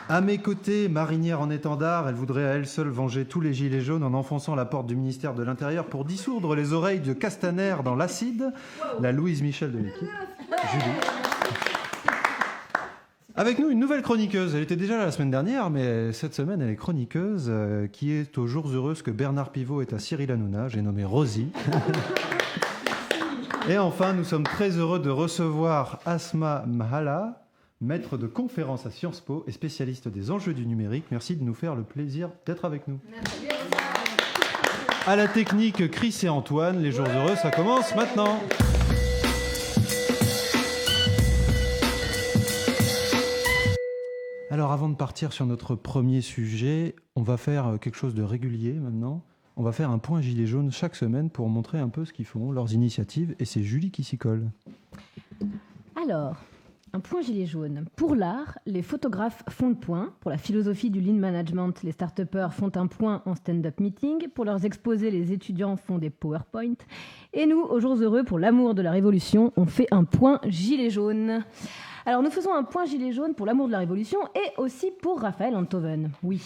À mes côtés, marinière en étendard, elle voudrait à elle seule venger tous les gilets jaunes en enfonçant la porte du ministère de l'Intérieur pour dissoudre les oreilles de Castaner dans l'acide. La Louise Michel de l'équipe, Julie. Avec nous, une nouvelle chroniqueuse. Elle était déjà là la semaine dernière, mais cette semaine, elle est chroniqueuse, qui est aux jours heureux que Bernard Pivot est à Cyril Hanouna. J'ai nommé Rosie. Et enfin, nous sommes très heureux de recevoir Asma Mhala, maître de conférence à Sciences Po et spécialiste des enjeux du numérique. Merci de nous faire le plaisir d'être avec nous. Merci. À la technique, Chris et Antoine. Les jours heureux, ça commence maintenant. Alors, avant de partir sur notre premier sujet, on va faire quelque chose de régulier maintenant. On va faire un point gilet jaune chaque semaine pour montrer un peu ce qu'ils font, leurs initiatives. Et c'est Julie qui s'y colle. Alors, un point gilet jaune. Pour l'art, les photographes font le point. Pour la philosophie du lean management, les start-upers font un point en stand-up meeting. Pour leurs exposés, les étudiants font des PowerPoint. Et nous, aux jours heureux, pour l'amour de la révolution, on fait un point gilet jaune. Alors nous faisons un point gilet jaune pour l'amour de la Révolution et aussi pour Raphaël Enthoven, oui,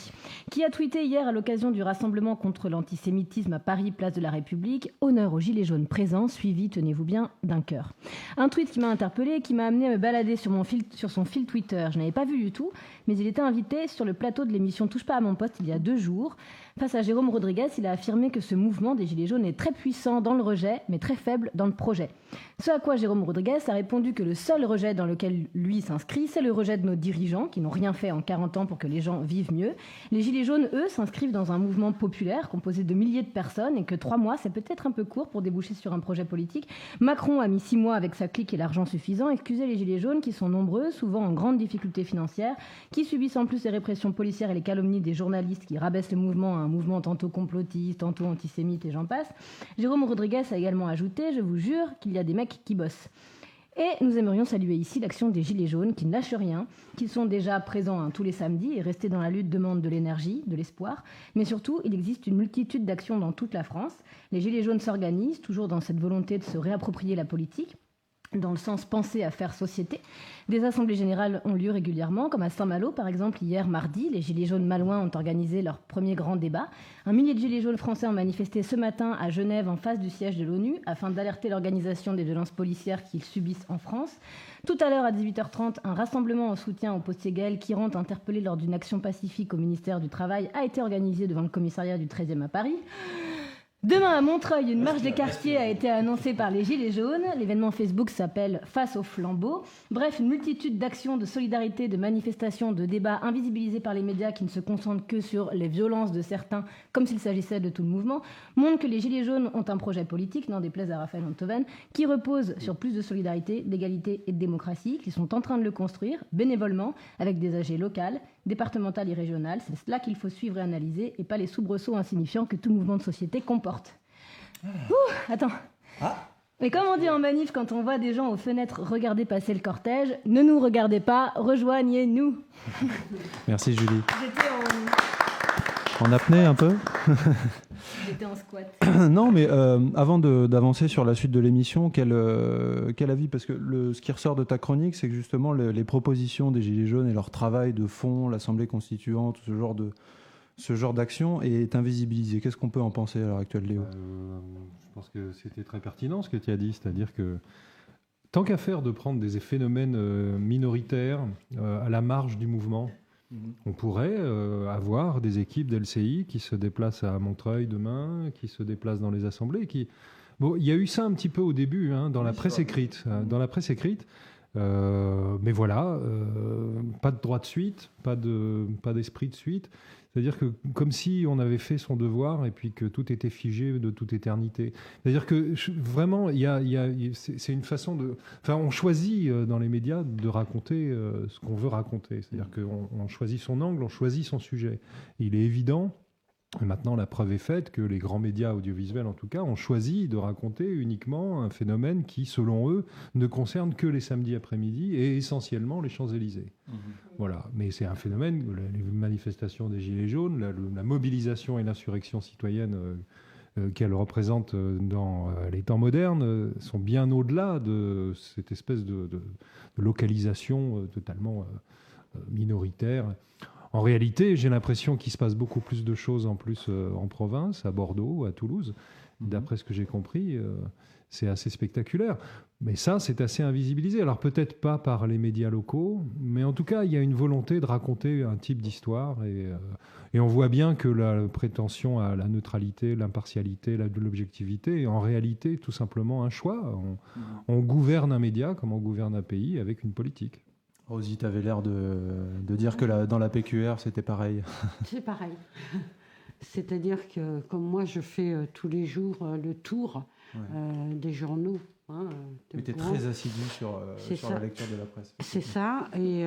qui a tweeté hier à l'occasion du rassemblement contre l'antisémitisme à Paris, place de la République, honneur aux gilets jaunes présents, suivi, tenez-vous bien, d'un cœur. Un tweet qui m'a interpellé et qui m'a amené à me balader sur son fil Twitter. Je n'avais pas vu du tout, mais il était invité sur le plateau de l'émission Touche pas à mon poste il y a 2 jours. Face à Jérôme Rodriguez, il a affirmé que ce mouvement des Gilets jaunes est très puissant dans le rejet, mais très faible dans le projet. Ce à quoi Jérôme Rodriguez a répondu que le seul rejet dans lequel lui s'inscrit, c'est le rejet de nos dirigeants, qui n'ont rien fait en 40 ans pour que les gens vivent mieux. Les Gilets jaunes, eux, s'inscrivent dans un mouvement populaire composé de milliers de personnes et que 3 mois, c'est peut-être un peu court pour déboucher sur un projet politique. Macron a mis 6 mois avec sa clique et l'argent suffisant. Excusez les Gilets jaunes qui sont nombreux, souvent en grande difficulté financière, qui subissent en plus les répressions policières et les calomnies des journalistes qui rabaissent le mouvement à un mouvement tantôt complotiste, tantôt antisémite et j'en passe. Jérôme Rodriguez a également ajouté, je vous jure, qu'il y a des mecs qui bossent. Et nous aimerions saluer ici l'action des Gilets jaunes qui ne lâchent rien, qui sont déjà présents tous les samedis et rester dans la lutte demande de l'énergie, de l'espoir. Mais surtout, il existe une multitude d'actions dans toute la France. Les Gilets jaunes s'organisent, toujours dans cette volonté de se réapproprier la politique, dans le sens penser à faire société. Des assemblées générales ont lieu régulièrement, comme à Saint-Malo par exemple. Hier mardi, les Gilets jaunes malouins ont organisé leur premier grand débat. 1 millier de Gilets jaunes français ont manifesté ce matin à Genève en face du siège de l'ONU afin d'alerter l'organisation des violences policières qu'ils subissent en France. Tout à l'heure à 18h30, un rassemblement en soutien aux postiers gays qui rentrent interpellés lors d'une action pacifique au ministère du Travail a été organisé devant le commissariat du 13e à Paris. Demain à Montreuil, une marche des quartiers a été annoncée par les Gilets jaunes. L'événement Facebook s'appelle Face au flambeau. Bref, une multitude d'actions de solidarité, de manifestations, de débats invisibilisés par les médias qui ne se concentrent que sur les violences de certains, comme s'il s'agissait de tout le mouvement, montrent que les Gilets jaunes ont un projet politique, n'en déplaise à Raphaël Enthoven, qui repose sur plus de solidarité, d'égalité et de démocratie, qu'ils sont en train de le construire bénévolement avec des AG locales, départementales et régionales. C'est cela qu'il faut suivre et analyser et pas les soubresauts insignifiants que tout mouvement de société comporte. Attends. Mais comme on dit en manif quand on voit des gens aux fenêtres regarder passer le cortège, ne nous regardez pas, rejoignez-nous. Merci Julie. J'étais en apnée un peu. J'étais en squat. Non, mais avant d'avancer sur la suite de l'émission, quel avis, parce que ce qui ressort de ta chronique, c'est que justement les propositions des Gilets jaunes et leur travail de fond, l'Assemblée constituante, ce genre d'action est invisibilisé. Qu'est-ce qu'on peut en penser à l'heure actuelle, Léo ? Je pense que c'était très pertinent ce que tu as dit, c'est-à-dire que tant qu'à faire de prendre des phénomènes minoritaires à la marge du mouvement, on pourrait avoir des équipes d'LCI qui se déplacent à Montreuil demain, qui se déplacent dans les assemblées. Bon, il y a eu ça un petit peu au début, dans la presse écrite. Mais voilà, pas de droit de suite, pas d'esprit de suite. C'est-à-dire que comme si on avait fait son devoir et puis que tout était figé de toute éternité. C'est-à-dire que vraiment, c'est une façon de... Enfin, on choisit dans les médias de raconter ce qu'on veut raconter. C'est-à-dire qu'on choisit son angle, on choisit son sujet. Il est évident, et maintenant la preuve est faite, que les grands médias audiovisuels en tout cas ont choisi de raconter uniquement un phénomène qui, selon eux, ne concerne que les samedis après-midi et essentiellement les Champs-Élysées. Voilà, mais c'est un phénomène, les manifestations des Gilets jaunes, la mobilisation et l'insurrection citoyenne qu'elles représentent dans les temps modernes sont bien au-delà de cette espèce de localisation totalement minoritaire. En réalité, j'ai l'impression qu'il se passe beaucoup plus de choses en plus en province, à Bordeaux, à Toulouse. D'après ce que j'ai compris, c'est assez spectaculaire. Mais ça, c'est assez invisibilisé. Alors peut-être pas par les médias locaux, mais en tout cas, il y a une volonté de raconter un type d'histoire. Et on voit bien que la prétention à la neutralité, l'impartialité, l'objectivité est en réalité tout simplement un choix. On gouverne un média comme on gouverne un pays avec une politique. Rosie, tu avais l'air de dire que dans la PQR, c'était pareil. C'est pareil. C'est-à-dire que comme moi, je fais tous les jours le tour des journaux. Tu es très assidu sur la lecture de la presse. C'est ça, et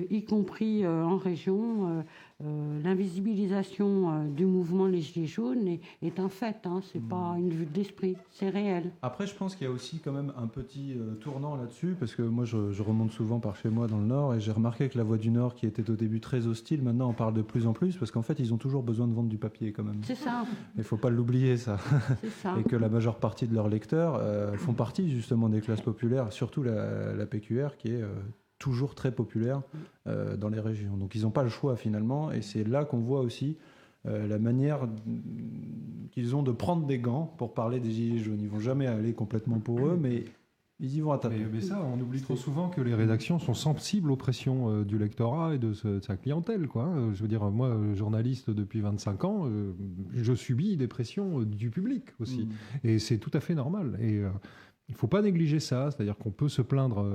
y compris en région, l'invisibilisation du mouvement Les Gilets jaunes est un fait, c'est pas une vue d'esprit, c'est réel. Après, je pense qu'il y a aussi quand même un petit tournant là-dessus, parce que moi, je remonte souvent par chez moi dans le Nord, et j'ai remarqué que la Voix du Nord, qui était au début très hostile, maintenant on parle de plus en plus, parce qu'en fait, ils ont toujours besoin de vendre du papier quand même. C'est ça. Il ne faut pas l'oublier, ça. C'est ça. Et que la majeure partie de leurs lecteurs font partie justement des classes populaires, surtout la PQR, qui est toujours très populaire dans les régions. Donc ils n'ont pas le choix finalement, et c'est là qu'on voit aussi la manière qu'ils ont de prendre des gants pour parler des Gilets jaunes. Ils ne vont jamais aller complètement pour eux, mais ils y vont à taper. Mais ça, on oublie trop souvent que les rédactions sont sensibles aux pressions du lectorat et de sa clientèle, quoi. Je veux dire, moi, journaliste depuis 25 ans, je subis des pressions du public aussi. Et c'est tout à fait normal. Et il ne faut pas négliger ça, c'est-à-dire qu'on peut se plaindre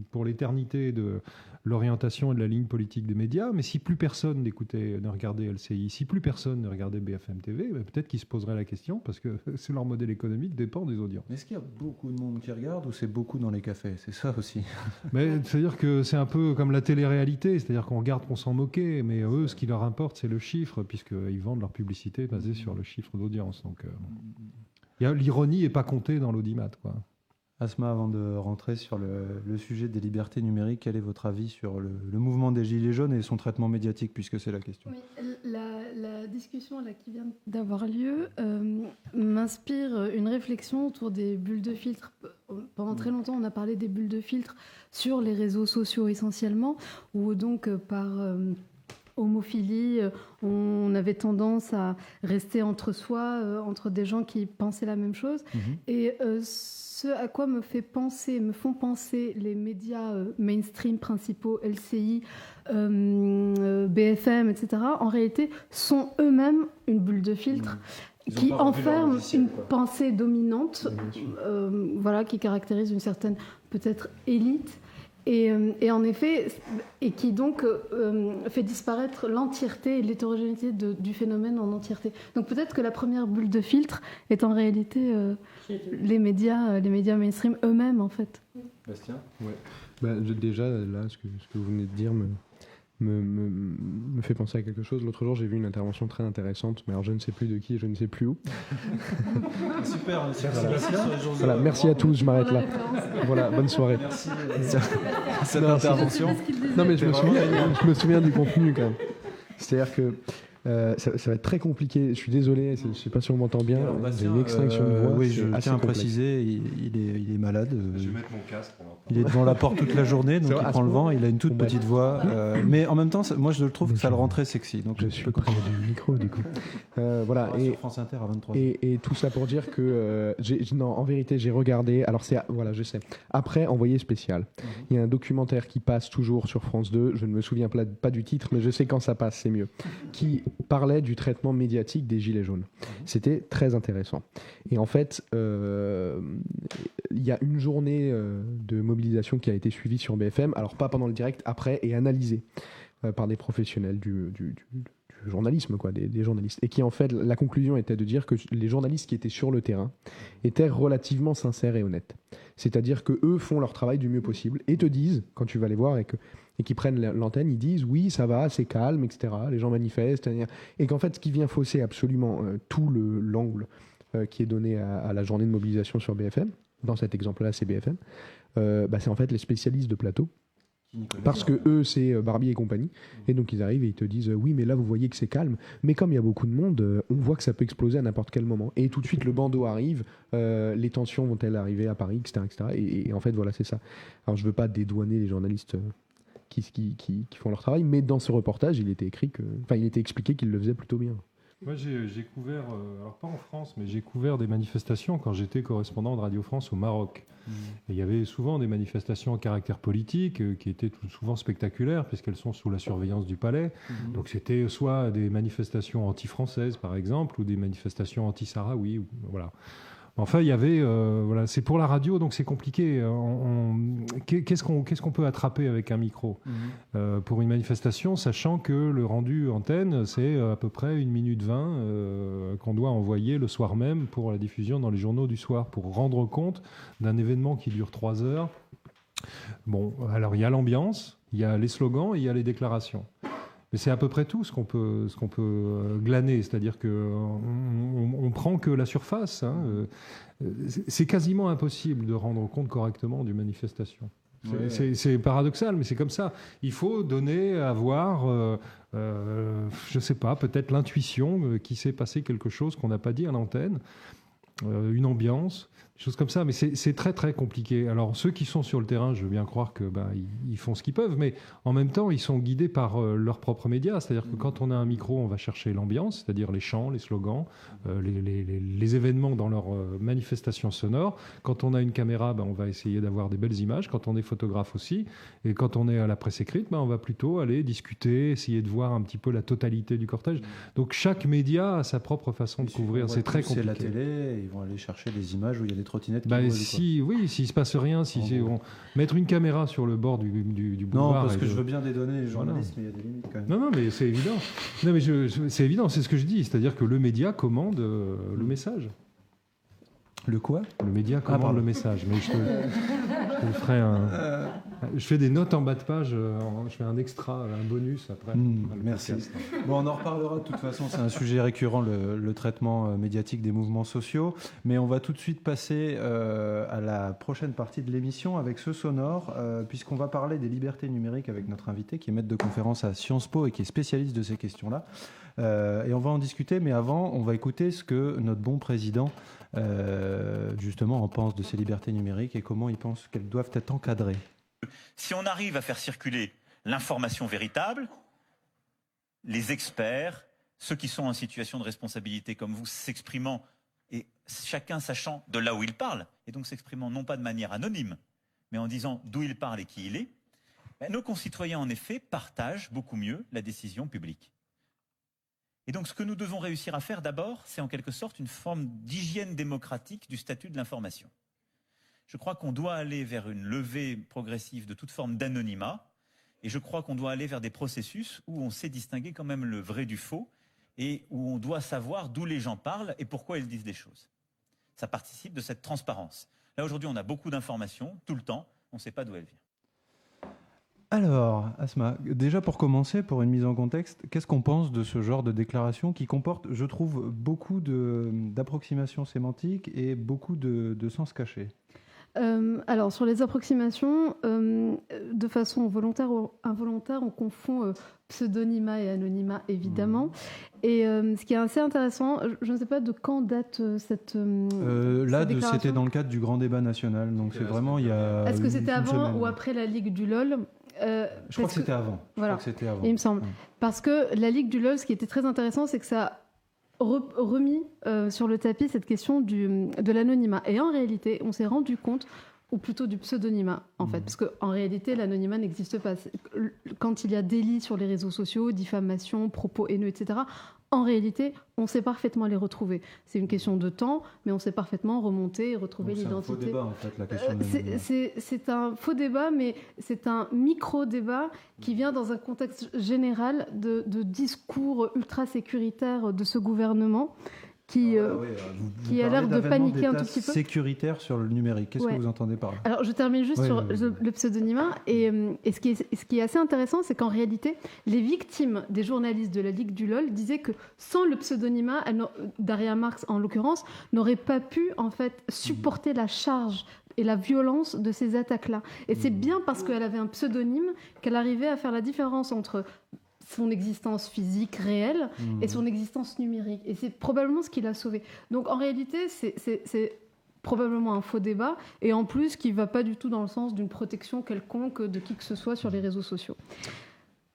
pour l'éternité de l'orientation et de la ligne politique des médias, mais si plus personne ne regardait LCI, si plus personne ne regardait BFM TV, peut-être qu'ils se poseraient la question, parce que leur modèle économique dépend des audiences. Est-ce qu'il y a beaucoup de monde qui regarde, ou c'est beaucoup dans les cafés? C'est ça aussi. Mais c'est-à-dire que c'est un peu comme la télé-réalité, c'est-à-dire qu'on regarde pour s'en moquer, mais eux, ce qui leur importe, c'est le chiffre, puisqu'ils vendent leur publicité basée sur le chiffre d'audience. Donc, l'ironie n'est pas comptée dans l'audimat, quoi. Asma, avant de rentrer sur le sujet des libertés numériques, quel est votre avis sur le mouvement des Gilets jaunes et son traitement médiatique, puisque c'est la question? Oui, la discussion là, qui vient d'avoir lieu m'inspire une réflexion autour des bulles de filtre. Pendant très longtemps, on a parlé des bulles de filtre sur les réseaux sociaux essentiellement, où donc par homophilie, on avait tendance à rester entre soi, entre des gens qui pensaient la même chose. Et ce à quoi me font penser les médias mainstream principaux, LCI, BFM, etc., en réalité, sont eux-mêmes une bulle de filtre qui enferme une pensée dominante, qui caractérise une certaine, peut-être, élite. Et en effet, et qui donc fait disparaître l'entièreté et l'hétérogénéité du phénomène en entièreté. Donc peut-être que la première bulle de filtre est en réalité les médias mainstream eux-mêmes, en fait. Bastien? Ouais. Déjà, là, ce que vous venez de dire me fait penser à quelque chose. L'autre jour, j'ai vu une intervention très intéressante, mais alors je ne sais plus de qui et je ne sais plus où. Super, voilà, merci à tous, je m'arrête là. Voilà, bonne soirée. Merci cette intervention. Non, mais je me souviens du contenu quand même. C'est-à-dire que ça va être très compliqué. Je suis désolé, je ne sais pas si on m'entend bien. J'ai une extinction de voix. Oui, je tiens à préciser, il est malade. Je vais mettre mon casque pour l'entendre. Il est devant la porte toute la journée, donc il prend le vent. Il a une toute petite voix. Mais en même temps, moi je trouve que ça le rend très sexy. Donc je suis près du micro, du coup. Voilà. Sur France Inter à 23h. Et tout ça pour dire que, en vérité, j'ai regardé. Alors, voilà, je sais. Après, Envoyé spécial. Il y a un documentaire qui passe toujours sur France 2. Je ne me souviens pas du titre, mais je sais quand ça passe, c'est mieux. Qui parlait du traitement médiatique des Gilets jaunes. C'était très intéressant. Et en fait, il y a une journée de mobilisation qui a été suivie sur BFM, alors pas pendant le direct, après, et analysée par des professionnels du journalisme, des journalistes. Et qui, en fait, la conclusion était de dire que les journalistes qui étaient sur le terrain étaient relativement sincères et honnêtes. C'est-à-dire qu'eux font leur travail du mieux possible et te disent, quand tu vas les voir et qui prennent l'antenne, ils disent oui, ça va, c'est calme, etc. Les gens manifestent. Et qu'en fait, ce qui vient fausser absolument tout l'angle qui est donné à la journée de mobilisation sur BFM, dans cet exemple-là, c'est BFM, c'est en fait les spécialistes de plateau. Parce que eux, c'est Barbie et compagnie. Et donc, ils arrivent et ils te disent oui, mais là, vous voyez que c'est calme. Mais comme il y a beaucoup de monde, on voit que ça peut exploser à n'importe quel moment. Et tout de suite, le bandeau arrive. Les tensions vont-elles arriver à Paris, etc. etc. Et en fait, voilà, c'est ça. Alors, je ne veux pas dédouaner les journalistes qui font leur travail, mais dans ce reportage, il était expliqué qu'ils le faisaient plutôt bien. Moi, j'ai couvert, alors pas en France, mais j'ai couvert des manifestations quand j'étais correspondant de Radio France au Maroc. Et il y avait souvent des manifestations à caractère politique qui étaient souvent spectaculaires puisqu'elles sont sous la surveillance du palais. Donc c'était soit des manifestations anti-françaises, par exemple, ou des manifestations anti-sahraouis. Voilà. Enfin, il y avait, c'est pour la radio, donc c'est compliqué. Qu'est-ce qu'on peut attraper avec un micro pour une manifestation, sachant que le rendu antenne, c'est à peu près 1 minute 20 qu'on doit envoyer le soir même pour la diffusion dans les journaux du soir, pour rendre compte d'un événement qui dure 3 heures. Bon, alors il y a l'ambiance, il y a les slogans et il y a les déclarations. Mais c'est à peu près tout ce qu'on peut glaner, c'est-à-dire qu'on prend que la surface. C'est quasiment impossible de rendre compte correctement d'une manifestation. C'est paradoxal, mais c'est comme ça. Il faut avoir, je ne sais pas, peut-être l'intuition qu'il s'est passé quelque chose qu'on n'a pas dit à l'antenne, une ambiance, des choses comme ça, mais c'est très très compliqué. Alors ceux qui sont sur le terrain, je veux bien croire que ils font ce qu'ils peuvent, mais en même temps ils sont guidés par leurs propres médias, c'est-à-dire que quand on a un micro, on va chercher l'ambiance, c'est-à-dire les chants, les slogans, les événements dans leurs manifestations sonores. Quand on a une caméra, on va essayer d'avoir des belles images, quand on est photographe aussi, et quand on est à la presse écrite, on va plutôt aller discuter, essayer de voir un petit peu la totalité du cortège. Donc chaque média a sa propre façon de couvrir, c'est très compliqué. C'est la télé, ils vont aller chercher des images où il y a des trottinettes s'il se passe rien, mettre une caméra sur le bord du boulevard. Non, parce que je veux bien dédonner les journalistes, mais il y a des limites quand même. Non, mais c'est évident. Non, mais c'est évident, c'est ce que je dis, c'est-à-dire que le média commande le message. Le quoi ? Le média commande le message. Mais je ferai je fais des notes en bas de page, je fais un extra, un bonus après. Merci. Bon, on en reparlera de toute façon, c'est un sujet récurrent, le traitement médiatique des mouvements sociaux. Mais on va tout de suite passer à la prochaine partie de l'émission avec ce sonore, puisqu'on va parler des libertés numériques avec notre invité qui est maître de conférence à Sciences Po et qui est spécialiste de ces questions-là. Et on va en discuter, mais avant, on va écouter ce que notre bon président justement en pense de ces libertés numériques et comment il pense qu'elles doivent être encadrées. Si on arrive à faire circuler l'information véritable, les experts, ceux qui sont en situation de responsabilité comme vous, s'exprimant et chacun sachant de là où il parle, et donc s'exprimant non pas de manière anonyme, mais en disant d'où il parle et qui il est, nos concitoyens en effet partagent beaucoup mieux la décision publique. Et donc ce que nous devons réussir à faire d'abord, c'est en quelque sorte une forme d'hygiène démocratique du statut de l'information. Je crois qu'on doit aller vers une levée progressive de toute forme d'anonymat, et je crois qu'on doit aller vers des processus où on sait distinguer quand même le vrai du faux, et où on doit savoir d'où les gens parlent et pourquoi ils disent des choses. Ça participe de cette transparence. Là aujourd'hui on a beaucoup d'informations, tout le temps, on ne sait pas d'où elles viennent. Alors, Asma, déjà pour commencer, pour une mise en contexte, qu'est-ce qu'on pense de ce genre de déclaration qui comporte, je trouve, beaucoup d'approximations sémantiques et beaucoup de sens cachés ? Alors, sur les approximations, de façon volontaire ou involontaire, on confond pseudonymat et anonymat, évidemment. Et ce qui est assez intéressant, je ne sais pas de quand date cette déclaration. C'était dans le cadre du grand débat national, donc c'est vraiment il y a. Est-ce que c'était avant semaine. ou après la Ligue du LOL? Je crois que c'était avant. Voilà. C'était avant. Il me semble. Parce que la Ligue du LOL, ce qui était très intéressant, c'est que ça a remis sur le tapis cette question de l'anonymat. Et en réalité, on s'est rendu compte, ou plutôt du pseudonymat, en fait, parce qu'en réalité, l'anonymat n'existe pas. Quand il y a délit sur les réseaux sociaux, diffamation, propos haineux, etc., en réalité, on sait parfaitement les retrouver. C'est une question de temps, mais on sait parfaitement remonter et retrouver l'identité. C'est un faux débat, en fait, la question de l'anonymat. C'est un faux débat, mais c'est un micro-débat qui vient dans un contexte général de discours ultra-sécuritaire de ce gouvernement qui a l'air de paniquer un tout petit peu. Sécuritaire sur le numérique. Qu'est-ce que vous entendez par là ? Alors, je termine juste sur le pseudonymat. Et ce qui est assez intéressant, c'est qu'en réalité, les victimes des journalistes de la Ligue du LOL disaient que sans le pseudonymat, Daria Marx en l'occurrence, n'aurait pas pu en fait supporter la charge et la violence de ces attaques-là. Et c'est bien parce qu'elle avait un pseudonyme qu'elle arrivait à faire la différence entre son existence physique réelle et son existence numérique. Et c'est probablement ce qui l'a sauvée. Donc en réalité, c'est probablement un faux débat, et en plus qui ne va pas du tout dans le sens d'une protection quelconque de qui que ce soit sur les réseaux sociaux.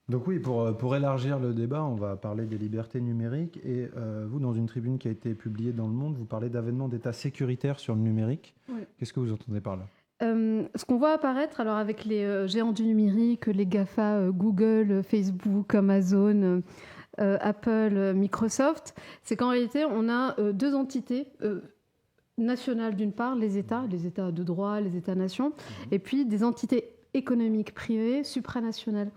Donc oui, pour élargir le débat, on va parler des libertés numériques. Et vous, dans une tribune qui a été publiée dans Le Monde, vous parlez d'avènement d'État sécuritaire sur le numérique. Oui. Qu'est-ce que vous entendez par là ? Ce qu'on voit apparaître alors avec les géants du numérique, les GAFA, Google, Facebook, Amazon, Apple, Microsoft, c'est qu'en réalité, on a deux entités nationales d'une part, les États de droit, les États-nations, et puis des entités économiques privées supranationales.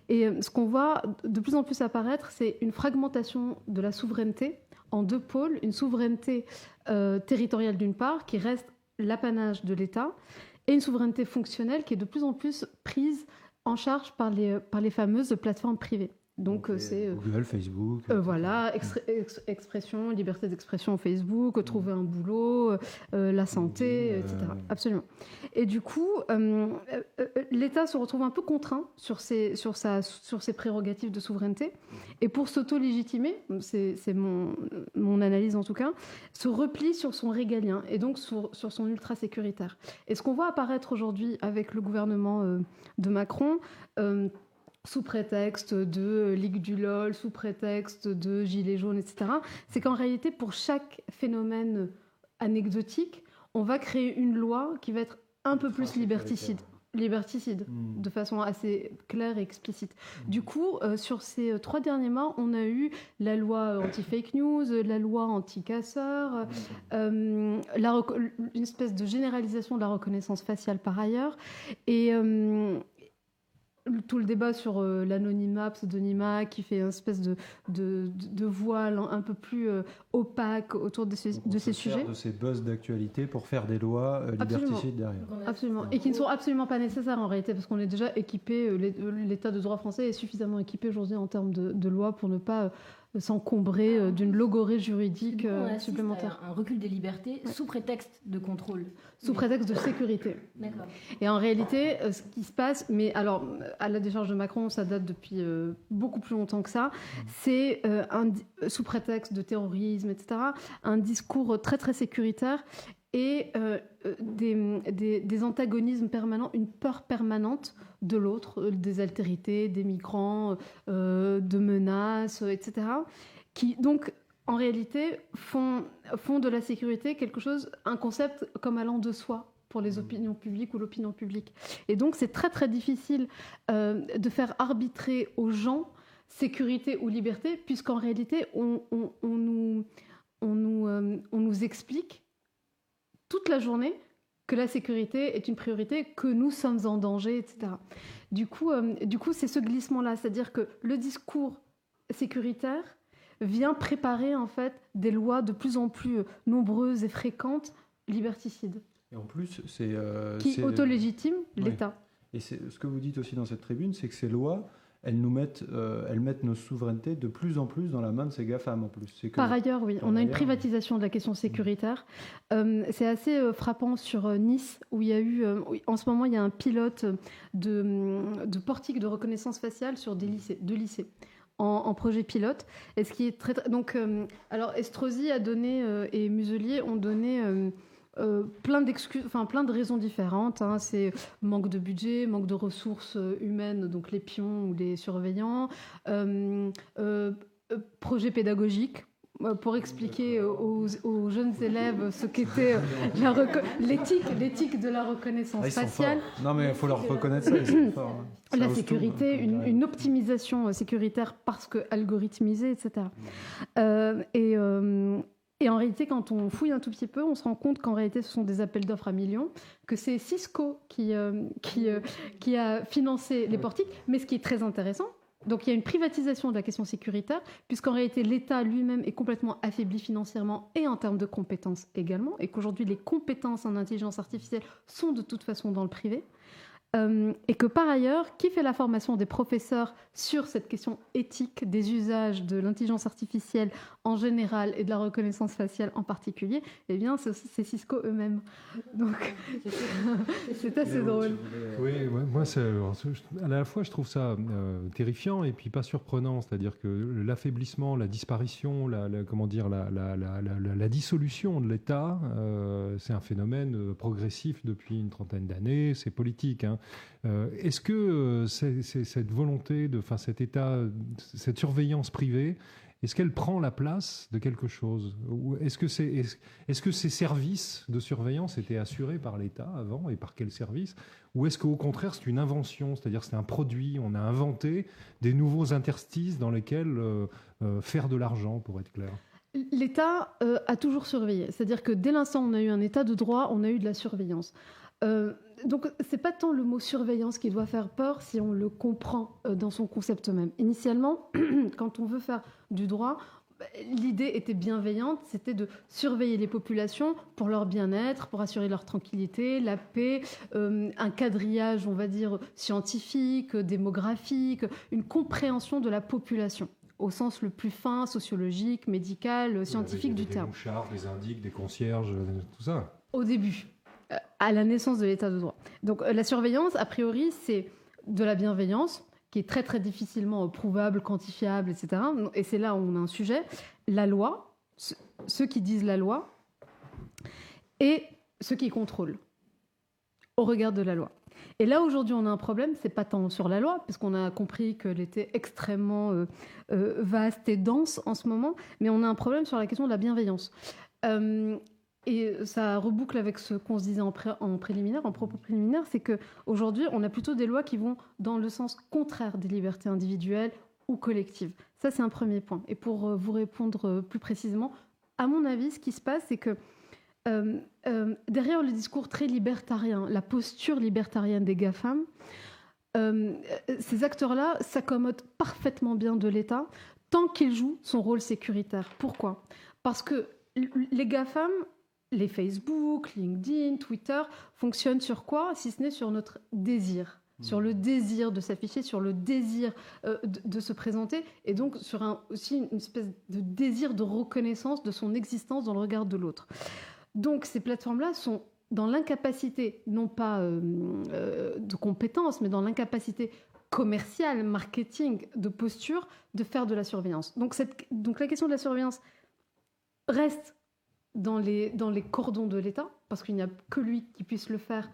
Et ce qu'on voit de plus en plus apparaître, c'est une fragmentation de la souveraineté en deux pôles, une souveraineté territoriale d'une part, qui reste l'apanage de l'État, et une souveraineté fonctionnelle qui est de plus en plus prise en charge par les fameuses plateformes privées. Donc c'est Google, Facebook. Voilà, expression, liberté d'expression Facebook, trouver un boulot, la santé, etc. Absolument. Et du coup, l'État se retrouve un peu contraint sur ses prérogatives de souveraineté. Et pour s'auto-légitimer, c'est mon analyse en tout cas, se replie sur son régalien et donc sur son ultra-sécuritaire. Et ce qu'on voit apparaître aujourd'hui avec le gouvernement de Macron, sous prétexte de Ligue du LOL, sous prétexte de Gilets jaunes, etc., c'est qu'en réalité, pour chaque phénomène anecdotique, on va créer une loi qui va être un peu plus liberticide, de façon assez claire et explicite. Du coup, sur ces 3 derniers mois, on a eu la loi anti-fake news, la loi anti-casseurs, une espèce de généralisation de la reconnaissance faciale par ailleurs, et tout le débat sur l'anonymat, pseudonymat, qui fait une espèce de voile un peu plus opaque autour de ces sujets. De ces buzz d'actualité pour faire des lois liberticides derrière. Absolument. Et qui ne sont absolument pas nécessaires en réalité, parce qu'on est déjà équipé, l'État de droit français est suffisamment équipé aujourd'hui en termes de lois pour ne pas s'encombrer d'une logorée juridique supplémentaire. Un recul des libertés sous prétexte de contrôle. Sous prétexte de sécurité. D'accord. Et en réalité, ce qui se passe, mais alors à la décharge de Macron, ça date depuis beaucoup plus longtemps que ça, c'est sous prétexte de terrorisme, etc., un discours très très sécuritaire et des antagonismes permanents, une peur permanente de l'autre, des altérités, des migrants, de menaces, etc., qui donc en réalité font de la sécurité un concept comme allant de soi pour les opinions publiques ou l'opinion publique. Et donc c'est très très difficile de faire arbitrer aux gens sécurité ou liberté, puisqu'en réalité on nous explique toute la journée que la sécurité est une priorité, que nous sommes en danger, etc. Du coup, c'est ce glissement-là, c'est-à-dire que le discours sécuritaire vient préparer en fait des lois de plus en plus nombreuses et fréquentes, liberticides. Et en plus, qui auto-légitiment l'État. Et ce que vous dites aussi dans cette tribune, c'est que ces lois, elles mettent nos souverainetés de plus en plus dans la main de ces GAFAM en plus. Par ailleurs, oui, on a une privatisation de la question sécuritaire. C'est assez frappant sur Nice, où il y a eu, en ce moment, il y a un pilote de portique de reconnaissance faciale sur deux lycées. En projet pilote. Et ce qui est très donc, alors Estrosi a donné et Muselier ont donné plein d'excuses, enfin plein de raisons différentes. Hein. C'est manque de budget, manque de ressources humaines, donc les pions ou les surveillants, projet pédagogique. Pour expliquer aux jeunes élèves ce qu'était l'éthique de la reconnaissance faciale. Non, mais il faut leur reconnaître ça, ils sont forts. La sécurité, une optimisation sécuritaire parce que algorithmisée, etc. Et en réalité, quand on fouille un tout petit peu, on se rend compte qu'en réalité, ce sont des appels d'offres à millions, que c'est Cisco qui a financé les portiques. Mais ce qui est très intéressant, donc il y a une privatisation de la question sécuritaire, puisqu'en réalité l'État lui-même est complètement affaibli financièrement et en termes de compétences également, et qu'aujourd'hui les compétences en intelligence artificielle sont de toute façon dans le privé. Et que par ailleurs, qui fait la formation des professeurs sur cette question éthique des usages de l'intelligence artificielle en général et de la reconnaissance faciale en particulier, eh bien, c'est Cisco eux-mêmes. Donc, c'est assez drôle. Oui, moi, à la fois, je trouve ça terrifiant et puis pas surprenant. C'est-à-dire que l'affaiblissement, la disparition, la dissolution de l'État, c'est un phénomène progressif depuis une trentaine d'années. C'est politique, hein. Est-ce que cette volonté, cet état, cette surveillance privée, est-ce qu'elle prend la place de quelque chose ? Ou est-ce que ces services de surveillance étaient assurés par l'État avant, et par quel service ? Ou est-ce qu'au contraire c'est une invention, c'est-à-dire c'est un produit, on a inventé des nouveaux interstices dans lesquels faire de l'argent, pour être clair ? L'État a toujours surveillé, c'est-à-dire que dès l'instant où on a eu un État de droit, on a eu de la surveillance. Donc, c'est pas tant le mot surveillance qui doit faire peur si on le comprend dans son concept même. Initialement, quand on veut faire du droit, l'idée était bienveillante, c'était de surveiller les populations pour leur bien-être, pour assurer leur tranquillité, la paix, un quadrillage, on va dire, scientifique, démographique, une compréhension de la population au sens le plus fin, sociologique, médical, scientifique du terme. Des mouchards, des indiques, des concierges, tout ça. Au début, à la naissance de l'état de droit. Donc la surveillance, a priori, c'est de la bienveillance, qui est très très difficilement prouvable, quantifiable, etc. Et c'est là où on a un sujet. La loi, ceux qui disent la loi, et ceux qui contrôlent, au regard de la loi. Et là, aujourd'hui, on a un problème, c'est pas tant sur la loi, parce qu'on a compris qu'elle était extrêmement vaste et dense en ce moment, mais on a un problème sur la question de la bienveillance. Et ça reboucle avec ce qu'on se disait en préliminaire, en propos préliminaire, c'est qu'aujourd'hui, on a plutôt des lois qui vont dans le sens contraire des libertés individuelles ou collectives. Ça, c'est un premier point. Et pour vous répondre plus précisément, à mon avis, ce qui se passe, c'est que derrière le discours très libertarien, la posture libertarienne des GAFAM, ces acteurs-là s'accommodent parfaitement bien de l'État tant qu'ils jouent son rôle sécuritaire. Pourquoi ? Parce que les GAFAM, les Facebook, LinkedIn, Twitter, fonctionnent sur quoi, si ce n'est sur notre désir, sur le désir de s'afficher, sur le désir de se présenter, et donc sur aussi une espèce de désir de reconnaissance de son existence dans le regard de l'autre. Donc ces plateformes-là sont dans l'incapacité, non pas de compétences, mais dans l'incapacité commerciale, marketing, de posture, de faire de la surveillance. Donc la question de la surveillance reste dans les cordons de l'État, parce qu'il n'y a que lui qui puisse le faire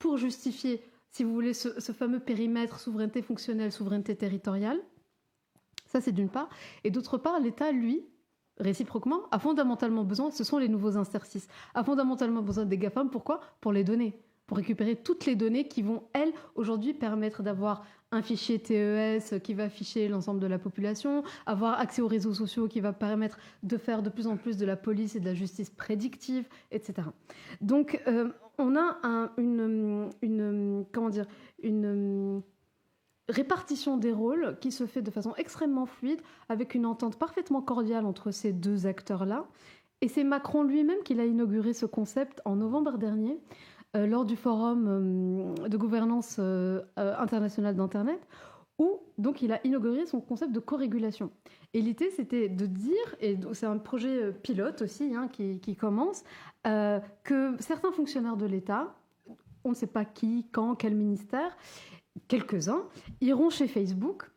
pour justifier, si vous voulez, ce fameux périmètre souveraineté fonctionnelle, souveraineté territoriale. Ça, c'est d'une part. Et d'autre part, l'État, lui, réciproquement, a fondamentalement besoin, ce sont les nouveaux interstices, a fondamentalement besoin des GAFAM. Pourquoi ? Pour les données, pour récupérer toutes les données qui vont, elles, aujourd'hui, permettre d'avoir un fichier TES qui va afficher l'ensemble de la population, avoir accès aux réseaux sociaux qui va permettre de faire de plus en plus de la police et de la justice prédictive, etc. Donc, on a une répartition des rôles qui se fait de façon extrêmement fluide, avec une entente parfaitement cordiale entre ces deux acteurs-là. Et c'est Macron lui-même qui a inauguré ce concept en novembre dernier, lors du forum de gouvernance internationale d'Internet, où donc il a inauguré son concept de co-régulation. Et l'idée, c'était de dire, et c'est un projet pilote aussi qui commence, que certains fonctionnaires de l'État, on ne sait pas qui, quand, quel ministère, quelques-uns, iront chez Facebook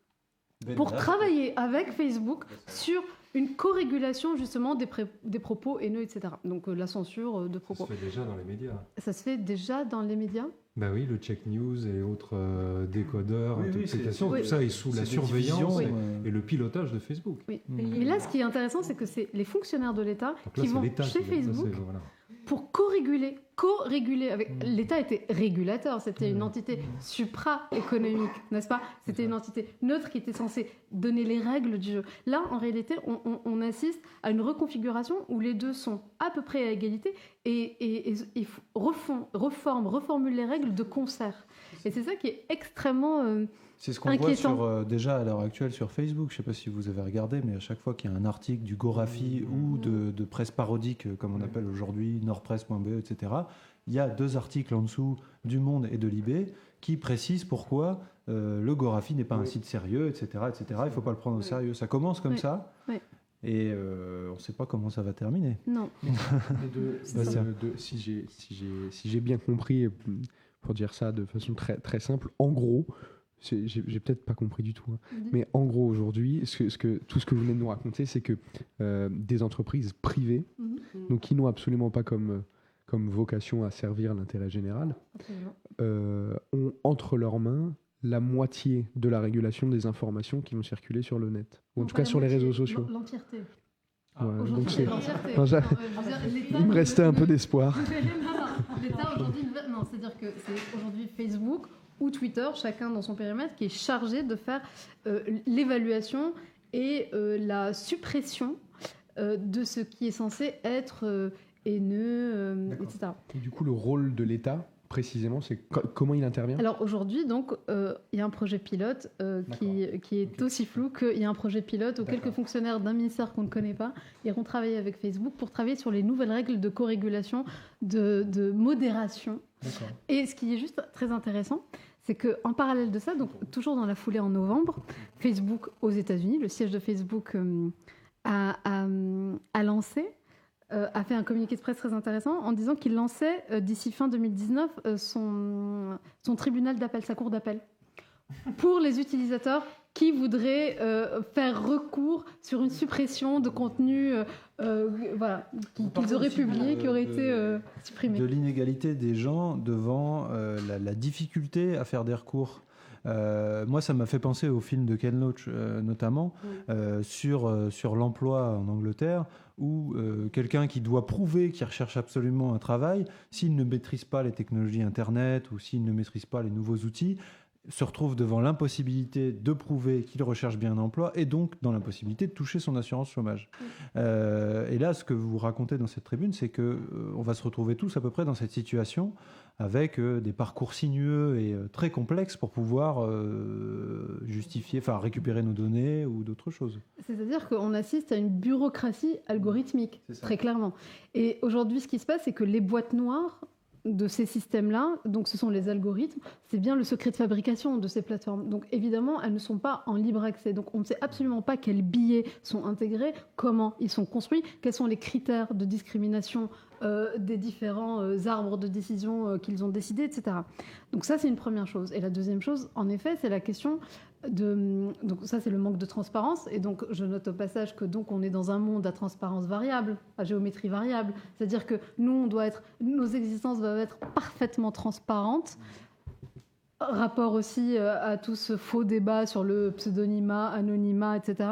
pour travailler avec Facebook sur une co-régulation justement des propos haineux, etc. Donc la censure de propos. Ça se fait déjà dans les médias. Ça se fait déjà dans les médias ? Ben oui, le check news et autres décodeurs, interprétations, tout ça est sous la surveillance et le pilotage de Facebook. Oui. Mais là, ce qui est intéressant, c'est que c'est les fonctionnaires de l'État qui vont chez Facebook pour co-réguler avec... L'État était régulateur, c'était une entité supra-économique, n'est-ce pas ? C'était une entité neutre qui était censée donner les règles du jeu. Là, en réalité, on assiste à une reconfiguration où les deux sont à peu près à égalité et reformulent les règles de concert. Et c'est ça qui est extrêmement c'est ce qu'on voit déjà à l'heure actuelle sur Facebook. Je ne sais pas si vous avez regardé, mais à chaque fois qu'il y a un article du Gorafi ou de presse parodique, comme on appelle aujourd'hui, nordpresse.be, etc., il y a deux articles en dessous du Monde et de Libé qui précise pourquoi le Gorafi n'est pas un site sérieux, etc. Il ne faut pas le prendre au sérieux. Ça commence comme ça. Oui. Et on ne sait pas comment ça va terminer. Non. Si j'ai bien compris, pour dire ça de façon très, très simple, en gros, j'ai peut-être pas compris du tout, mais en gros aujourd'hui, tout ce que vous venez de nous raconter, c'est que des entreprises privées, donc qui n'ont absolument pas comme vocation à servir l'intérêt général, ont entre leurs mains la moitié de la régulation des informations qui vont circuler sur le net, ou en tout cas sur les réseaux sociaux. L'entièreté. Donc c'est l'entièreté. Il me restait un peu d'espoir. L'État aujourd'hui, c'est-à-dire que c'est aujourd'hui Facebook ou Twitter, chacun dans son périmètre, qui est chargé de faire l'évaluation et la suppression de ce qui est censé être haineux, etc. Et du coup, le rôle de l'État, précisément, c'est comment il intervient ? Alors aujourd'hui, donc, il y a un projet pilote qui est aussi flou qu'il y a un projet pilote où quelques fonctionnaires d'un ministère qu'on ne connaît pas iront travailler avec Facebook pour travailler sur les nouvelles règles de co-régulation, de modération. Et ce qui est juste très intéressant, c'est qu'en parallèle de ça, donc toujours dans la foulée en novembre, Facebook aux États-Unis, le siège de Facebook a lancé, a fait un communiqué de presse très intéressant en disant qu'il lançait d'ici fin 2019 son tribunal d'appel, sa cour d'appel, pour les utilisateurs qui voudraient faire recours sur une suppression de contenu qu'ils auraient publié, qui aurait été supprimé. De l'inégalité des gens devant la difficulté à faire des recours. Moi, ça m'a fait penser au film de Ken Loach, notamment, sur l'emploi en Angleterre, où quelqu'un qui doit prouver qu'il recherche absolument un travail, s'il ne maîtrise pas les technologies Internet ou s'il ne maîtrise pas les nouveaux outils, se retrouve devant l'impossibilité de prouver qu'il recherche bien un emploi et donc dans l'impossibilité de toucher son assurance chômage. Et là, ce que vous racontez dans cette tribune, c'est qu'on va se retrouver tous à peu près dans cette situation avec des parcours sinueux et très complexes pour pouvoir récupérer nos données ou d'autres choses. C'est-à-dire qu'on assiste à une bureaucratie algorithmique, très clairement. Et aujourd'hui, ce qui se passe, c'est que les boîtes noires de ces systèmes-là, donc ce sont les algorithmes, c'est bien le secret de fabrication de ces plateformes. Donc évidemment, elles ne sont pas en libre accès. Donc on ne sait absolument pas quels billets sont intégrés, comment ils sont construits, quels sont les critères de discrimination des différents arbres de décision qu'ils ont décidés, etc. Donc ça, c'est une première chose. Et la deuxième chose, en effet, c'est la question donc ça, c'est le manque de transparence. Et donc, je note au passage que donc on est dans un monde à transparence variable, à géométrie variable. C'est-à-dire que nos existences doivent être parfaitement transparentes. Rapport aussi à tout ce faux débat sur le pseudonymat, anonymat, etc.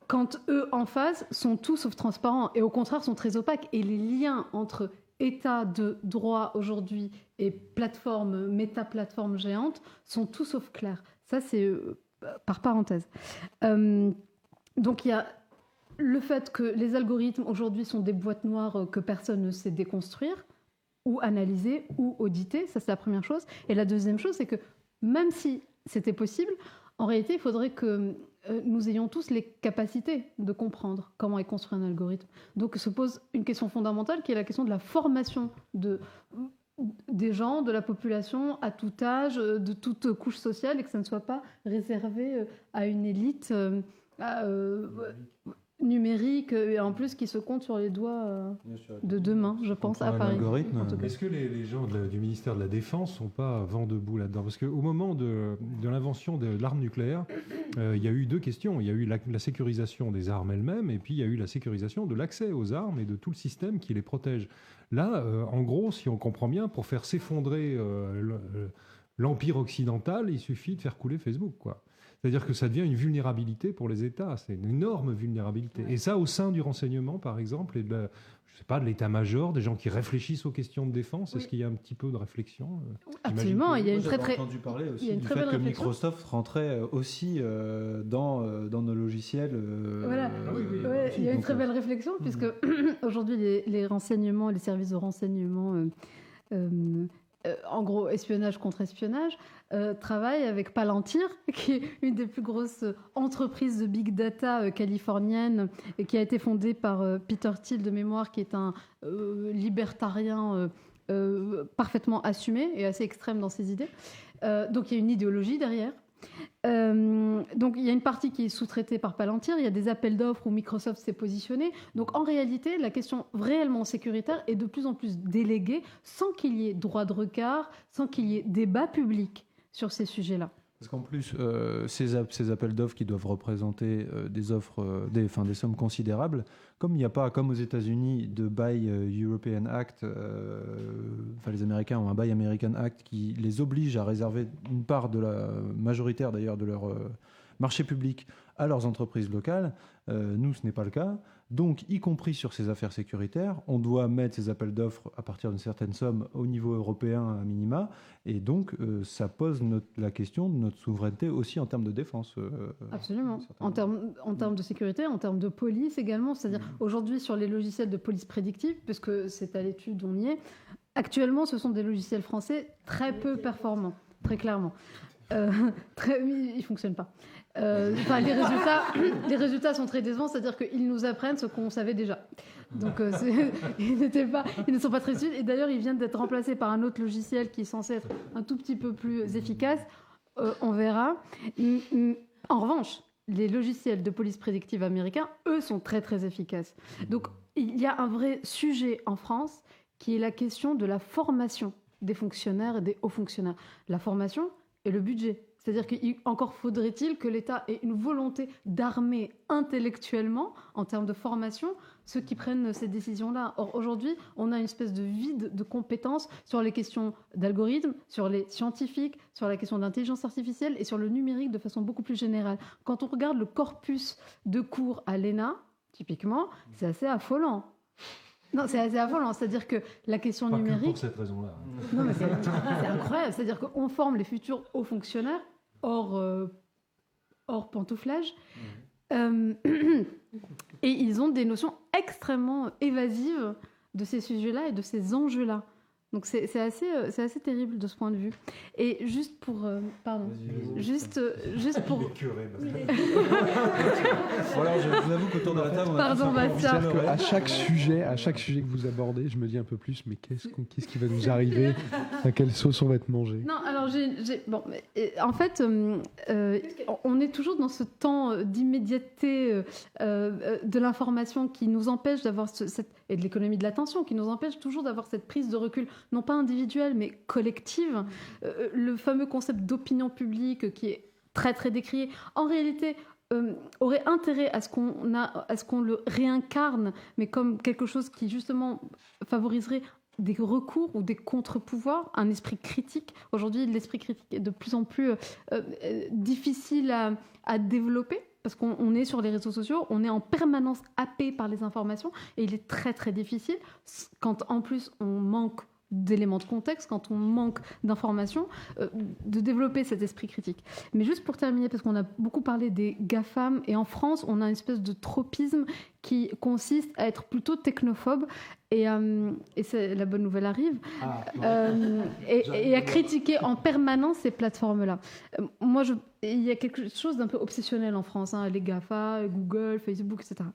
Quand eux, en face, sont tout sauf transparents et au contraire sont très opaques. Et les liens entre état de droit aujourd'hui et plateformes, méta-plateformes géantes sont tout sauf clairs. Ça, c'est par parenthèse. Donc, il y a le fait que les algorithmes, aujourd'hui, sont des boîtes noires que personne ne sait déconstruire ou analyser ou auditer. Ça, c'est la première chose. Et la deuxième chose, c'est que même si c'était possible, en réalité, il faudrait que nous ayons tous les capacités de comprendre comment est construit un algorithme. Donc, se pose une question fondamentale qui est la question de la formation des gens, de la population, à tout âge, de toute couche sociale, et que ça ne soit pas réservé à une élite numérique, et en plus qui se compte sur les doigts de deux mains, je pense, à Paris. Est-ce que les gens du ministère de la Défense ne sont pas vent debout là-dedans ? Parce qu'au moment de l'invention de l'arme nucléaire, il y a eu deux questions. Il y a eu la sécurisation des armes elles-mêmes, et puis il y a eu la sécurisation de l'accès aux armes et de tout le système qui les protège. Là, en gros, si on comprend bien, pour faire s'effondrer l'empire occidental, il suffit de faire couler Facebook, quoi. C'est-à-dire que ça devient une vulnérabilité pour les États. C'est une énorme vulnérabilité. Et ça, au sein du renseignement, par exemple, et de l'état-major, des gens qui réfléchissent aux questions de défense, oui. Est-ce qu'il y a un petit peu de réflexion Absolument. Il y a une très entendu parler aussi du fait que Microsoft rentrait aussi dans nos logiciels. Voilà. Il y a une très belle réflexion, puisque aujourd'hui, les renseignements, les services de renseignement, en gros, espionnage contre espionnage, travaille avec Palantir, qui est une des plus grosses entreprises de big data californienne, et qui a été fondée par Peter Thiel de mémoire, qui est un libertarien parfaitement assumé et assez extrême dans ses idées. Donc il y a une idéologie derrière. Donc il y a une partie qui est sous-traitée par Palantir, il y a des appels d'offres où Microsoft s'est positionné. Donc en réalité, la question réellement sécuritaire est de plus en plus déléguée sans qu'il y ait droit de regard, sans qu'il y ait débat public sur ces sujets-là. Parce qu'en plus, ces appels d'offres qui doivent représenter des offres, des sommes considérables, comme il n'y a pas, comme aux États-Unis, de Buy European Act, les Américains ont un Buy American Act qui les oblige à réserver une part de la majoritaire d'ailleurs de leur marché public à leurs entreprises locales. Nous, ce n'est pas le cas. Donc, y compris sur ces affaires sécuritaires, on doit mettre ces appels d'offres à partir d'une certaine somme au niveau européen à minima. Et donc, ça pose la question de notre souveraineté aussi en termes de défense. Absolument. En termes de sécurité, en termes de police également. C'est-à-dire, aujourd'hui, sur les logiciels de police prédictive, puisque c'est à l'étude, on y est, actuellement, ce sont des logiciels français très peu performants, très clairement. Ils ne fonctionnent pas. Les résultats sont très décevants, c'est-à-dire qu'ils nous apprennent ce qu'on savait déjà. Donc ils ne sont pas très utiles. Et d'ailleurs, ils viennent d'être remplacés par un autre logiciel qui est censé être un tout petit peu plus efficace. On verra. En revanche, les logiciels de police prédictive américains, eux, sont très très efficaces. Donc il y a un vrai sujet en France qui est la question de la formation des fonctionnaires et des hauts fonctionnaires. La formation et le budget. C'est-à-dire qu'encore faudrait-il que l'État ait une volonté d'armer intellectuellement, en termes de formation, ceux qui prennent ces décisions-là. Or, aujourd'hui, on a une espèce de vide de compétences sur les questions d'algorithmes, sur les scientifiques, sur la question d'intelligence artificielle et sur le numérique de façon beaucoup plus générale. Quand on regarde le corpus de cours à l'ENA, typiquement, c'est assez affolant. Non, c'est assez affolant. C'est-à-dire que la question Pas numérique... que pour cette raison-là. Non, mais c'est incroyable. C'est-à-dire qu'on forme les futurs hauts fonctionnaires hors pantouflage. Et ils ont des notions extrêmement évasives de ces sujets-là et de ces enjeux-là. Donc c'est assez terrible de ce point de vue. Et juste pour... pardon. Vas-y. Juste pour... Voilà, je vous avoue qu'autour de la table, on a Pardon, Bastien. À chaque sujet que vous abordez, je me dis un peu plus, mais qu'est-ce qui va nous arriver? À quelle sauce on va être mangé? Non, alors en fait, on est toujours dans ce temps d'immédiateté de l'information qui nous empêche d'avoir et de l'économie de l'attention, qui nous empêche toujours d'avoir cette prise de recul, non pas individuelle, mais collective. Le fameux concept d'opinion publique qui est très, très décrié, en réalité, aurait intérêt à ce qu'on le réincarne, mais comme quelque chose qui, justement, favoriserait des recours ou des contre-pouvoirs, un esprit critique. Aujourd'hui, l'esprit critique est de plus en plus difficile à développer, parce qu'on est sur les réseaux sociaux, on est en permanence happé par les informations, et il est très très difficile, quand en plus on manque d'éléments de contexte, quand on manque d'informations, de développer cet esprit critique. Mais juste pour terminer, parce qu'on a beaucoup parlé des GAFAM, et en France, on a une espèce de tropisme qui consiste à être plutôt technophobe, et la bonne nouvelle arrive, et à critiquer en permanence ces plateformes-là. Il y a quelque chose d'un peu obsessionnel en France, les GAFA, Google, Facebook, etc.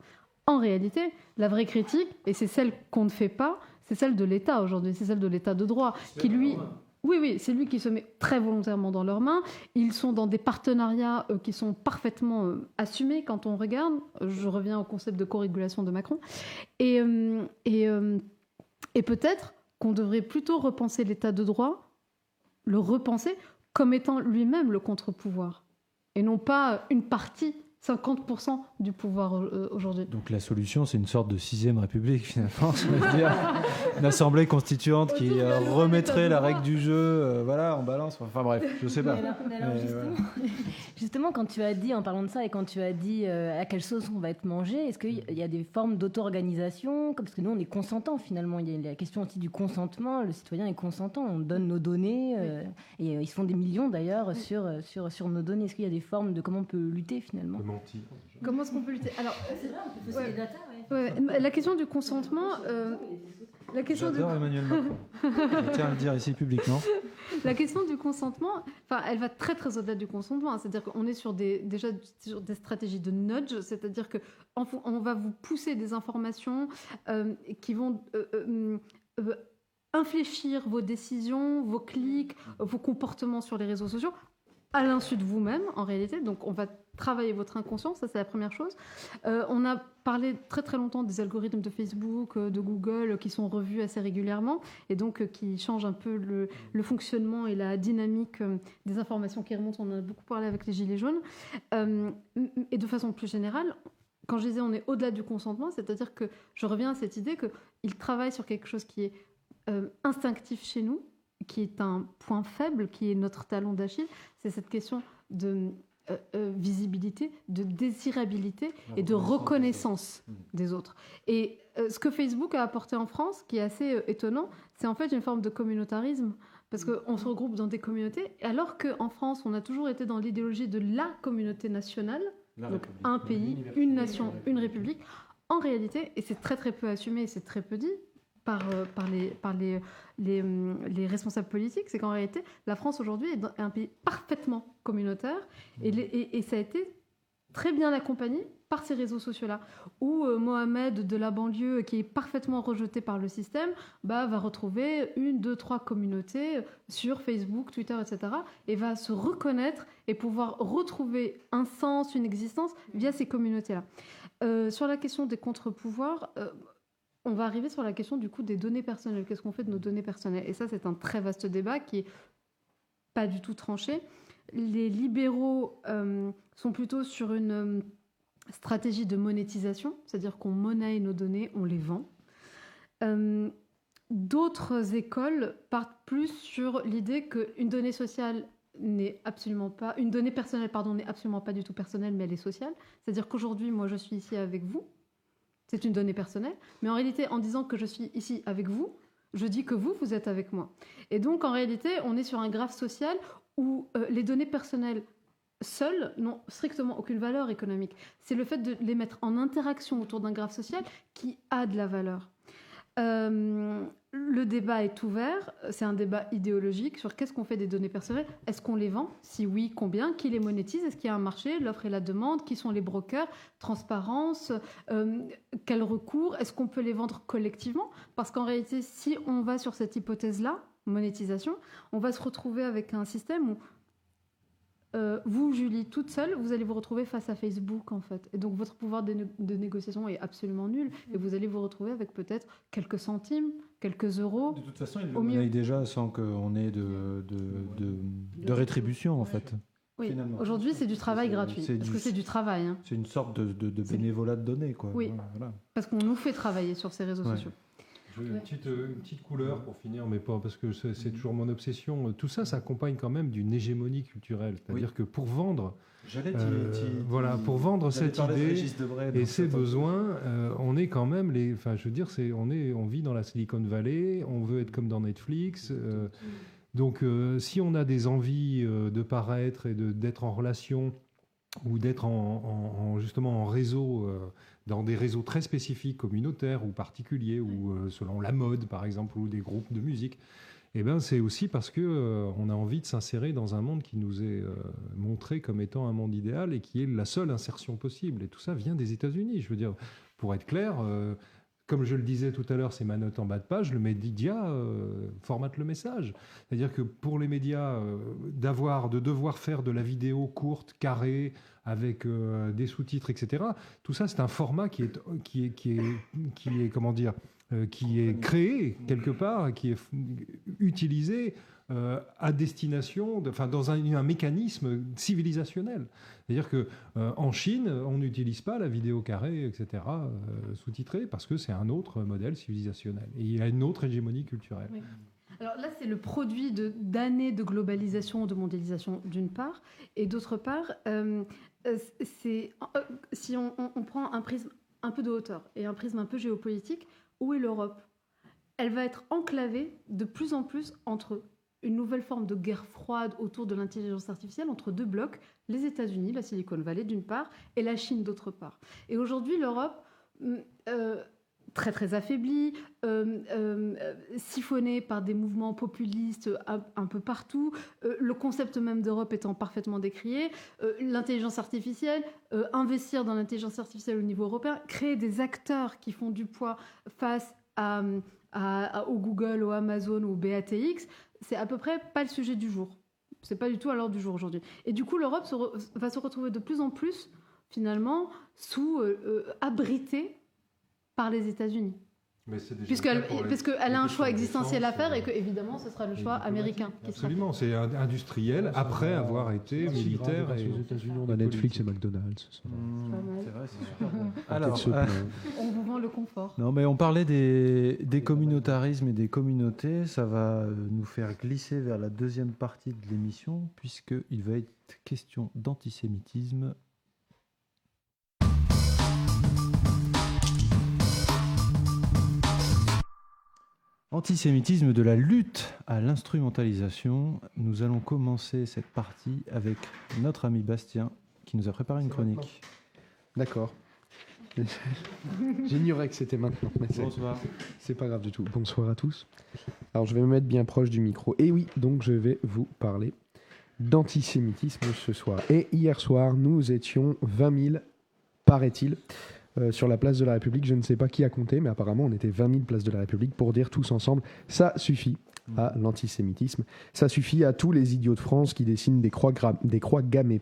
En réalité, la vraie critique, et c'est celle qu'on ne fait pas, c'est celle de l'État aujourd'hui, c'est celle de l'État de droit, qui lui... Oui, c'est lui qui se met très volontairement dans leurs mains. Ils sont dans des partenariats qui sont parfaitement assumés quand on regarde. Je reviens au concept de co-régulation de Macron. Et peut-être qu'on devrait plutôt repenser l'État de droit, le repenser comme étant lui-même le contre-pouvoir, et non pas une partie, 50% du pouvoir aujourd'hui. Donc la solution, c'est une sorte de 6e République, finalement, je veux dire. Une assemblée constituante qui remettrait la règle du jeu, en balance. Enfin bref, je sais pas. Mais alors justement, quand tu as dit, en parlant de ça, et quand tu as dit à quelle sauce on va être mangé, est-ce qu'il y a des formes d'auto-organisation? Parce que nous, on est consentants, finalement. Il y a la question aussi du consentement. Le citoyen est consentant. On donne nos données, et ils se font des millions, d'ailleurs, sur nos données. Est-ce qu'il y a des formes de comment on peut lutter, finalement? Comment est-ce qu'on peut lutter? Alors, c'est vrai, on peut poser des data, la question du consentement... J'adore Emmanuel Macron. Je tiens à le dire ici publiquement. La question du consentement, elle va très très au-delà du consentement. C'est-à-dire qu'on est déjà sur des stratégies de nudge, c'est-à-dire qu'on va vous pousser des informations qui vont infléchir vos décisions, vos clics, vos comportements sur les réseaux sociaux à l'insu de vous-même, en réalité. Donc, on va travailler votre inconscient, ça c'est la première chose. On a parlé très très longtemps des algorithmes de Facebook, de Google, qui sont revus assez régulièrement, et donc qui changent un peu le fonctionnement et la dynamique des informations qui remontent. On en a beaucoup parlé avec les Gilets jaunes. Et de façon plus générale, quand je disais on est au-delà du consentement, c'est-à-dire que je reviens à cette idée qu'ils travaillent sur quelque chose qui est instinctif chez nous, qui est un point faible, qui est notre talon d'Achille, c'est cette question de visibilité, de désirabilité et de reconnaissance des autres. Et ce que Facebook a apporté en France, qui est assez étonnant, c'est en fait une forme de communautarisme, parce qu'on se regroupe dans des communautés, alors qu'en France, on a toujours été dans l'idéologie de la communauté nationale, donc un pays, une nation, une république. En réalité, et c'est très très peu assumé, et c'est très peu dit, par les responsables politiques, c'est qu'en réalité, la France aujourd'hui est un pays parfaitement communautaire et ça a été très bien accompagné par ces réseaux sociaux-là, où Mohamed de la banlieue, qui est parfaitement rejeté par le système, va retrouver 1, 2, 3 communautés sur Facebook, Twitter, etc., et va se reconnaître et pouvoir retrouver un sens, une existence via ces communautés-là. Sur la question des contre-pouvoirs, on va arriver sur la question du coup des données personnelles. Qu'est-ce qu'on fait de nos données personnelles ? Et ça, c'est un très vaste débat qui est pas du tout tranché. Les libéraux sont plutôt sur une stratégie de monétisation, c'est-à-dire qu'on monnaie nos données, on les vend. D'autres écoles partent plus sur l'idée qu'une donnée sociale n'est absolument pas... Une donnée personnelle, pardon, n'est absolument pas du tout personnelle, mais elle est sociale. C'est-à-dire qu'aujourd'hui, moi, je suis ici avec vous. C'est une donnée personnelle. Mais en réalité, en disant que je suis ici avec vous, je dis que vous êtes avec moi. Et donc, en réalité, on est sur un graphe social où les données personnelles seules n'ont strictement aucune valeur économique. C'est le fait de les mettre en interaction autour d'un graphe social qui a de la valeur. Le débat est ouvert, c'est un débat idéologique sur qu'est-ce qu'on fait des données personnelles. Est-ce qu'on les vend ? Si oui, combien ? Qui les monétise ? Est-ce qu'il y a un marché ? L'offre et la demande ? Qui sont les brokers ? Transparence ? Quel recours ? Est-ce qu'on peut les vendre collectivement ? Parce qu'en réalité, si on va sur cette hypothèse-là, monétisation, on va se retrouver avec un système où vous, Julie, toute seule, vous allez vous retrouver face à Facebook, en fait. Et donc, votre pouvoir de négociation est absolument nul. Et vous allez vous retrouver avec peut-être quelques centimes, quelques euros. De toute façon, ils le monnayent déjà sans qu'on ait de rétribution, en fait. Oui, aujourd'hui, c'est du travail gratuit. Parce que c'est du travail. Hein. C'est une sorte de bénévolat de données, quoi. Oui, voilà. Parce qu'on nous fait travailler sur ces réseaux sociaux. Une petite couleur pour finir, mais pas parce que c'est toujours mon obsession. Tout ça s'accompagne quand même d'une hégémonie culturelle, c'est-à-dire que pour vendre, pour vendre cette idée et ses besoins, on est quand même on vit dans la Silicon Valley, on veut être comme dans Netflix. Donc, si on a des envies de paraître et d'être en relation ou d'être justement en réseau. Dans des réseaux très spécifiques, communautaires ou particuliers, ou selon la mode, par exemple, ou des groupes de musique, c'est aussi parce qu'on a envie de s'insérer dans un monde qui nous est montré comme étant un monde idéal et qui est la seule insertion possible. Et tout ça vient des États-Unis. Je veux dire, pour être clair, comme je le disais tout à l'heure, c'est ma note en bas de page, le média formate le message. C'est-à-dire que pour les médias, de devoir faire de la vidéo courte, carrée, avec des sous-titres, etc. Tout ça, c'est un format qui est créé quelque part, qui est utilisé à destination, dans un mécanisme civilisationnel. C'est-à-dire que en Chine, on n'utilise pas la vidéo carrée, etc., sous-titrée, parce que c'est un autre modèle civilisationnel. Et il y a une autre hégémonie culturelle. Oui. Alors là, c'est le produit d'années de globalisation, de mondialisation, d'une part, et d'autre part, si on prend un prisme un peu de hauteur et un prisme un peu géopolitique, où est l'Europe ? Elle va être enclavée de plus en plus entre une nouvelle forme de guerre froide autour de l'intelligence artificielle, entre deux blocs, les États-Unis, la Silicon Valley d'une part, et la Chine d'autre part. Et aujourd'hui, l'Europe, très très affaiblie, siphonnée par des mouvements populistes un peu partout, le concept même d'Europe étant parfaitement décrié, l'intelligence artificielle, investir dans l'intelligence artificielle au niveau européen, créer des acteurs qui font du poids face à au Google, au Amazon, au BATX, c'est à peu près pas le sujet du jour. C'est pas du tout à l'ordre du jour aujourd'hui. Et du coup, l'Europe va se retrouver de plus en plus, finalement, abritée par les États-Unis. Parce qu'elle a un choix existentiel à faire et que, évidemment, ce sera le choix américain. Absolument, c'est industriel après avoir été militaire. Et aux États-Unis, on a Netflix et McDonald's. C'est vrai, c'est super bon. Alors, on vous vend le confort. Non, mais on parlait des communautarismes et des communautés. Ça va nous faire glisser vers la deuxième partie de l'émission, puisqu'il va être question d'antisémitisme. Antisémitisme, de la lutte à l'instrumentalisation. Nous allons commencer cette partie avec notre ami Bastien qui nous a préparé une chronique. D'accord. J'ignorais que c'était maintenant. Mais Bonsoir. C'est pas grave du tout. Bonsoir à tous. Alors je vais me mettre bien proche du micro. Et oui, donc je vais vous parler d'antisémitisme ce soir. Et hier soir, nous étions 20 000, paraît-il, sur la place de la République. Je ne sais pas qui a compté, mais apparemment on était 20 000 places de la République pour dire tous ensemble, ça suffit à l'antisémitisme, ça suffit à tous les idiots de France qui dessinent des croix gammées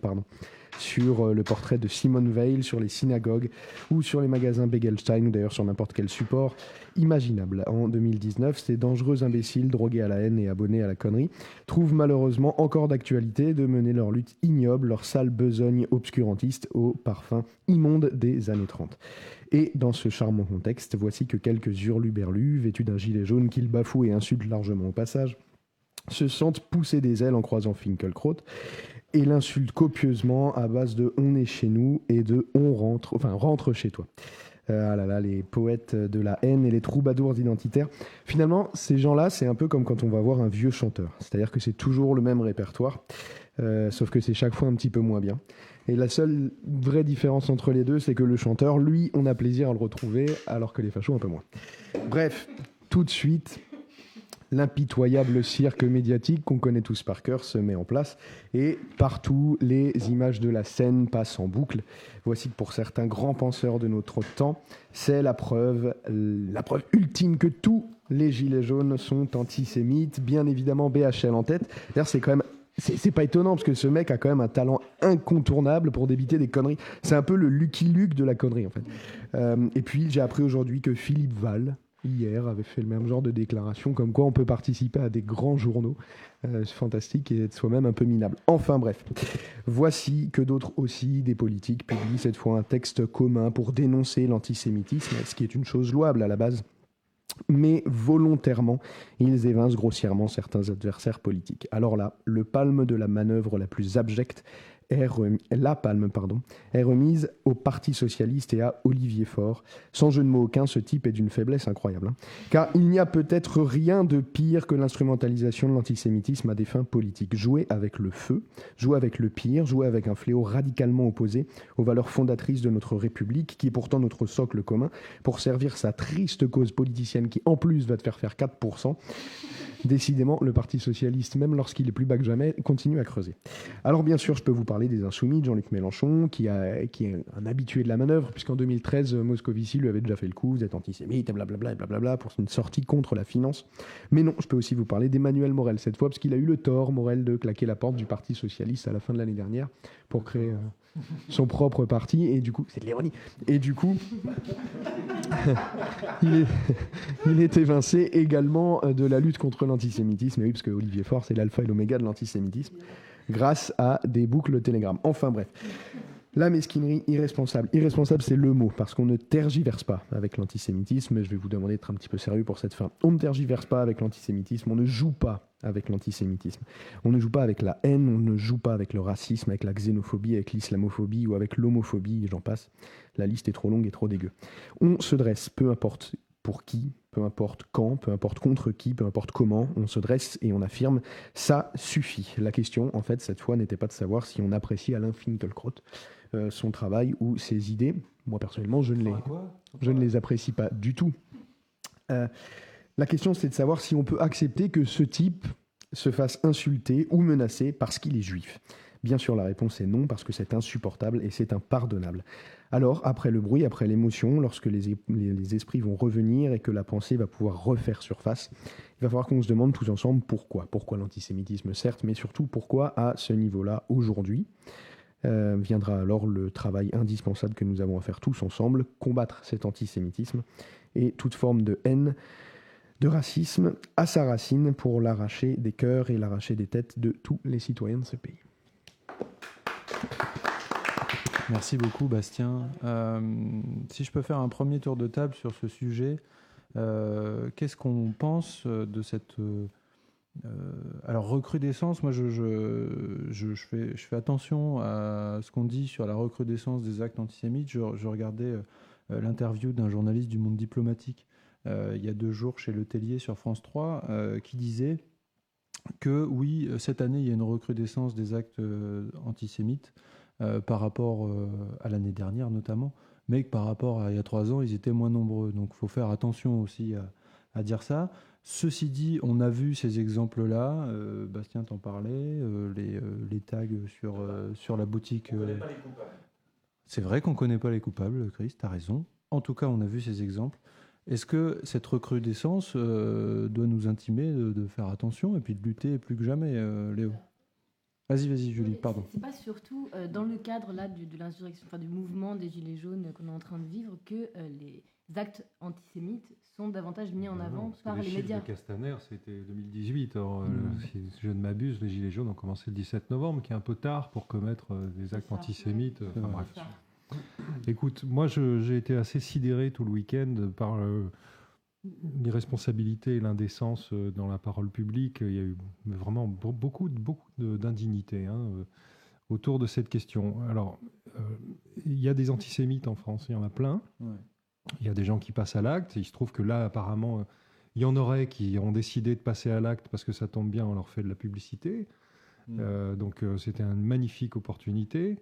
sur le portrait de Simone Veil, sur les synagogues ou sur les magasins Begelstein, ou d'ailleurs sur n'importe quel support imaginable. En 2019, ces dangereux imbéciles drogués à la haine et abonnés à la connerie trouvent malheureusement encore d'actualité de mener leur lutte ignoble, leur sale besogne obscurantiste au parfum immonde des années 30. Et dans ce charmant contexte, voici que quelques hurluberlus, vêtus d'un gilet jaune qu'ils bafouent et insultent largement au passage, se sentent pousser des ailes en croisant Finkielkraut et l'insultent copieusement à base de « on est chez nous » et de « rentre chez toi ». Ah là là, les poètes de la haine et les troubadours identitaires. Finalement, ces gens-là, c'est un peu comme quand on va voir un vieux chanteur. C'est-à-dire que c'est toujours le même répertoire, sauf que c'est chaque fois un petit peu moins bien. Et la seule vraie différence entre les deux, c'est que le chanteur, lui, on a plaisir à le retrouver, alors que les fachos, un peu moins. Bref, tout de suite, l'impitoyable cirque médiatique qu'on connaît tous par cœur se met en place et partout les images de la scène passent en boucle. Voici que pour certains grands penseurs de notre temps, c'est la preuve ultime que tous les gilets jaunes sont antisémites. Bien évidemment, BHL en tête. D'ailleurs, c'est quand même... C'est pas étonnant parce que ce mec a quand même un talent incontournable pour débiter des conneries. C'est un peu le Lucky Luke de la connerie en fait. Et puis j'ai appris aujourd'hui que Philippe Val, hier, avait fait le même genre de déclaration comme quoi on peut participer à des grands journaux. C'est fantastique et être soi-même un peu minable. Enfin bref, voici que d'autres aussi, des politiques, publient cette fois un texte commun pour dénoncer l'antisémitisme, ce qui est une chose louable à la base. Mais volontairement, ils évincent grossièrement certains adversaires politiques. Alors là, le palme de la manœuvre la plus abjecte est remise au Parti Socialiste et à Olivier Faure. Sans jeu de mots aucun, ce type est d'une faiblesse incroyable. Car il n'y a peut-être rien de pire que l'instrumentalisation de l'antisémitisme à des fins politiques. Jouer avec le feu, jouer avec le pire, jouer avec un fléau radicalement opposé aux valeurs fondatrices de notre République, qui est pourtant notre socle commun, pour servir sa triste cause politicienne qui en plus va te faire 4%. Décidément, le Parti Socialiste, même lorsqu'il est plus bas que jamais, continue à creuser. Alors bien sûr, je peux vous parler des Insoumis, de Jean-Luc Mélenchon, qui est un habitué de la manœuvre, puisqu'en 2013, Moscovici lui avait déjà fait le coup, vous êtes antisémite, blablabla, pour une sortie contre la finance. Mais non, je peux aussi vous parler d'Emmanuel Morel, cette fois, parce qu'il a eu le tort, Morel, de claquer la porte du Parti Socialiste à la fin de l'année dernière, pour créer son propre parti, et du coup, c'est de l'ironie, et du coup, il est évincé également de la lutte contre l'antisémitisme, et oui, parce que Olivier Faure, c'est l'alpha et l'oméga de l'antisémitisme, grâce à des boucles Telegram. Enfin bref, la mesquinerie irresponsable. Irresponsable, c'est le mot, parce qu'on ne tergiverse pas avec l'antisémitisme, mais je vais vous demander d'être un petit peu sérieux pour cette fin. On ne tergiverse pas avec l'antisémitisme, on ne joue pas avec l'antisémitisme. On ne joue pas avec la haine, on ne joue pas avec le racisme, avec la xénophobie, avec l'islamophobie ou avec l'homophobie, j'en passe. La liste est trop longue et trop dégueu. On se dresse, peu importe pour qui, peu importe quand, peu importe contre qui, peu importe comment, on se dresse et on affirme, ça suffit. La question, en fait, cette fois, n'était pas de savoir si on apprécie Alain Finkielkraut, son travail ou ses idées. Moi, personnellement, je ne les apprécie pas du tout. La question, c'est de savoir si on peut accepter que ce type se fasse insulter ou menacer parce qu'il est juif. Bien sûr, la réponse est non, parce que c'est insupportable et c'est impardonnable. Alors, après le bruit, après l'émotion, lorsque les esprits vont revenir et que la pensée va pouvoir refaire surface, il va falloir qu'on se demande tous ensemble pourquoi. Pourquoi l'antisémitisme, certes, mais surtout pourquoi à ce niveau-là, aujourd'hui. Viendra alors le travail indispensable que nous avons à faire tous ensemble, combattre cet antisémitisme et toute forme de haine, de racisme à sa racine pour l'arracher des cœurs et l'arracher des têtes de tous les citoyens de ce pays. Merci beaucoup, Bastien. Si je peux faire un premier tour de table sur ce sujet, qu'est-ce qu'on pense de cette alors recrudescence? Moi, je fais attention à ce qu'on dit sur la recrudescence des actes antisémites. Je regardais l'interview d'un journaliste du Monde diplomatique il y a 2 jours chez Le Tellier sur France 3 qui disait que oui, cette année, il y a une recrudescence des actes antisémites par rapport à l'année dernière notamment, mais que par rapport à il y a 3 ans, ils étaient moins nombreux. Donc il faut faire attention aussi à dire ça. Ceci dit, on a vu ces exemples-là, Bastien t'en parlait, les tags sur la boutique. On ne connaît pas les coupables. C'est vrai qu'on ne connaît pas les coupables, Chris, tu as raison. En tout cas, on a vu ces exemples. Est-ce que cette recrudescence doit nous intimer de faire attention et puis de lutter plus que jamais, Léo? Vas-y, Julie, pardon. C'est pas surtout dans le cadre là de l'insurrection, enfin, du mouvement des Gilets jaunes qu'on est en train de vivre que les actes antisémites sont davantage mis en avant par les médias. Les Castaner, c'était 2018. Alors, si je ne m'abuse, les Gilets jaunes ont commencé le 17 novembre, qui est un peu tard pour commettre des actes antisémites. Enfin, bref. Écoute, moi, j'ai été assez sidéré tout le week-end par l'irresponsabilité et l'indécence dans la parole publique. Il y a eu vraiment beaucoup d'indignité autour de cette question. Alors, il y a des antisémites en France, il y en a plein. Ouais. Il y a des gens qui passent à l'acte. Il se trouve que là, apparemment, il y en aurait qui ont décidé de passer à l'acte parce que ça tombe bien, on leur fait de la publicité. Donc, c'était une magnifique opportunité.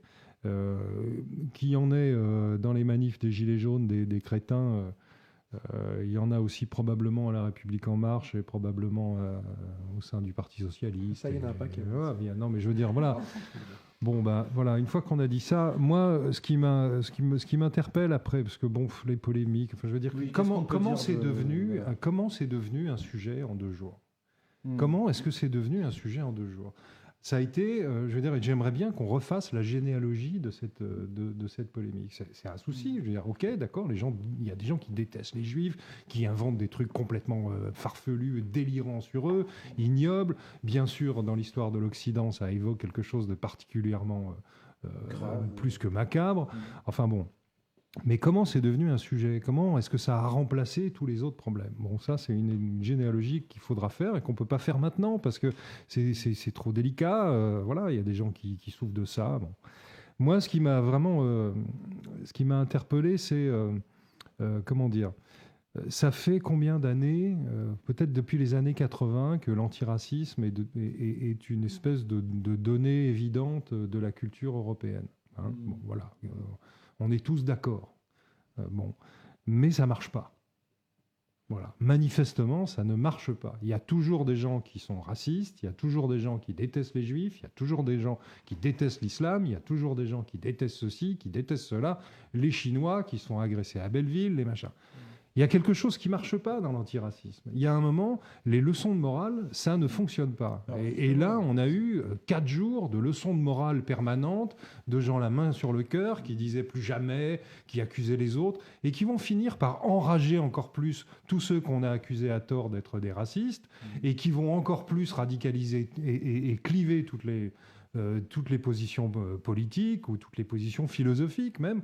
Qu'il y en ait dans les manifs des Gilets jaunes, des crétins, il y en a aussi probablement à La République En Marche et probablement au sein du Parti Socialiste. Ça, il y en a un paquet. Non, mais je veux dire, voilà. Bon, voilà, une fois qu'on a dit ça, moi, ce qui m'interpelle après, parce que bon, les polémiques, enfin, je veux dire, oui, comment c'est devenu un sujet en 2 jours? Comment est-ce que c'est devenu un sujet en 2 jours? Ça a été, je veux dire, et j'aimerais bien qu'on refasse la généalogie de cette polémique. C'est un souci. Je veux dire, ok, d'accord, il y a des gens qui détestent les Juifs, qui inventent des trucs complètement farfelus, délirants sur eux, ignobles. Bien sûr, dans l'histoire de l'Occident, ça évoque quelque chose de particulièrement plus que macabre. Enfin bon. Mais comment c'est devenu un sujet? Comment est-ce que ça a remplacé tous les autres problèmes? Bon, ça, c'est une généalogie qu'il faudra faire et qu'on ne peut pas faire maintenant parce que c'est trop délicat. Voilà, il y a des gens qui souffrent de ça. Bon. Moi, ce qui m'a vraiment interpellé, c'est, comment dire, ça fait combien d'années, peut-être depuis les années 80, que l'antiracisme est une espèce de donnée évidente de la culture européenne. Hein. Bon, voilà. On est tous d'accord. Mais ça ne marche pas. Voilà. Manifestement, ça ne marche pas. Il y a toujours des gens qui sont racistes, il y a toujours des gens qui détestent les Juifs, il y a toujours des gens qui détestent l'islam, il y a toujours des gens qui détestent ceci, qui détestent cela, les Chinois qui sont agressés à Belleville, les machins. Il y a quelque chose qui ne marche pas dans l'antiracisme. Il y a un moment, les leçons de morale, ça ne fonctionne pas. Et là, on a eu 4 jours de leçons de morale permanentes, de gens la main sur le cœur, qui disaient plus jamais, qui accusaient les autres, et qui vont finir par enrager encore plus tous ceux qu'on a accusés à tort d'être des racistes, et qui vont encore plus radicaliser et cliver toutes les positions politiques, ou toutes les positions philosophiques même.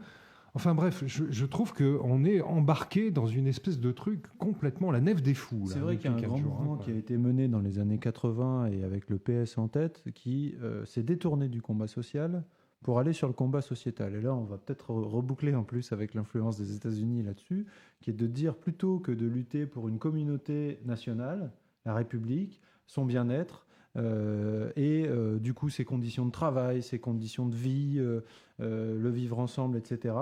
Enfin bref, je trouve qu'on est embarqué dans une espèce de truc complètement la nef des fous. C'est vrai qu'il y a un grand mouvement qui a été mené dans les années 80 et avec le PS en tête qui s'est détourné du combat social pour aller sur le combat sociétal. Et là, on va peut-être reboucler en plus avec l'influence des États-Unis là-dessus, qui est de dire plutôt que de lutter pour une communauté nationale, la République, son bien-être, du coup ses conditions de travail, ses conditions de vie, le vivre ensemble, etc.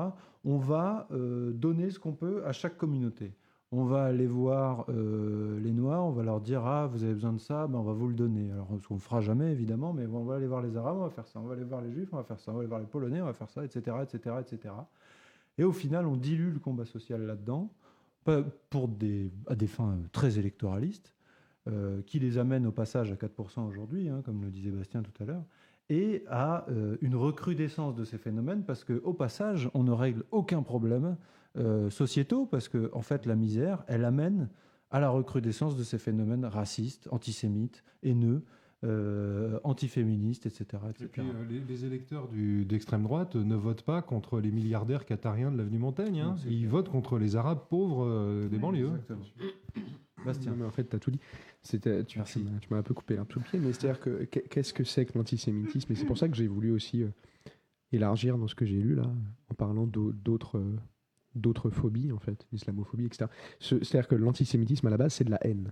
On va donner ce qu'on peut à chaque communauté. on va aller voir les Noirs, on va leur dire vous avez besoin de ça, on va vous le donner. Alors on ne le fera jamais évidemment, mais on va aller voir les Arabes, on va faire ça, on va aller voir les Juifs, on va faire ça, on va aller voir les Polonais, on va faire ça, etc., etc., etc. Et au final, on dilue le combat social là-dedans, à des fins très électoralistes, qui les amènent au passage à 4% aujourd'hui, comme le disait Bastien tout à l'heure, et à une recrudescence de ces phénomènes, parce qu'au passage, on ne règle aucun problème sociétaux, parce que en fait, la misère, elle amène à la recrudescence de ces phénomènes racistes, antisémites, haineux, antiféministes, etc. etc. Et puis les électeurs d'extrême droite ne votent pas contre les milliardaires qatariens de l'avenue Montaigne. Ils votent contre les Arabes pauvres des banlieues. Exactement. Bastien. Non, mais en fait, tu as tout dit. Tu m'as un peu coupé un tout le pied, mais c'est-à-dire que qu'est-ce que c'est que l'antisémitisme? Et c'est pour ça que j'ai voulu aussi élargir dans ce que j'ai lu là, en parlant d'autres phobies, en fait, l'islamophobie, etc. C'est-à-dire que l'antisémitisme, à la base, c'est de la haine.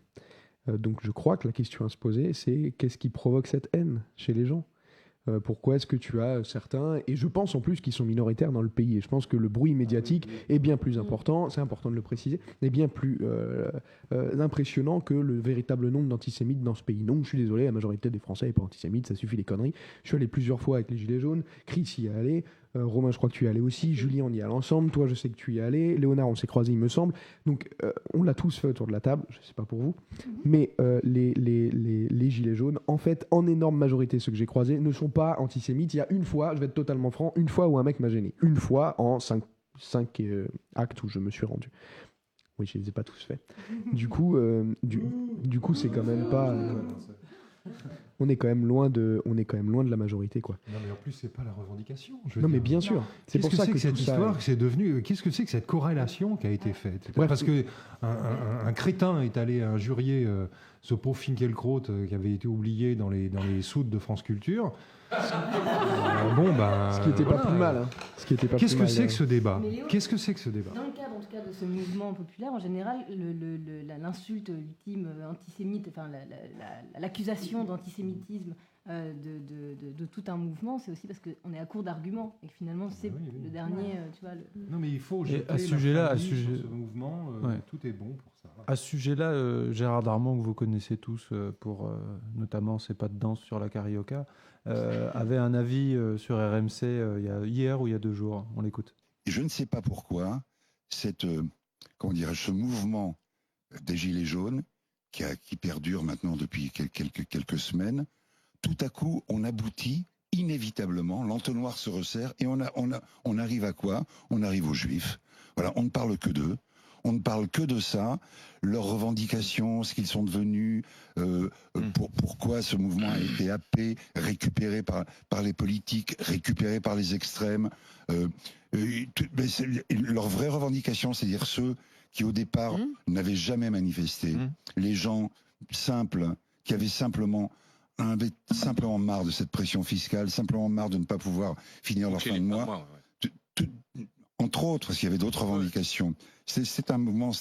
Donc je crois que la question à se poser, c'est qu'est-ce qui provoque cette haine chez les gens? Pourquoi est-ce que tu as certains, et je pense en plus qu'ils sont minoritaires dans le pays, et je pense que le bruit médiatique est bien plus important, c'est important de le préciser, est bien plus impressionnant que le véritable nombre d'antisémites dans ce pays. Non, je suis désolé, la majorité des Français n'est pas antisémite, ça suffit les conneries. Je suis allé plusieurs fois avec les Gilets jaunes, Chris y est allé, Romain, je crois que tu y es allé aussi, Julien, on y est allé ensemble, toi, je sais que tu y es allé, Léonard, on s'est croisés, il me semble. Donc, on l'a tous fait autour de la table, je ne sais pas pour vous, mais les Gilets jaunes, en fait, en énorme majorité, ceux que j'ai croisés, ne sont pas antisémites. Il y a une fois, je vais être totalement franc, une fois où un mec m'a gêné. Une fois en 5 actes où je me suis rendu. Oui, je ne les ai pas tous faits. Du coup, c'est quand même pas... on est quand même loin de la majorité, quoi. Non, mais en plus, c'est pas la revendication. Mais bien sûr. C'est pour ça que cette histoire, c'est devenu. Qu'est-ce que c'est que cette corrélation qui a été faite? Parce que un crétin est allé injurier ce pauvre Finkielkraut qui avait été oublié dans les soutes de France Culture. Ce qui n'était pas plus mal. Qu'est-ce que c'est que ce débat? Qu'est-ce que c'est que ce débat? Dans le cadre, en tout cas, de ce mouvement populaire, en général, l'insulte ultime antisémite, enfin l'accusation d'antisémitisme de tout un mouvement, c'est aussi parce qu'on est à court d'arguments et que finalement c'est le dernier, tu vois. Non, mais il faut jeter à ce sujet-là, sur ce mouvement, tout est bon pour ça. À ce sujet-là, Gérard Darmon, que vous connaissez tous pour notamment ses pas de danse sur la carioca, avait un avis sur RMC hier ou il y a 2 jours. On l'écoute. Et je ne sais pas pourquoi ce mouvement des Gilets jaunes qui perdure maintenant depuis quelques semaines, tout à coup on aboutit inévitablement, l'entonnoir se resserre et on arrive à quoi? On arrive aux Juifs. Voilà, on ne parle que d'eux. On ne parle que de ça, leurs revendications, ce qu'ils sont devenus, pourquoi ce mouvement a été happé, récupéré par les politiques, récupéré par les extrêmes. Leurs vraies revendications, c'est-à-dire ceux qui au départ n'avaient jamais manifesté, les gens simples qui avaient simplement marre de cette pression fiscale, simplement marre de ne pas pouvoir finir leur fin de mois. Entre autres, parce qu'il y avait d'autres revendications. C'est un mouvement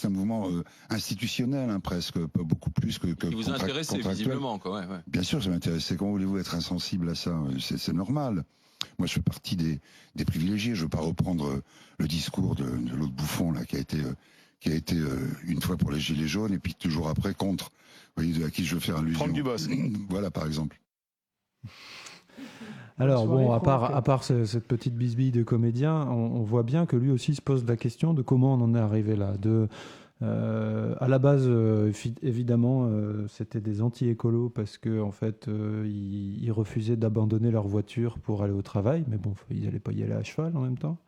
institutionnel, presque, beaucoup plus que qui vous intéressait visiblement, quoi. Ouais. Bien sûr, ça m'intéressait. Comment voulez-vous être insensible à ça? C'est normal. Moi, je fais partie des privilégiés. Je ne veux pas reprendre le discours de l'autre bouffon là, qui a été une fois pour les Gilets jaunes et puis toujours après contre. Vous voyez, à qui je veux faire allusion. Franck Dubosc. Voilà, par exemple. Alors bon, à part cette petite bisbille de comédien, on voit bien que lui aussi se pose la question de comment on en est arrivé là. À la base, évidemment, c'était des anti-écolos parce que en fait, ils refusaient d'abandonner leur voiture pour aller au travail, mais bon, ils n'allaient pas y aller à cheval en même temps.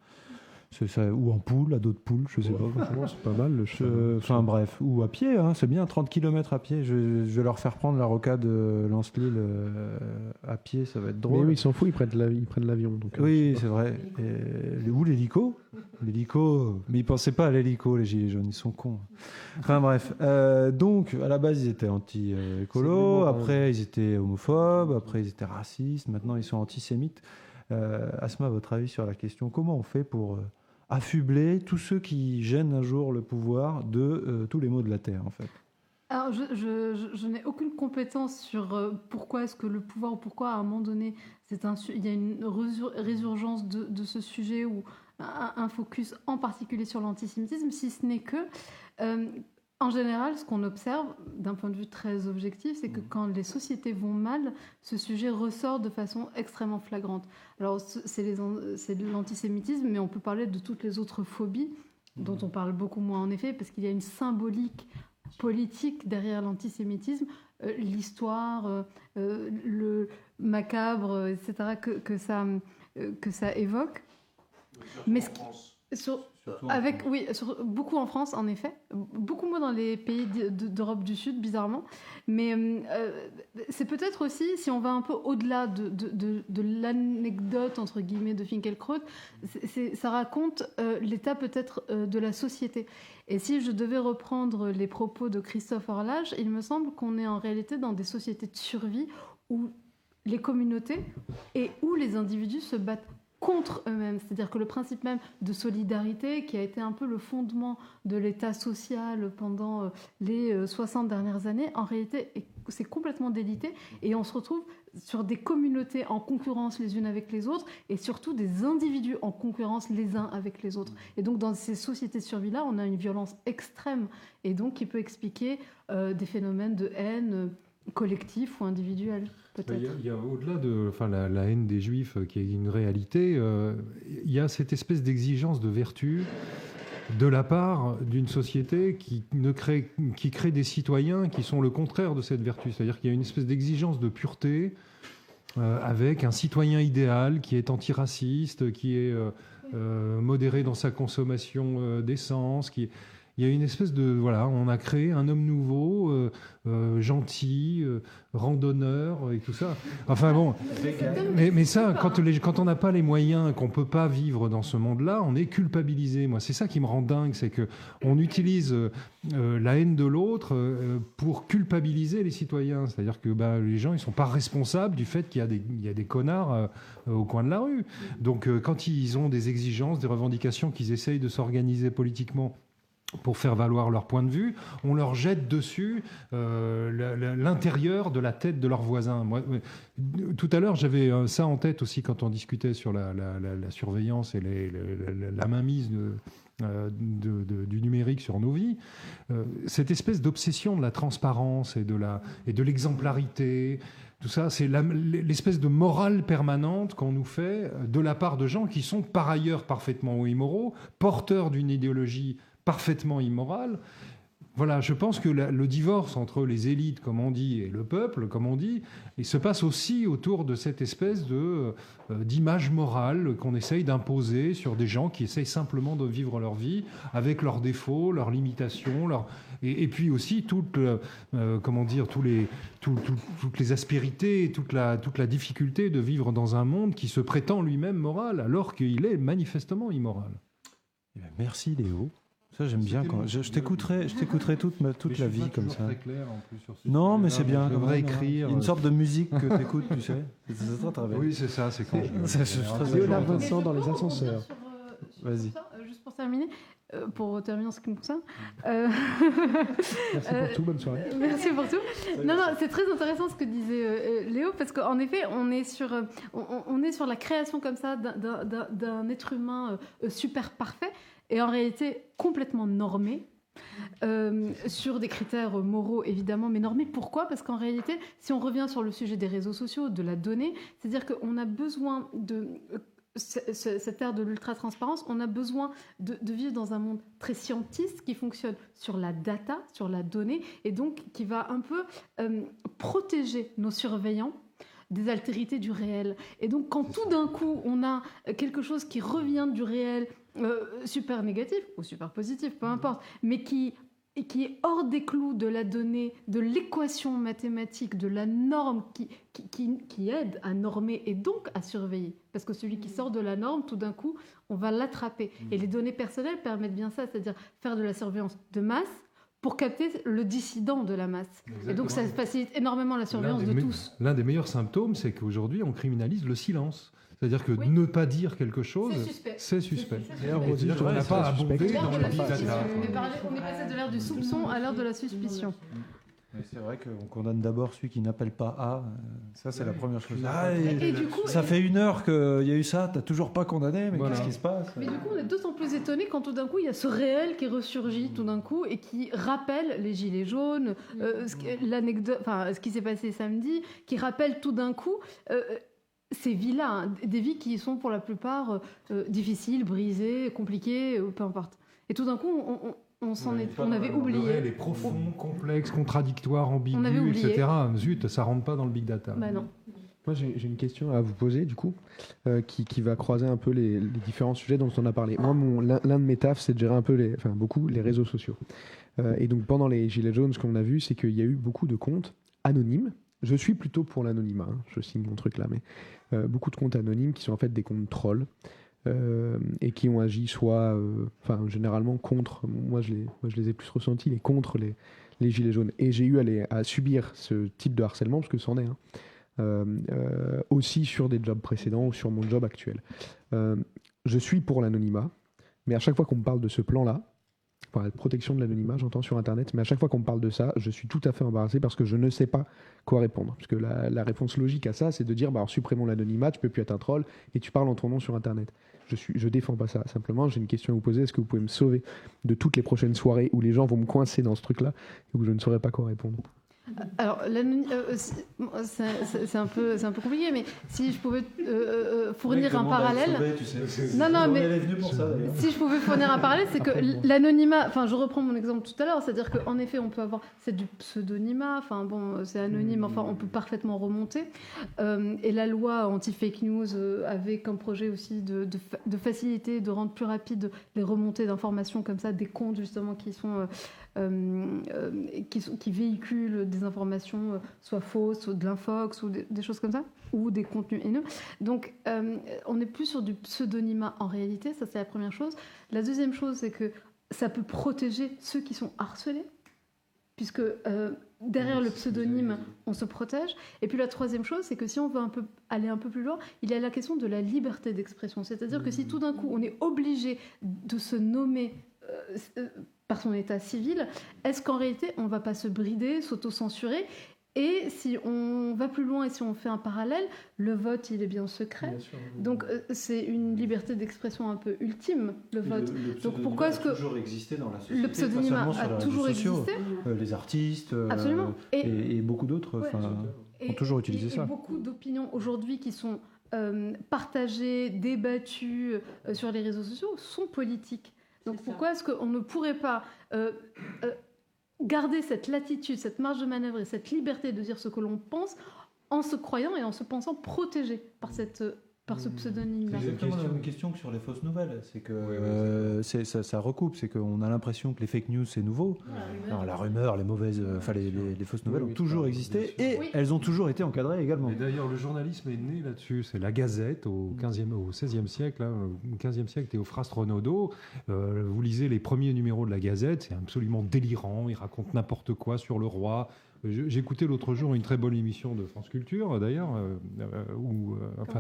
C'est ça, ou en poule, à d'autres poules, je sais pas. Franchement, c'est pas mal le cheval. Enfin bref, ou à pied, c'est bien, 30 km à pied. Je vais leur faire prendre la rocade Lens-Lille à pied, ça va être drôle. Mais oui, ils s'en foutent, ils prennent l'avion. Donc, oui, c'est vrai. Ou l'hélico. Mais ils pensaient pas à l'hélico, les Gilets jaunes, ils sont cons. Enfin bref. Donc, à la base, ils étaient anti-écolos, après ils étaient homophobes, après ils étaient racistes, maintenant ils sont antisémites. Asma, votre avis sur la question, comment on fait pour affubler tous ceux qui gênent un jour le pouvoir de tous les maux de la terre, en fait? Alors, je n'ai aucune compétence sur pourquoi est-ce que le pouvoir, ou pourquoi à un moment donné, il y a une résurgence de ce sujet où un focus en particulier sur l'antisémitisme, si ce n'est que, en général, ce qu'on observe d'un point de vue très objectif, c'est que quand les sociétés vont mal, ce sujet ressort de façon extrêmement flagrante. Alors, c'est de l'antisémitisme, mais on peut parler de toutes les autres phobies, dont on parle beaucoup moins en effet, parce qu'il y a une symbolique politique derrière l'antisémitisme, l'histoire, le macabre, etc., que ça évoque. Mais beaucoup en France, en effet, beaucoup moins dans les pays d'Europe du Sud, bizarrement. Mais c'est peut-être aussi, si on va un peu au-delà de l'anecdote, entre guillemets, de Finkielkraut, ça raconte l'état peut-être de la société. Et si je devais reprendre les propos de Christophe Orlage, il me semble qu'on est en réalité dans des sociétés de survie où les communautés et où les individus se battent contre eux-mêmes. C'est-à-dire que le principe même de solidarité, qui a été un peu le fondement de l'État social pendant les 60 dernières années, en réalité, c'est complètement délité. Et on se retrouve sur des communautés en concurrence les unes avec les autres, et surtout des individus en concurrence les uns avec les autres. Et donc, dans ces sociétés de survie-là, on a une violence extrême, et donc qui peut expliquer des phénomènes de haine collectif ou individuel, peut-être. Il y a au-delà de la haine des Juifs, qui est une réalité, il y a cette espèce d'exigence de vertu de la part d'une société qui crée des citoyens qui sont le contraire de cette vertu. C'est-à-dire qu'il y a une espèce d'exigence de pureté avec un citoyen idéal qui est antiraciste, qui est modéré dans sa consommation d'essence, il y a une espèce de... Voilà, on a créé un homme nouveau, gentil, randonneur et tout ça. Enfin bon, mais ça, quand on n'a pas les moyens, qu'on ne peut pas vivre dans ce monde-là, on est culpabilisé. Moi, c'est ça qui me rend dingue, c'est qu'on utilise la haine de l'autre pour culpabiliser les citoyens. C'est-à-dire que les gens, ils ne sont pas responsables du fait qu'il y a des connards au coin de la rue. Donc, quand ils ont des exigences, des revendications, qu'ils essayent de s'organiser politiquement pour faire valoir leur point de vue, on leur jette dessus l'intérieur de la tête de leurs voisins. Moi, tout à l'heure, j'avais ça en tête aussi quand on discutait sur la surveillance et la mainmise du numérique sur nos vies. Cette espèce d'obsession de la transparence et de l'exemplarité, tout ça, c'est l'espèce de morale permanente qu'on nous fait de la part de gens qui sont par ailleurs parfaitement immoraux, porteurs d'une idéologie parfaitement immorale. Voilà, je pense que le divorce entre les élites, comme on dit, et le peuple, comme on dit, il se passe aussi autour de cette espèce d'image morale qu'on essaye d'imposer sur des gens qui essayent simplement de vivre leur vie avec leurs défauts, leurs limitations, et puis aussi toutes les aspérités, toute la difficulté de vivre dans un monde qui se prétend lui-même moral, alors qu'il est manifestement immoral. Merci Léo. Ça, j'aime bien. Je t'écouterai toute la vie comme ça. Très clair, en plus, sur non, mais c'est bien. Je devrais écrire. Une sorte de musique que tu écoutes, tu sais. C'est très bien. Oui, c'est ça. C'est quand Léonard Vincent dans les ascenseurs. Vas-y. Juste pour terminer. Pour terminer en ce qui me concerne. Merci pour tout, bonne soirée. Merci pour tout. Non, c'est très intéressant ce que disait Léo, parce qu'en effet, on est sur la création comme ça d'un être humain super parfait, et en réalité complètement normé, sur des critères moraux évidemment, mais normé. Pourquoi ? Parce qu'en réalité, si on revient sur le sujet des réseaux sociaux, de la donnée, c'est-à-dire qu'on a besoin de... cette ère de l'ultra-transparence, on a besoin de vivre dans un monde très scientiste qui fonctionne sur la data, sur la donnée, et donc qui va un peu protéger nos surveillants des altérités du réel. Et donc quand tout d'un coup on a quelque chose qui revient du réel, super négatif ou super positif, peu importe, mais qui est hors des clous de la donnée, de l'équation mathématique, de la norme qui aide à normer et donc à surveiller. Parce que celui qui sort de la norme, tout d'un coup, on va l'attraper. Et les données personnelles permettent bien ça, c'est-à-dire faire de la surveillance de masse pour capter le dissident de la masse. Exactement. Et donc ça facilite énormément la surveillance de tous. L'un des meilleurs symptômes, c'est qu'aujourd'hui, on criminalise le silence. C'est-à-dire que ne pas dire quelque chose, c'est suspect. C'est-à-dire qu'on n'a pas abondé dans le big data. On est passé de l'ère du soupçon à l'ère de la suspicion. Mais c'est vrai qu'on condamne d'abord celui qui n'appelle pas à. Ça, c'est la première chose. Et du coup, ça fait 1 heure qu'il y a eu ça, t'as toujours pas condamné, mais Voilà. qu'est-ce qui se passe? Mais du coup, on est d'autant plus étonnés quand tout d'un coup, il y a ce réel qui ressurgit tout d'un coup et qui rappelle les gilets jaunes, l'anecdote, enfin, ce qui s'est passé samedi, qui rappelle tout d'un coup ces vies-là, hein, des vies qui sont pour la plupart difficiles, brisées, compliquées, peu importe. Et tout d'un coup, on avait oublié. Les profonds, complexes, contradictoires, ambigus, On avait oublié. etc. Zut, ça rentre pas dans le big data. Bah non. Moi, j'ai une question à vous poser, du coup, qui va croiser un peu les différents sujets dont on a parlé. Moi, l'un de mes tafs, c'est de gérer un peu, beaucoup, les réseaux sociaux. Et donc, pendant les Gilets jaunes, ce qu'on a vu, c'est qu'il y a eu beaucoup de comptes anonymes. Je suis plutôt pour l'anonymat, hein, je signe mon truc là, mais beaucoup de comptes anonymes qui sont en fait des comptes trolls. Et qui ont agi soit, généralement contre, moi je les ai plus ressentis, les contre les gilets jaunes. Et j'ai eu à subir ce type de harcèlement, parce que c'en est, hein, aussi sur des jobs précédents ou sur mon job actuel. Je suis pour l'anonymat, mais à chaque fois qu'on me parle de ce plan-là, enfin, la protection de l'anonymat, j'entends sur Internet, mais à chaque fois qu'on me parle de ça, je suis tout à fait embarrassé parce que je ne sais pas quoi répondre. Parce que la réponse logique à ça, c'est de dire, alors supprimons l'anonymat, tu peux plus être un troll, et tu parles en ton nom sur Internet. Je défends pas ça. Simplement, j'ai une question à vous poser. Est-ce que vous pouvez me sauver de toutes les prochaines soirées où les gens vont me coincer dans ce truc-là et où je ne saurais pas quoi répondre? Alors, c'est un peu compliqué, mais si je pouvais fournir un parallèle... Si je pouvais fournir un parallèle, c'est que l'anonymat... Enfin, je reprends mon exemple tout à l'heure, c'est-à-dire qu'en effet, on peut avoir... C'est du pseudonymat, enfin bon, c'est anonyme, enfin, on peut parfaitement remonter. Et la loi anti-fake news avait comme projet aussi de faciliter, de rendre plus rapide les remontées d'informations comme ça, des comptes justement qui sont... qui véhiculent des informations soit fausses, soit de l'infox, ou des choses comme ça, ou des contenus haineux. Donc, on n'est plus sur du pseudonymat en réalité, ça c'est la première chose. La deuxième chose, c'est que ça peut protéger ceux qui sont harcelés, puisque derrière le pseudonyme, on se protège. Et puis la troisième chose, c'est que si on veut aller un peu plus loin, il y a la question de la liberté d'expression. C'est-à-dire que si tout d'un coup, on est obligé de se nommer... par son état civil, est-ce qu'en réalité, on ne va pas se brider, s'auto-censurer? Et si on va plus loin et si on fait un parallèle, le vote, il est bien secret. Bien sûr, donc, c'est une liberté d'expression un peu ultime, le vote. Donc, pourquoi est-ce que... toujours existé dans la société. Le pseudonymat a toujours existé. Les artistes et beaucoup d'autres ont toujours utilisé ça. Et beaucoup d'opinions aujourd'hui qui sont partagées, débattues sur les réseaux sociaux sont politiques. Donc pourquoi est-ce qu'on ne pourrait pas garder cette latitude, cette marge de manœuvre et cette liberté de dire ce que l'on pense en se croyant et en se pensant protégé par ce pseudonyme-là? C'est exactement la même question que sur les fausses nouvelles. C'est que ça recoupe. C'est qu'on a l'impression que les fake news, c'est nouveau. Alors, la rumeur, les mauvaises... les fausses nouvelles ont toujours existé et elles ont toujours été encadrées également. Et d'ailleurs, le journalisme est né là-dessus. C'est la Gazette au XVIe siècle. Au XVe siècle, Théophraste Renaudot. Vous lisez les premiers numéros de la Gazette. C'est absolument délirant. Il raconte n'importe quoi sur le roi. J'écoutais l'autre jour une très bonne émission de France Culture, d'ailleurs,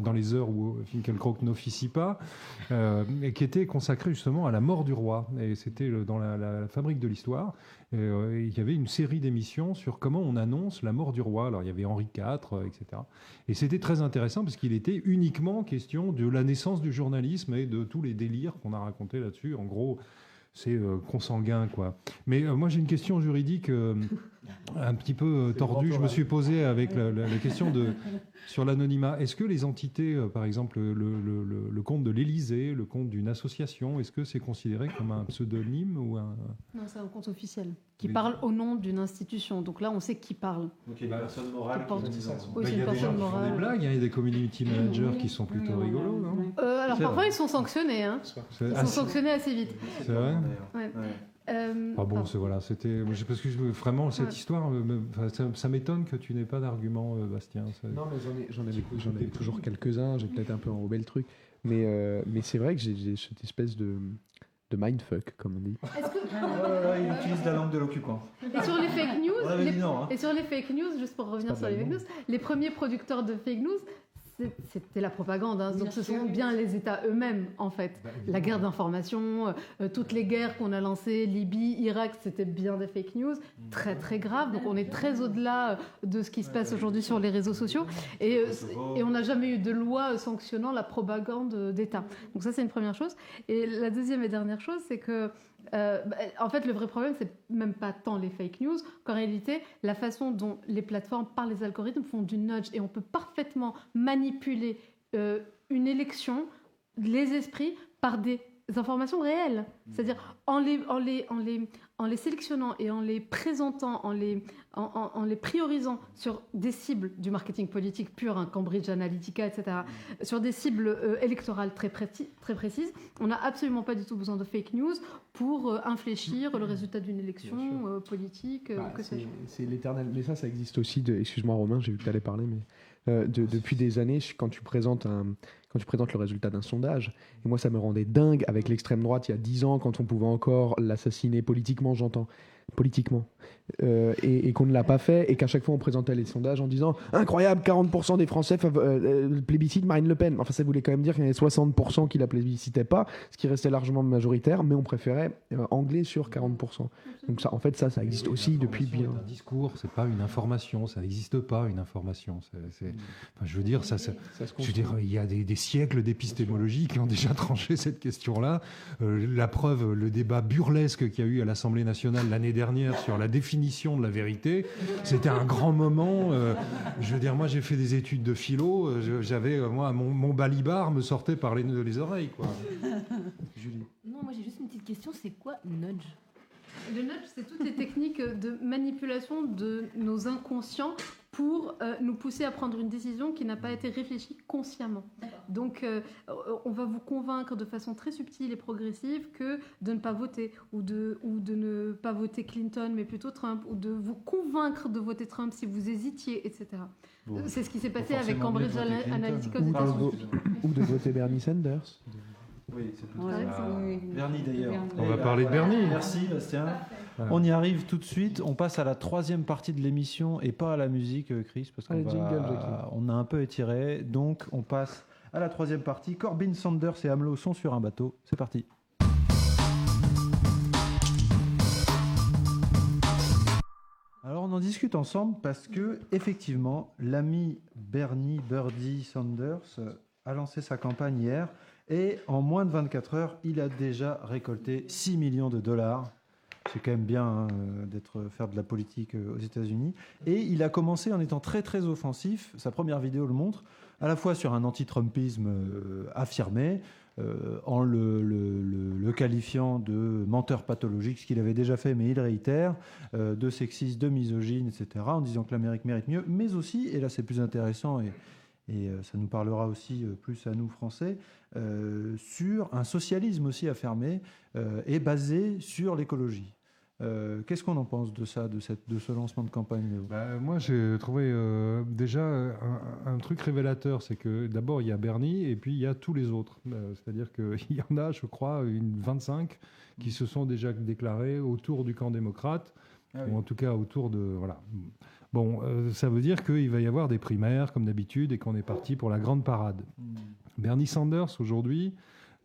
dans les heures où Finkielkraut n'officie pas, et qui était consacrée justement à la mort du roi. Et c'était dans la Fabrique de l'Histoire. Il y avait une série d'émissions sur comment on annonce la mort du roi. Alors, il y avait Henri IV, etc. Et c'était très intéressant parce qu'il était uniquement question de la naissance du journalisme et de tous les délires qu'on a racontés là-dessus. En gros... c'est consanguin, quoi. Mais moi, j'ai une question juridique un petit peu tordue. Je me suis posé avec la question sur l'anonymat. Est-ce que les entités, par exemple, le compte de l'Élysée, le compte d'une association, est-ce que c'est considéré comme un pseudonyme ou un... Non, c'est un compte officiel qui parle au nom d'une institution. Donc là, on sait qui parle. Donc il y a une personne morale qui dit ça. Oui, c'est une personne morale. Il y a des blagues, il y a des community managers qui sont plutôt rigolos, non? Alors parfois, ils sont sanctionnés. Hein. Ils sont sanctionnés assez vite. C'est vrai? Ouais. C'était parce que vraiment cette histoire, ça m'étonne que tu n'aies pas d'argument, Bastien. Non, mais j'en ai toujours quelques-uns. J'ai peut-être un peu enrobé le truc, mais c'est vrai que j'ai cette espèce de mindfuck, comme on dit. Il utilise la langue de l'occupant. Et sur les fake news, juste pour revenir sur les fake news, les premiers producteurs de fake news, c'était la propagande. Hein. Donc ce sont bien les États eux-mêmes, en fait. La guerre d'information, toutes les guerres qu'on a lancées, Libye, Irak, c'était bien des fake news, très très grave. Donc on est très au-delà de ce qui se passe aujourd'hui sur les réseaux sociaux. Et on n'a jamais eu de loi sanctionnant la propagande d'État. Donc ça, c'est une première chose. Et la deuxième et dernière chose, c'est que en fait, le vrai problème, c'est même pas tant les fake news qu'en réalité, la façon dont les plateformes, par les algorithmes, font du nudge. Et on peut parfaitement manipuler une élection, les esprits, par des informations réelles. C'est-à-dire en les sélectionnant et en les présentant, en les priorisant sur des cibles du marketing politique pur, hein, Cambridge Analytica, etc., sur des cibles électorales très précises, on n'a absolument pas du tout besoin de fake news pour infléchir le résultat d'une élection politique. C'est l'éternel. Mais ça existe aussi. Excuse-moi Romain, j'ai vu que tu allais parler, mais depuis des années, quand tu présentes le résultat d'un sondage, et moi ça me rendait dingue avec l'extrême droite il y a 10 ans, quand on pouvait encore l'assassiner politiquement, et qu'on ne l'a pas fait, et qu'à chaque fois on présentait les sondages en disant incroyable, 40% des Français plébiscitent Marine Le Pen. Enfin, ça voulait quand même dire qu'il y en avait 60% qui la plébiscitaient pas, ce qui restait largement majoritaire, mais on préférait anglais sur 40%. Donc ça, en fait, ça existe aussi depuis bien. Un discours, c'est pas une information, ça n'existe pas une information. Enfin, je veux dire, il y a des siècles d'épistémologie qui ont déjà tranché cette question-là. La preuve, le débat burlesque qu'il y a eu à l'Assemblée nationale l'année dernière sur la définition de la vérité, c'était un grand moment. Je veux dire, moi j'ai fait des études de philo, j'avais mon balibar me sortait par les oreilles, quoi. Julie. Non, moi j'ai juste une petite question, c'est quoi nudge? Le nudge, c'est toutes les techniques de manipulation de nos inconscients pour nous pousser à prendre une décision qui n'a pas été réfléchie consciemment. Donc, on va vous convaincre de façon très subtile et progressive que de ne pas voter, ou de ne pas voter Clinton, mais plutôt Trump, ou de vous convaincre de voter Trump si vous hésitiez, etc. Bon. C'est ce qui s'est passé avec Cambridge Analytica aux États-Unis. Ou de voter Bernie Sanders. Oui, c'est plutôt ça. Bernie d'ailleurs. On va parler de Bernie. Merci Bastien. On y arrive tout de suite. On passe à la troisième partie de l'émission et pas à la musique, Chris, parce qu'on a un peu étiré. Donc on passe à la troisième partie. Corbyn Sanders et AMLO sont sur un bateau. C'est parti. Alors on en discute ensemble parce que effectivement l'ami Bernie Sanders a lancé sa campagne hier. Et en moins de 24 heures, il a déjà récolté 6 millions de dollars. C'est quand même bien faire de la politique aux États-Unis. Et il a commencé en étant très très offensif. Sa première vidéo le montre, à la fois sur un anti-Trumpisme affirmé, en le qualifiant de menteur pathologique, ce qu'il avait déjà fait, mais il réitère, de sexiste, de misogyne, etc., en disant que l'Amérique mérite mieux, mais aussi, et là c'est plus intéressant, et ça nous parlera aussi plus à nous Français, sur un socialisme aussi affirmé et basé sur l'écologie. Qu'est-ce qu'on en pense de ça, de ce lancement de campagne, Léo ? Moi, j'ai trouvé déjà un truc révélateur, c'est que d'abord, il y a Bernie et puis il y a tous les autres. C'est-à-dire qu'il y en a, je crois, 25 qui se sont déjà déclarés autour du camp démocrate, ou en tout cas autour de... Voilà. Bon, ça veut dire qu'il va y avoir des primaires, comme d'habitude, et qu'on est parti pour la grande parade. Bernie Sanders, aujourd'hui,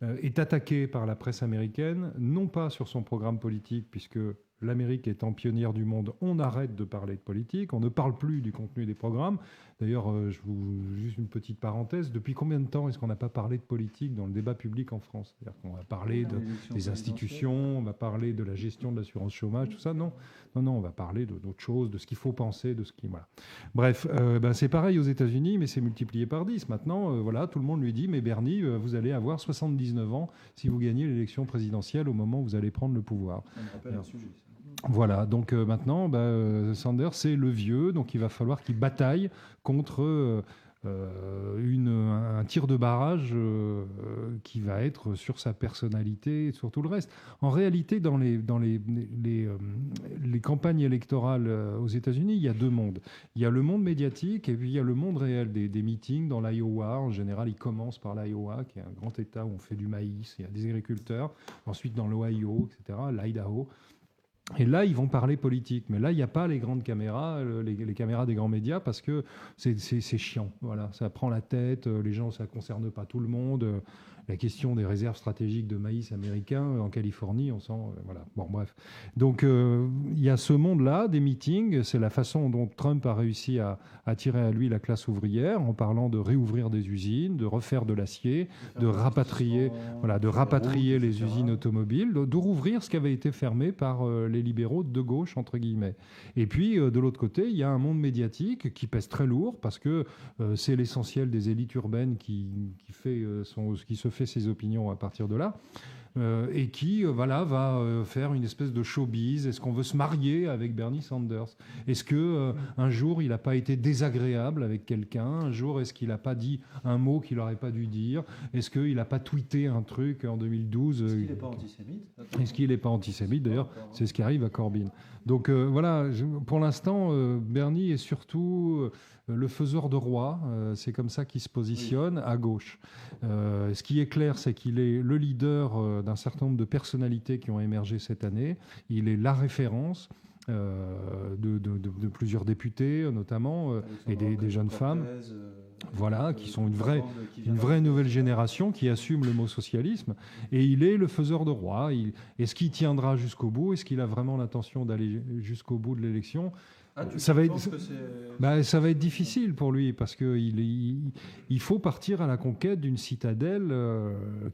est attaqué par la presse américaine, non pas sur son programme politique, puisque l'Amérique étant pionnière du monde, on arrête de parler de politique, on ne parle plus du contenu des programmes. D'ailleurs, juste une petite parenthèse, depuis combien de temps est-ce qu'on n'a pas parlé de politique dans le débat public en France ? C'est-à-dire qu'on va parler des institutions, on va parler de la gestion de l'assurance chômage, tout ça. Non, on va parler d'autres choses, de ce qu'il faut penser, de ce qui... Voilà. Bref, c'est pareil aux États-Unis, mais c'est multiplié par 10. Maintenant, tout le monde lui dit, mais Bernie, vous allez avoir 79 ans si vous gagnez l'élection présidentielle au moment où vous allez prendre le pouvoir. Ça me rappelle un sujet, ça. Voilà, donc maintenant, Sanders, c'est le vieux, donc il va falloir qu'il bataille contre un tir de barrage qui va être sur sa personnalité et sur tout le reste. En réalité, dans les campagnes électorales aux États-Unis, il y a deux mondes. Il y a le monde médiatique et puis il y a le monde réel des meetings dans l'Iowa. En général, ils commencent par l'Iowa, qui est un grand État où on fait du maïs, il y a des agriculteurs. Ensuite, dans l'Ohio, etc., l'Idaho. Et là, ils vont parler politique. Mais là, il n'y a pas les grandes caméras, les caméras des grands médias, parce que c'est chiant. Voilà, ça prend la tête, les gens, ça ne concerne pas tout le monde. La question des réserves stratégiques de maïs américain en Californie, on sent... voilà. Bon, bref. Donc, il y a ce monde-là, des meetings. C'est la façon dont Trump a réussi à attirer à lui la classe ouvrière, en parlant de réouvrir des usines, de refaire de l'acier, de rapatrier les usines automobiles, de rouvrir ce qui avait été fermé par les libéraux de gauche, entre guillemets. Et puis, de l'autre côté, il y a un monde médiatique qui pèse très lourd, parce que c'est l'essentiel des élites urbaines qui se fait ses opinions à partir de là, et qui va faire une espèce de showbiz. Est-ce qu'on veut se marier avec Bernie Sanders? Est-ce que un jour il n'a pas été désagréable avec quelqu'un? Un jour, est-ce qu'il n'a pas dit un mot qu'il n'aurait pas dû dire? Est-ce qu'il n'a pas tweeté un truc en 2012? Est-ce qu'il n'est pas antisémite? Est-ce qu'il n'est pas antisémite? D'ailleurs, c'est ce qui arrive à Corbyn. Donc voilà, pour l'instant, Bernie est surtout le faiseur de roi. C'est comme ça qu'il se positionne à gauche. Ce qui est clair, c'est qu'il est le leader d'un certain nombre de personnalités qui ont émergé cette année. Il est la référence de plusieurs députés, notamment, et des jeunes femmes. Voilà, qui sont une vraie nouvelle génération qui assume le mot socialisme. Et il est le faiseur de roi. Est-ce qu'il tiendra jusqu'au bout? Est-ce qu'il a vraiment l'intention d'aller jusqu'au bout de l'élection? Ça va être difficile pour lui, parce qu'il faut partir à la conquête d'une citadelle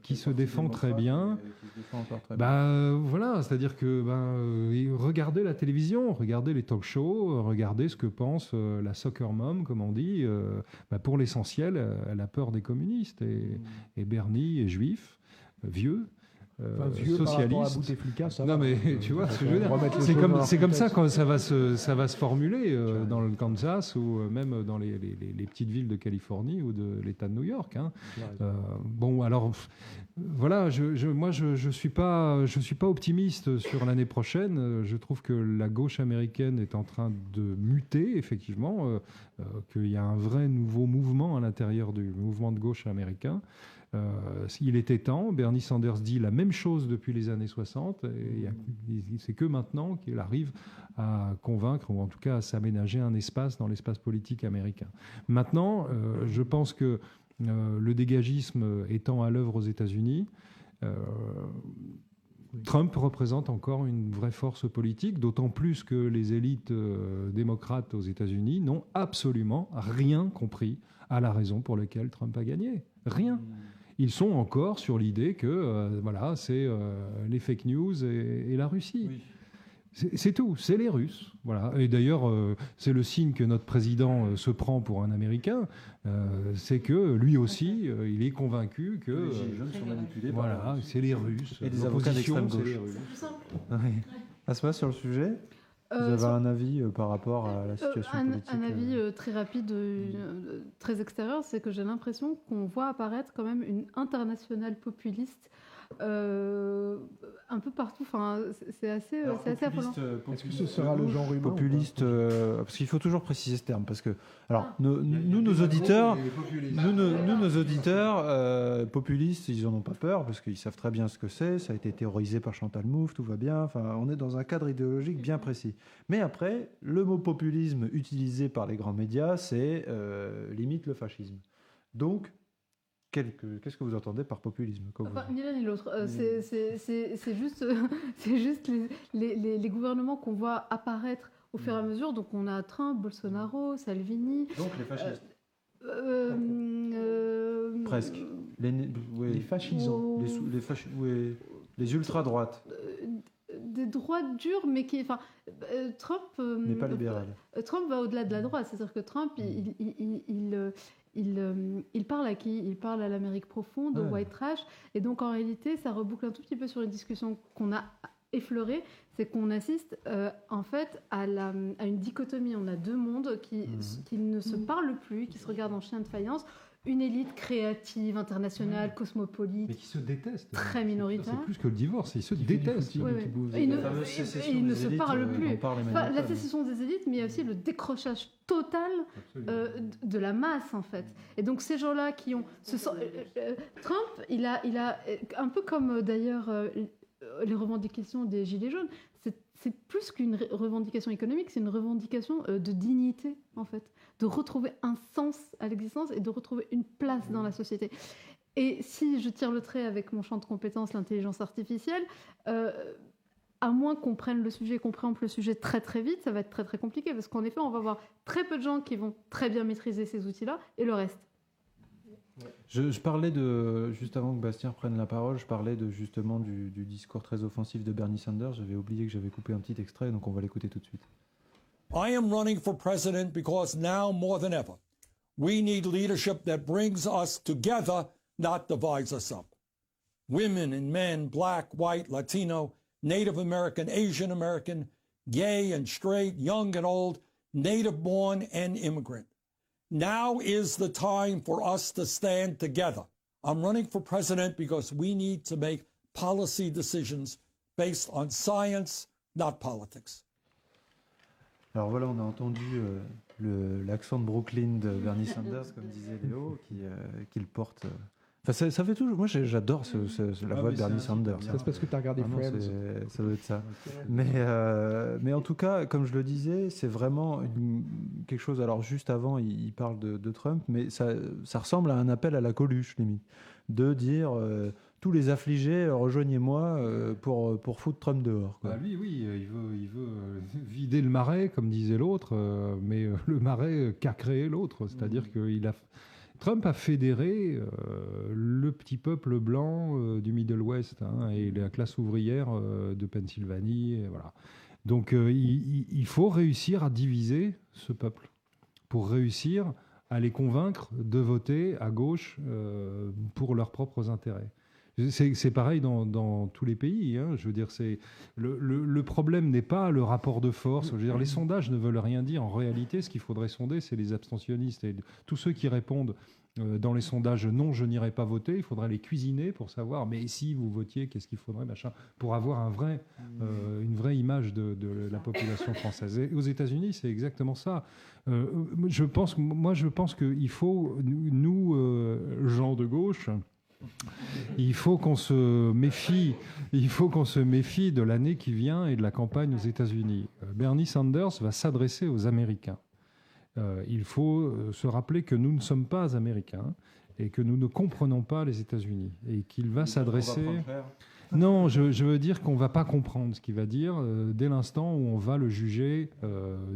qui se défend très bien. Voilà, c'est-à-dire que regardez la télévision, regardez les talk shows, regardez ce que pense la soccer mom, comme on dit. Pour l'essentiel, elle a peur des communistes, et Bernie est juif, vieux. Socialiste. Non mais tu vois ce que je veux dire. C'est comme ça que ça va se formuler dans le Kansas, ou même dans les petites villes de Californie ou de l'État de New York. Bon, alors voilà, moi je suis pas optimiste sur l'année prochaine. Je trouve que la gauche américaine est en train de muter, effectivement, qu'il y a un vrai nouveau mouvement à l'intérieur du mouvement de gauche américain. Il était temps. Bernie Sanders dit la même chose depuis les années 60. Et c'est que maintenant qu'il arrive à convaincre, ou en tout cas à s'aménager un espace dans l'espace politique américain. Maintenant, je pense que le dégagisme étant à l'œuvre aux États-Unis, Trump représente encore une vraie force politique, d'autant plus que les élites démocrates aux États-Unis n'ont absolument rien compris à la raison pour laquelle Trump a gagné. Rien. Ils sont encore sur l'idée que c'est les fake news et la Russie. Oui. C'est tout, c'est les Russes. Voilà. Et d'ailleurs, c'est le signe que notre président se prend pour un Américain, c'est que lui aussi, il est convaincu que les gilets jaunes sont manipulés. Voilà, c'est les Russes. Et des avocats d'extrême gauche. Asma, sur le sujet, vous avez un avis par rapport à la situation politique? Un avis très rapide, très extérieur, c'est que j'ai l'impression qu'on voit apparaître quand même une internationale populiste un peu partout. Enfin, c'est assez affolant. Est-ce que ce sera le genre humain populiste, parce qu'il faut toujours préciser ce terme, parce que nos auditeurs populistes, ils en ont pas peur, parce qu'ils savent très bien ce que c'est. Ça a été théorisé par Chantal Mouffe, tout va bien. Enfin, on est dans un cadre idéologique bien précis. Mais après, le mot populisme utilisé par les grands médias, c'est limite le fascisme. Donc, qu'est-ce que vous entendez par populisme? Ni l'un ni l'autre. C'est juste les gouvernements qu'on voit apparaître au fur et à mesure. Donc on a Trump, Bolsonaro, Salvini. Donc les fascistes. Presque. Les fascisants. Les ultra-droites. Des droites dures, mais qui... Trump... n'est pas libéral. Trump va au-delà de la droite. C'est-à-dire que Trump, il parle à qui? Il parle à l'Amérique profonde, au white trash. Et donc, en réalité, ça reboucle un tout petit peu sur une discussion qu'on a effleurée. C'est qu'on assiste, en fait, à une dichotomie. On a deux mondes qui ne se parlent plus, qui se regardent en chien de faïence. Une élite créative, internationale, cosmopolite. Mais qui se détestent. Très minoritaire. C'est plus que le divorce, ils se détestent. Ils ne se parlent plus. La sécession des élites, mais il y a aussi le décrochage total de la masse, en fait. Et donc, ces gens-là qui ont... Trump, il a un peu comme, d'ailleurs... les revendications des Gilets jaunes, c'est plus qu'une revendication économique, c'est une revendication de dignité, en fait, de retrouver un sens à l'existence et de retrouver une place dans la société. Et si je tire le trait avec mon champ de compétences, l'intelligence artificielle, à moins qu'on prenne le sujet, qu'on préempte le sujet très très vite, ça va être très très compliqué, parce qu'en effet, on va avoir très peu de gens qui vont très bien maîtriser ces outils-là, et le reste. Je parlais juste avant que Bastien prenne la parole, je parlais justement du discours très offensif de Bernie Sanders. J'avais oublié que j'avais coupé un petit extrait, donc on va l'écouter tout de suite. I am running for president because now more than ever, we need leadership that brings us together, not divides us up. Women and men, black, white, Latino, Native American, Asian American, gay and straight, young and old, native born and immigrant. Now is the time for us to stand together. I'm running for president because we need to make policy decisions based on science, not politics. Alors voilà, on a entendu l'accent de Brooklyn de Bernie Sanders, comme disait Léo, qu'il porte. Enfin, ça fait toujours. Moi, j'adore la voix de Bernie Sanders. C'est parce que tu as regardé Friends. Ça doit être ça. Mais en tout cas, comme je le disais, c'est vraiment quelque chose. Alors, juste avant, il parle de Trump, mais ça ressemble à un appel à la Coluche, limite. De dire tous les affligés, rejoignez-moi pour foutre Trump dehors. Quoi. Bah lui, oui, il veut vider le marais, comme disait l'autre, mais le marais qu'a créé l'autre. C'est-à-dire qu'il a. Trump a fédéré le petit peuple blanc du Middle West et la classe ouvrière de Pennsylvanie. Et voilà. Donc il faut réussir à diviser ce peuple pour réussir à les convaincre de voter à gauche pour leurs propres intérêts. C'est pareil dans tous les pays. Je veux dire, le problème n'est pas le rapport de force. Je veux dire, les sondages ne veulent rien dire. En réalité, ce qu'il faudrait sonder, c'est les abstentionnistes. Et tous ceux qui répondent dans les sondages « non, je n'irai pas voter », il faudrait les cuisiner pour savoir « mais si vous votiez, qu'est-ce qu'il faudrait ?» pour avoir une vraie image de la population française. Et aux États-Unis, c'est exactement ça. Je pense qu'il faut, nous, gens de gauche, il faut qu'on se méfie de l'année qui vient et de la campagne aux États-Unis. Bernie Sanders va s'adresser aux Américains. Il faut se rappeler que nous ne sommes pas Américains et que nous ne comprenons pas les États-Unis et qu'il va s'adresser. Non, je veux dire qu'on ne va pas comprendre ce qu'il va dire dès l'instant où on va le juger,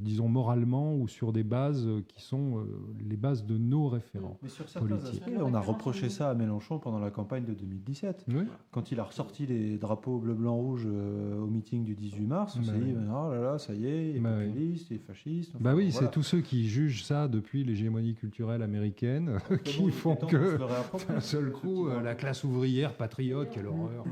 disons moralement ou sur des bases qui sont les bases de nos référents politiques. On a reproché ça à Mélenchon pendant la campagne de 2017. Oui. Quand il a ressorti les drapeaux bleu, blanc, rouge au meeting du 18 mars, on s'est dit oh là là, ça y est, il est populiste, il est fasciste. Enfin, oui, voilà. C'est tous ceux qui jugent ça depuis l'hégémonie culturelle américaine qui font que d'un seul coup, la classe ouvrière patriote, quelle horreur.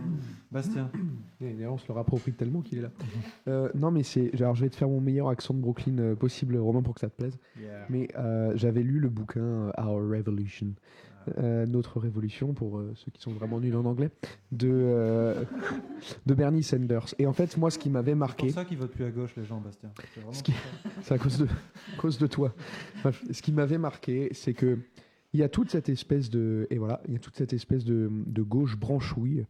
Bastien. On se le rapproprie tellement qu'il est là. Non, mais alors, je vais te faire mon meilleur accent de Brooklyn possible, Romain, pour que ça te plaise. Yeah. Mais j'avais lu le bouquin Our Revolution, Notre Révolution, pour ceux qui sont vraiment nuls en anglais, de Bernie Sanders. Et en fait, moi, ce qui m'avait marqué. C'est pour ça qu'ils votent plus à gauche, les gens, Bastien. C'est à cause de toi. Enfin, ce qui m'avait marqué, c'est que il y a toute cette espèce de gauche branchouille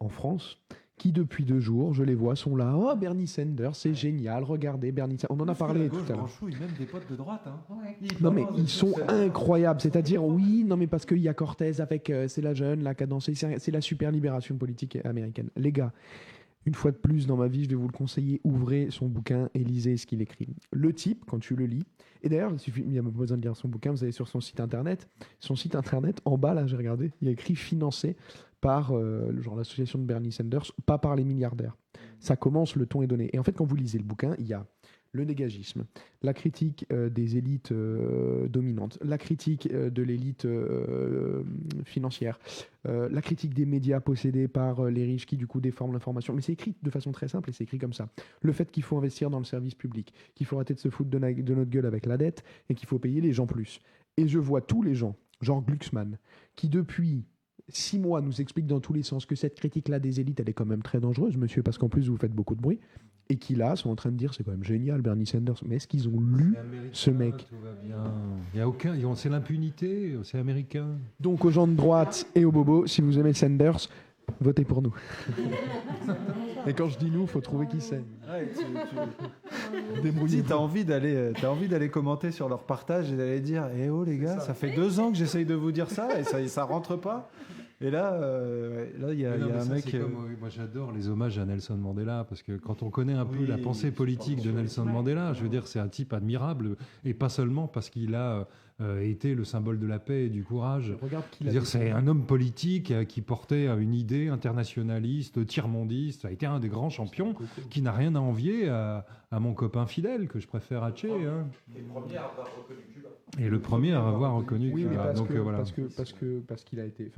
en France, qui depuis 2 jours, je les vois, sont là. Oh, Bernie Sanders, c'est génial, regardez Bernie Sanders. On en a parlé tout à l'heure. Même des potes de droite. Non, mais ils sont incroyables. C'est-à-dire, oui, non, mais parce qu'il y a Cortez avec c'est la jeune, la cadence, c'est la super libération politique américaine. Les gars, une fois de plus dans ma vie, je vais vous le conseiller, ouvrez son bouquin et lisez ce qu'il écrit. Le type, quand tu le lis, et d'ailleurs, il n'y a pas besoin de lire son bouquin, vous allez sur son site internet, en bas, là, j'ai regardé, il y a écrit financé par l'association de Bernie Sanders, pas par les milliardaires. Ça commence, le ton est donné. Et en fait, quand vous lisez le bouquin, il y a le dégagisme, la critique des élites dominantes, la critique de l'élite financière, la critique des médias possédés par les riches qui du coup déforment l'information. Mais c'est écrit de façon très simple et c'est écrit comme ça. Le fait qu'il faut investir dans le service public, qu'il faut arrêter de se foutre de notre gueule avec la dette et qu'il faut payer les gens plus. Et je vois tous les gens, genre Glucksmann, qui depuis 6 mois nous expliquent dans tous les sens que cette critique-là des élites, elle est quand même très dangereuse, monsieur, parce qu'en plus vous faites beaucoup de bruit. Et qui là sont en train de dire c'est quand même génial Bernie Sanders, mais est-ce qu'ils ont lu ce mec? Tout va bien. Il y a aucun, c'est l'impunité, c'est américain. Donc aux gens de droite et aux bobos, si vous aimez Sanders, Votez pour nous. Et quand je dis nous, il faut trouver qui c'est. Ouais, si t'as envie d'aller commenter sur leur partage et d'aller dire « Eh oh les gars, ça fait 2 ans que j'essaye de vous dire ça et ça rentre pas ». Et là, il y a un mec... Moi, j'adore les hommages à Nelson Mandela, parce que quand on connaît un peu la pensée politique de Nelson Mandela, je veux dire, c'est un type admirable, et pas seulement parce qu'il a été le symbole de la paix et du courage. C'est un homme politique qui portait une idée internationaliste, tiers-mondiste. Ça a été un des grands champions qui n'a rien à envier à mon copain fidèle, que je préfère à Che. Hein. Et le premier à avoir reconnu Cuba. Oui, parce, donc, que, voilà. parce qu'il a été...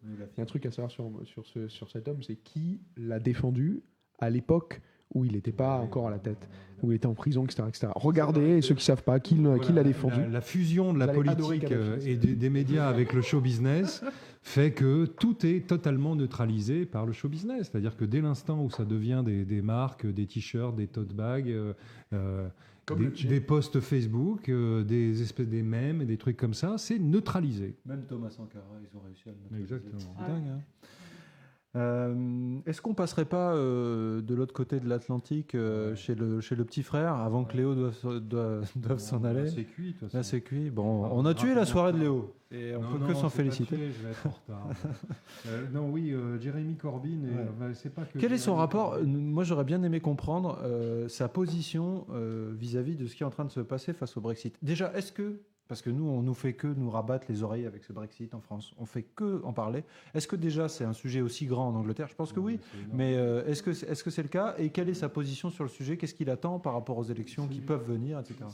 Il y a un truc à savoir sur cet homme, c'est qui l'a défendu à l'époque où il n'était pas encore à la tête, où il était en prison, etc. Regardez, ceux qui ne savent pas, qui l'a défendu. La fusion de la politique et des médias avec le show business fait que tout est totalement neutralisé par le show business. C'est-à-dire que dès l'instant où ça devient des marques, des t-shirts, des tote bags... des posts Facebook, des mèmes et des trucs comme ça, c'est neutralisé. Même Thomas Sankara, ils ont réussi à le neutraliser. Exactement. C'est dingue, hein. Est-ce qu'on passerait pas de l'autre côté de l'Atlantique chez le petit frère avant que Léo doive s'en aller? Là, c'est cuit, de toute façon. Là, c'est cuit. Bon, on a tué la soirée de Léo et on peut que s'en féliciter. Je vais être en retard. Jérémy Corbyn. C'est pas que. Quel est son rapport? Moi, j'aurais bien aimé comprendre sa position vis-à-vis de ce qui est en train de se passer face au Brexit. Déjà, est-ce que parce que nous, on nous fait que nous rabattre les oreilles avec ce Brexit en France. On fait que en parler. Est-ce que déjà c'est un sujet aussi grand en Angleterre? Je pense que oui. Mais est-ce que c'est le cas? Et quelle est sa position sur le sujet? Qu'est-ce qu'il attend par rapport aux élections qui peuvent venir, etc.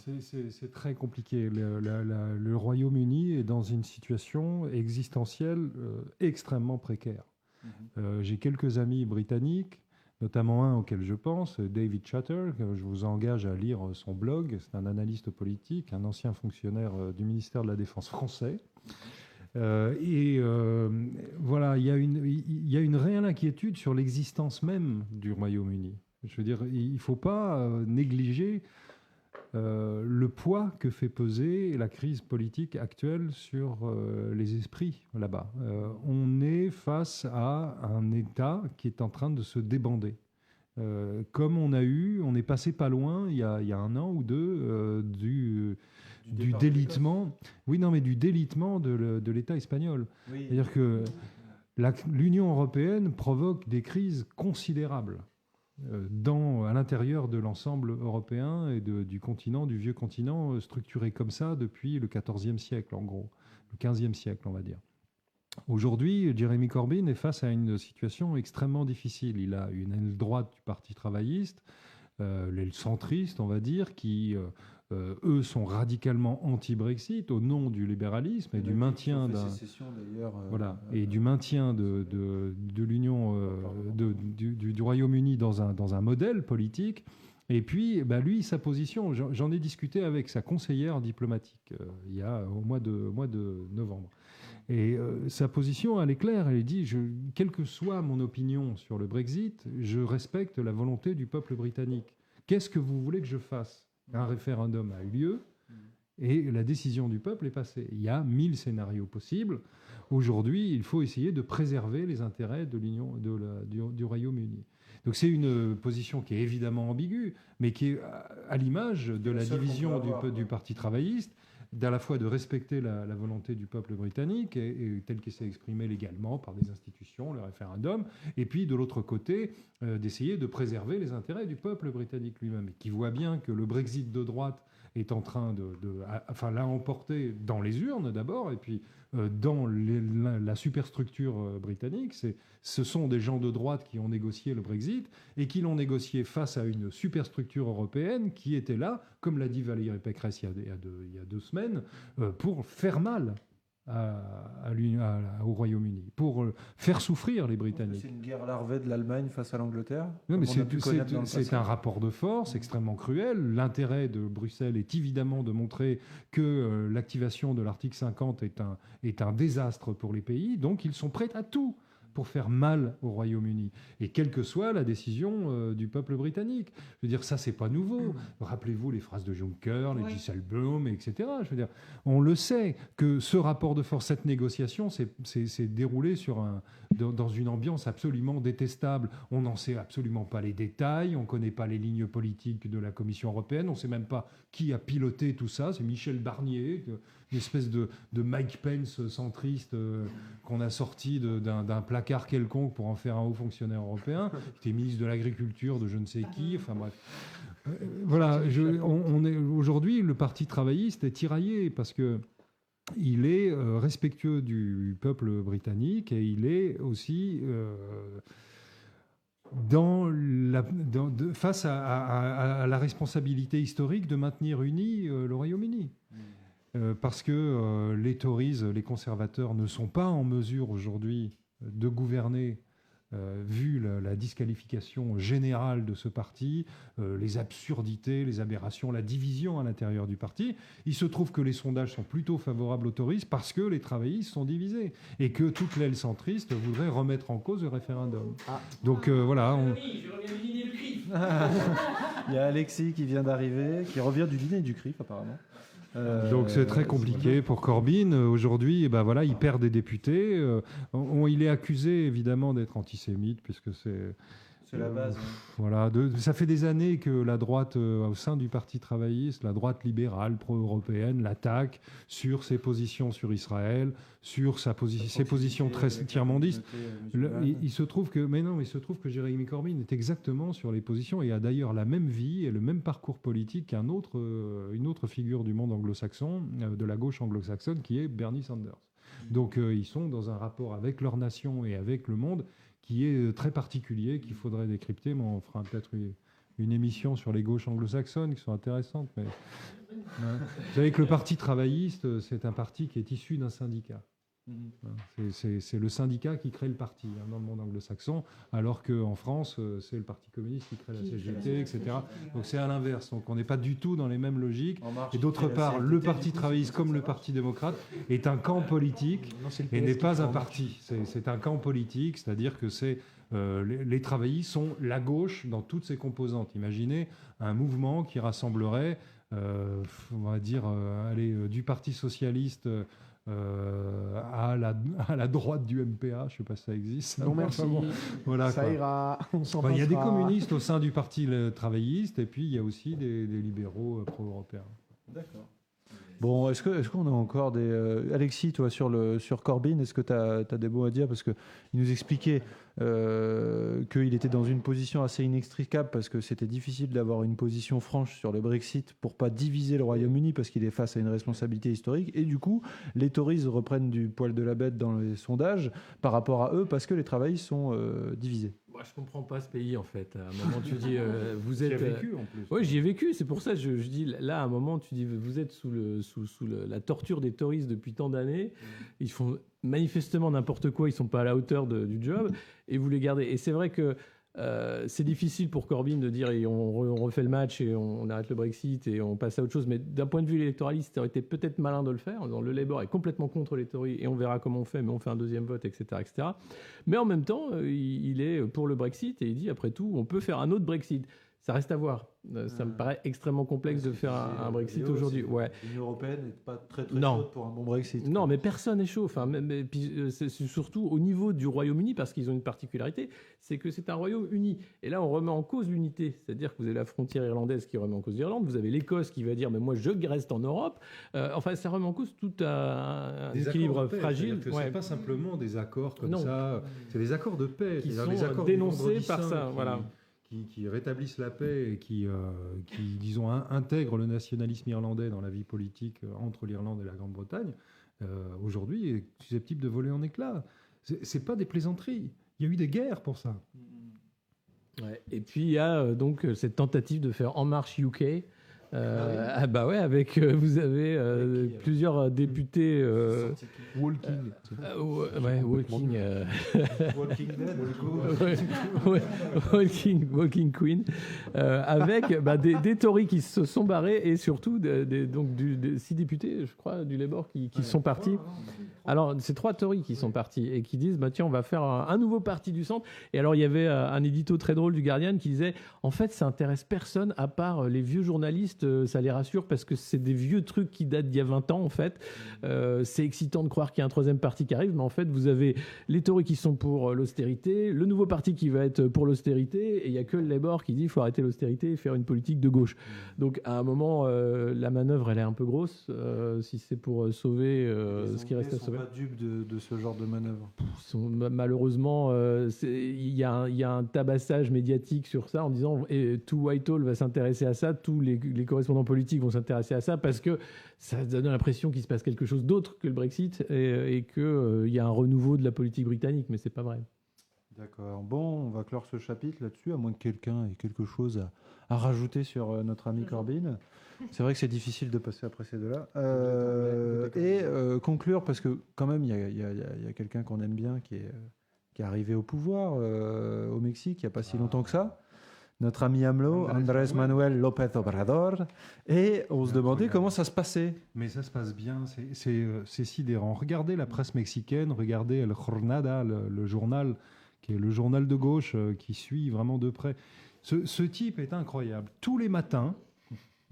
C'est très compliqué. Le Royaume-Uni est dans une situation existentielle extrêmement précaire. J'ai quelques amis britanniques, notamment un auquel je pense, David Chatter, que je vous engage à lire son blog. C'est un analyste politique, un ancien fonctionnaire du ministère de la Défense français. Voilà, il y a une réelle inquiétude sur l'existence même du Royaume-Uni. Je veux dire, il ne faut pas négliger le poids que fait peser la crise politique actuelle sur les esprits là-bas. On est face à un État qui est en train de se débander. Comme on est passé pas loin il y a 1 an ou 2 du délitement. Oui, non, mais du délitement de l'État espagnol. Oui. C'est-à-dire que l'Union européenne provoque des crises considérables à l'intérieur de l'ensemble européen et du continent, du vieux continent, structuré comme ça depuis le XIVe siècle, en gros, le XVe siècle, on va dire. Aujourd'hui, Jeremy Corbyn est face à une situation extrêmement difficile. Il a une aile droite du Parti travailliste, l'aile centriste, on va dire, qui, eux, sont radicalement anti-Brexit au nom du libéralisme et du maintien et du maintien de l'Union, du Royaume-Uni dans un modèle politique. Et puis, lui, sa position, j'en ai discuté avec sa conseillère diplomatique il y a au mois de novembre. Et sa position, elle est claire. Elle dit, quelle que soit mon opinion sur le Brexit, je respecte la volonté du peuple britannique. Qu'est-ce que vous voulez que je fasse? Un référendum a eu lieu et la décision du peuple est passée. Il y a 1000 scénarios possibles. Aujourd'hui, il faut essayer de préserver les intérêts de l'Union, du Royaume-Uni. Donc c'est une position qui est évidemment ambiguë, mais qui est à l'image de la division du Parti travailliste, d'à la fois de respecter la volonté du peuple britannique, et telle qu'elle s'est exprimée légalement par des institutions, le référendum, et puis de l'autre côté, d'essayer de préserver les intérêts du peuple britannique lui-même, et qui voit bien que le Brexit de droite est en train l'a emporté dans les urnes d'abord, et puis dans la superstructure britannique. Ce sont des gens de droite qui ont négocié le Brexit et qui l'ont négocié face à une superstructure européenne qui était là, comme l'a dit Valérie Pécresse il y a 2 semaines, pour faire mal au Royaume-Uni, pour faire souffrir les Britanniques. C'est une guerre larvée de l'Allemagne face à l'Angleterre. Non, mais c'est un rapport de force extrêmement cruel. L'intérêt de Bruxelles est évidemment de montrer que l'activation de l'article 50 est un désastre pour les pays, donc ils sont prêts à tout pour faire mal au Royaume-Uni. Et quelle que soit la décision du peuple britannique. Je veux dire, ça, c'est pas nouveau. Rappelez-vous les phrases de Juncker, les Dijsselbloem, etc. Je veux dire, on le sait que ce rapport de force, cette négociation, s'est déroulé dans une ambiance absolument détestable. On n'en sait absolument pas les détails, on ne connaît pas les lignes politiques de la Commission européenne, on ne sait même pas qui a piloté tout ça. C'est Michel Barnier, une espèce de Mike Pence centriste qu'on a sorti d'un placard quelconque pour en faire un haut fonctionnaire européen, qui était ministre de l'Agriculture de je ne sais qui, enfin bref. Voilà, aujourd'hui, le Parti travailliste est tiraillé parce que il est respectueux du peuple britannique et il est aussi face à la responsabilité historique de maintenir uni le Royaume-Uni. Parce que les Tories, les conservateurs, ne sont pas en mesure aujourd'hui de gouverner vu la disqualification générale de ce parti, les absurdités, les aberrations, la division à l'intérieur du parti. Il se trouve que les sondages sont plutôt favorables aux Tories parce que les travaillistes sont divisés et que toute l'aile centriste voudrait remettre en cause le référendum. Donc voilà. Il y a Alexis qui vient d'arriver, qui revient du dîner du CRIF apparemment. Donc c'est très compliqué pour Corbyn. Aujourd'hui, voilà, il perd des députés. Il est accusé évidemment d'être antisémite, puisque c'est la base. Voilà, ça fait des années que la droite, au sein du Parti travailliste, la droite libérale pro-européenne, l'attaque sur ses positions sur Israël, sur ses positions très tiers-mondistes. Il se trouve que Jeremy Corbyn est exactement sur les positions et a d'ailleurs la même vie et le même parcours politique qu'une autre figure du monde anglo-saxon, de la gauche anglo-saxonne, qui est Bernie Sanders. Donc ils sont dans un rapport avec leur nation et avec le monde qui est très particulier, qu'il faudrait décrypter, mais on fera peut-être une émission sur les gauches anglo-saxonnes qui sont intéressantes. Mais vous savez que le Parti travailliste, c'est un parti qui est issu d'un syndicat. C'est le syndicat qui crée le parti dans le monde anglo-saxon, alors qu'en France, c'est le Parti communiste qui crée la CGT, etc. Donc c'est à l'inverse. Donc on n'est pas du tout dans les mêmes logiques. Et d'autre part, le Parti travailliste, comme le Parti démocrate, est un camp politique et n'est pas un parti. C'est un camp politique, c'est-à-dire que les travaillistes sont la gauche dans toutes ses composantes. Imaginez un mouvement qui rassemblerait, on va dire, du Parti socialiste à la droite du MPA, je ne sais pas si ça existe. Non, merci. Voilà, ça ira. Il y a des communistes au sein du Parti travailliste et puis il y a aussi des libéraux pro-européens. D'accord. Bon, est-ce qu'on a encore des... Alexis, toi, sur Corbyn, est-ce que tu as des mots à dire? Parce qu'il nous expliquait qu'il était dans une position assez inextricable parce que c'était difficile d'avoir une position franche sur le Brexit pour pas diviser le Royaume-Uni parce qu'il est face à une responsabilité historique. Et du coup, les Tories reprennent du poil de la bête dans les sondages par rapport à eux parce que les travaillistes sont divisés. Moi, je comprends pas ce pays, en fait. À un moment, tu dis, vous êtes... J'y ai vécu, en plus. Oui, j'y ai vécu. C'est pour ça que je dis, là, à un moment, tu dis, vous êtes sous la torture des Tories depuis tant d'années. Ils font manifestement n'importe quoi. Ils sont pas à la hauteur du job. Et vous les gardez. Et c'est vrai que c'est difficile pour Corbyn de dire et on refait le match et on arrête le Brexit et on passe à autre chose. Mais d'un point de vue électoraliste, ça aurait été peut-être malin de le faire. Le Labour est complètement contre les Tories et on verra comment on fait, mais on fait un deuxième vote, etc. etc. Mais en même temps, il est pour le Brexit et il dit, après tout, on peut faire un autre Brexit. Ça reste à voir. Ça me paraît extrêmement complexe de faire un Brexit aujourd'hui. Ouais. L'Union européenne n'est pas très chaude pour un bon Brexit. Non, mais personne n'est chaud. Enfin, c'est surtout au niveau du Royaume-Uni, parce qu'ils ont une particularité, c'est que c'est un royaume uni. Et là, on remet en cause l'unité. C'est-à-dire que vous avez la frontière irlandaise qui remet en cause l'Irlande, vous avez l'Écosse qui va dire mais moi je reste en Europe. Enfin, ça remet en cause tout un équilibre fragile. C'est pas simplement des accords comme ça. C'est des accords de paix qui sont dénoncés par ça. Voilà. Qui rétablissent la paix et qui disons, intègrent le nationalisme irlandais dans la vie politique entre l'Irlande et la Grande-Bretagne, aujourd'hui est susceptible de voler en éclats. C'est pas des plaisanteries. Il y a eu des guerres pour ça. Ouais. Et puis il y a donc cette tentative de faire En Marche UK. Avec vous avez plusieurs députés Walking Walking Queen avec des Tories qui se sont barrés et surtout donc 6 députés je crois du Labour qui sont partis. Alors, c'est 3 Tories qui sont partis et qui disent, tiens, on va faire un nouveau parti du centre. Et alors, il y avait un édito très drôle du Guardian qui disait, en fait, ça intéresse personne à part les vieux journalistes, ça les rassure parce que c'est des vieux trucs qui datent d'il y a 20 ans, en fait. C'est excitant de croire qu'il y a un troisième parti qui arrive, mais en fait, vous avez les Tories qui sont pour l'austérité, le nouveau parti qui va être pour l'austérité, et il n'y a que le Labour qui dit, il faut arrêter l'austérité et faire une politique de gauche. Donc, à un moment, la manœuvre, elle est un peu grosse, si c'est pour sauver ce qui reste à sauver. Pas dupes de ce genre de manœuvre. Malheureusement, il y a un tabassage médiatique sur ça en disant tout Whitehall va s'intéresser à ça, tous les correspondants politiques vont s'intéresser à ça parce que ça donne l'impression qu'il se passe quelque chose d'autre que le Brexit et qu'il y a un renouveau de la politique britannique, mais c'est pas vrai. D'accord. Bon, on va clore ce chapitre là-dessus, à moins que quelqu'un ait quelque chose à rajouter sur notre ami Corbyn. C'est vrai que c'est difficile de passer après ces deux-là. Conclure, parce que quand même, il y a quelqu'un qu'on aime bien qui est arrivé au pouvoir au Mexique il n'y a pas si longtemps que ça. Notre ami AMLO, Andrés Manuel López Obrador. Et on se demandait comment ça se passait. Mais ça se passe bien, c'est sidérant. Regardez la presse mexicaine, regardez El Jornada, le journal, qui est le journal de gauche qui suit vraiment de près. Ce type est incroyable. Tous les matins,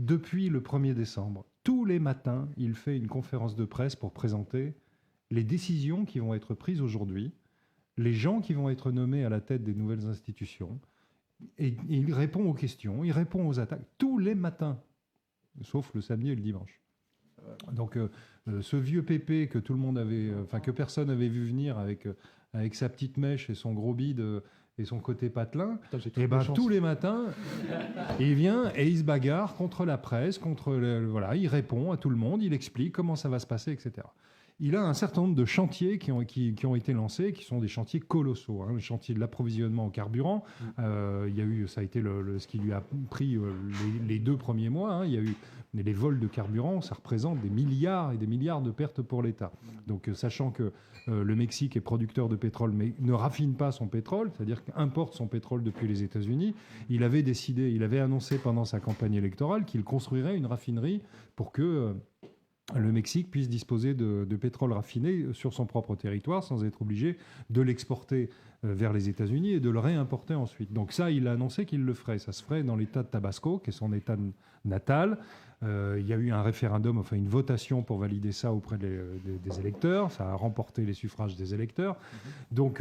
depuis le 1er décembre, tous les matins, il fait une conférence de presse pour présenter les décisions qui vont être prises aujourd'hui, les gens qui vont être nommés à la tête des nouvelles institutions, et il répond aux questions, il répond aux attaques, tous les matins, sauf le samedi et le dimanche. Donc, ce vieux pépé que tout le monde avait, que personne n'avait vu venir avec sa petite mèche et son gros bide et son côté patelin, et tous les matins, il vient et il se bagarre contre la presse, il répond à tout le monde, il explique comment ça va se passer, etc. Il a un certain nombre de chantiers qui ont été lancés, qui sont des chantiers colossaux. Le chantier de l'approvisionnement en carburant, ça a été ce qui lui a pris les 2 premiers mois. Il y a eu les vols de carburant, ça représente des milliards et des milliards de pertes pour l'État. Donc, sachant que le Mexique est producteur de pétrole, mais ne raffine pas son pétrole, c'est-à-dire qu'importe son pétrole depuis les États-Unis, il avait annoncé pendant sa campagne électorale qu'il construirait une raffinerie pour que le Mexique puisse disposer de pétrole raffiné sur son propre territoire sans être obligé de l'exporter vers les États-Unis et de le réimporter ensuite. Donc ça, il a annoncé qu'il le ferait. Ça se ferait dans l'État de Tabasco, qui est son État natal. Il y a eu un référendum, une votation pour valider ça auprès des électeurs. Ça a remporté les suffrages des électeurs. Donc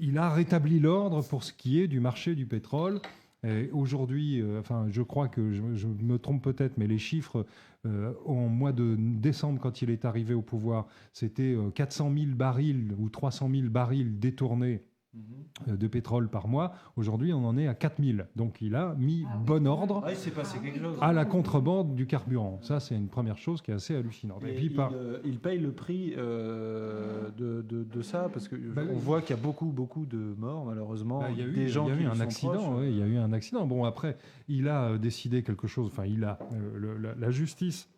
il a rétabli l'ordre pour ce qui est du marché du pétrole. Aujourd'hui, je crois que je me trompe peut-être, mais les chiffres au mois de décembre, quand il est arrivé au pouvoir, c'était 400 000 barils ou 300 000 barils détournés de pétrole par mois. Aujourd'hui, on en est à 4 000. Donc, il a mis bon ordre à la contrebande du carburant. Ça, c'est une première chose qui est assez hallucinante. Et puis, il paye le prix de ça, parce qu'on voit qu'il y a beaucoup de morts, malheureusement. Il y a eu un accident. Il y a eu un accident. Bon, après, il a décidé quelque chose. La justice,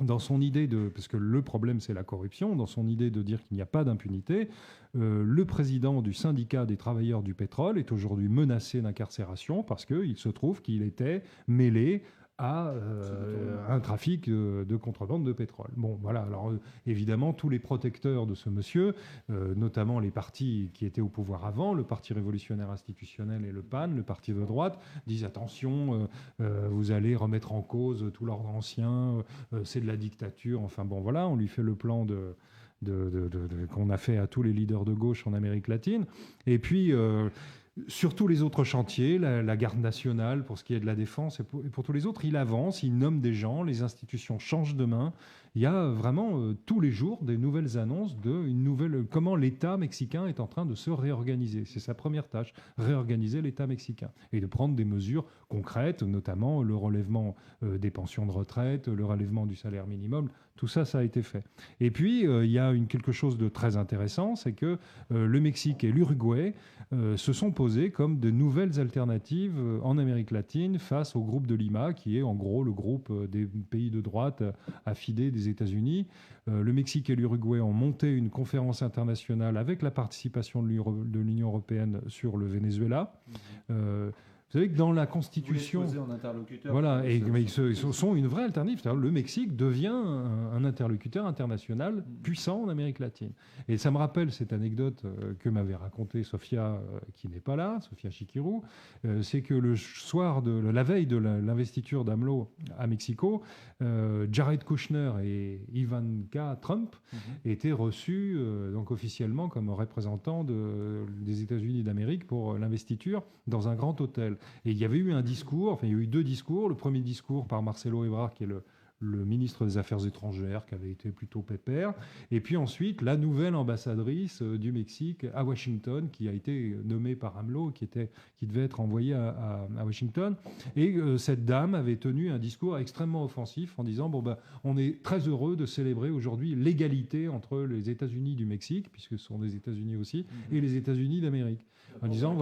dans son idée parce que le problème c'est la corruption, dans son idée de dire qu'il n'y a pas d'impunité, le président du syndicat des travailleurs du pétrole est aujourd'hui menacé d'incarcération parce qu'il se trouve qu'il était mêlé à un trafic de contrebande de pétrole. Bon, voilà. Alors, évidemment, tous les protecteurs de ce monsieur, notamment les partis qui étaient au pouvoir avant, le Parti révolutionnaire institutionnel et le PAN, le parti de droite, disent attention, vous allez remettre en cause tout l'ordre ancien, c'est de la dictature. Enfin, bon, voilà, on lui fait le plan qu'on a fait à tous les leaders de gauche en Amérique latine. Et puis... sur tous les autres chantiers, la garde nationale, pour ce qui est de la défense et pour tous les autres, il avance, il nomme des gens, les institutions changent de main. Il y a vraiment tous les jours des nouvelles annonces comment l'État mexicain est en train de se réorganiser. C'est sa première tâche, réorganiser l'État mexicain et de prendre des mesures concrètes, notamment le relèvement des pensions de retraite, le relèvement du salaire minimum. Tout ça, ça a été fait. Et puis, il y a quelque chose de très intéressant, c'est que le Mexique et l'Uruguay se sont posés comme de nouvelles alternatives en Amérique latine face au groupe de Lima, qui est en gros le groupe des pays de droite affidés des États-Unis. Le Mexique et l'Uruguay ont monté une conférence internationale avec la participation de l'Union européenne sur le Venezuela. Vous savez que dans la Constitution, en interlocuteur, voilà, et mais ils sont une vraie alternative. C'est-à-dire, le Mexique devient un interlocuteur international puissant en Amérique latine. Et ça me rappelle cette anecdote que m'avait racontée Sofia, qui n'est pas là, Sofia Chikirou. C'est que le soir la veille de l'investiture d'AMLO à Mexico, Jared Kushner et Ivanka Trump étaient reçus donc officiellement comme représentants des États-Unis d'Amérique pour l'investiture dans un grand hôtel. Et il y avait eu un discours, enfin il y a eu 2 discours. Le premier discours par Marcelo Ebrard, qui est le ministre des Affaires étrangères, qui avait été plutôt pépère. Et puis ensuite, la nouvelle ambassadrice du Mexique à Washington, qui a été nommée par AMLO, qui devait être envoyée à Washington. Et cette dame avait tenu un discours extrêmement offensif en disant on est très heureux de célébrer aujourd'hui l'égalité entre les États-Unis du Mexique, puisque ce sont des États-Unis aussi, et les États-Unis d'Amérique. En disant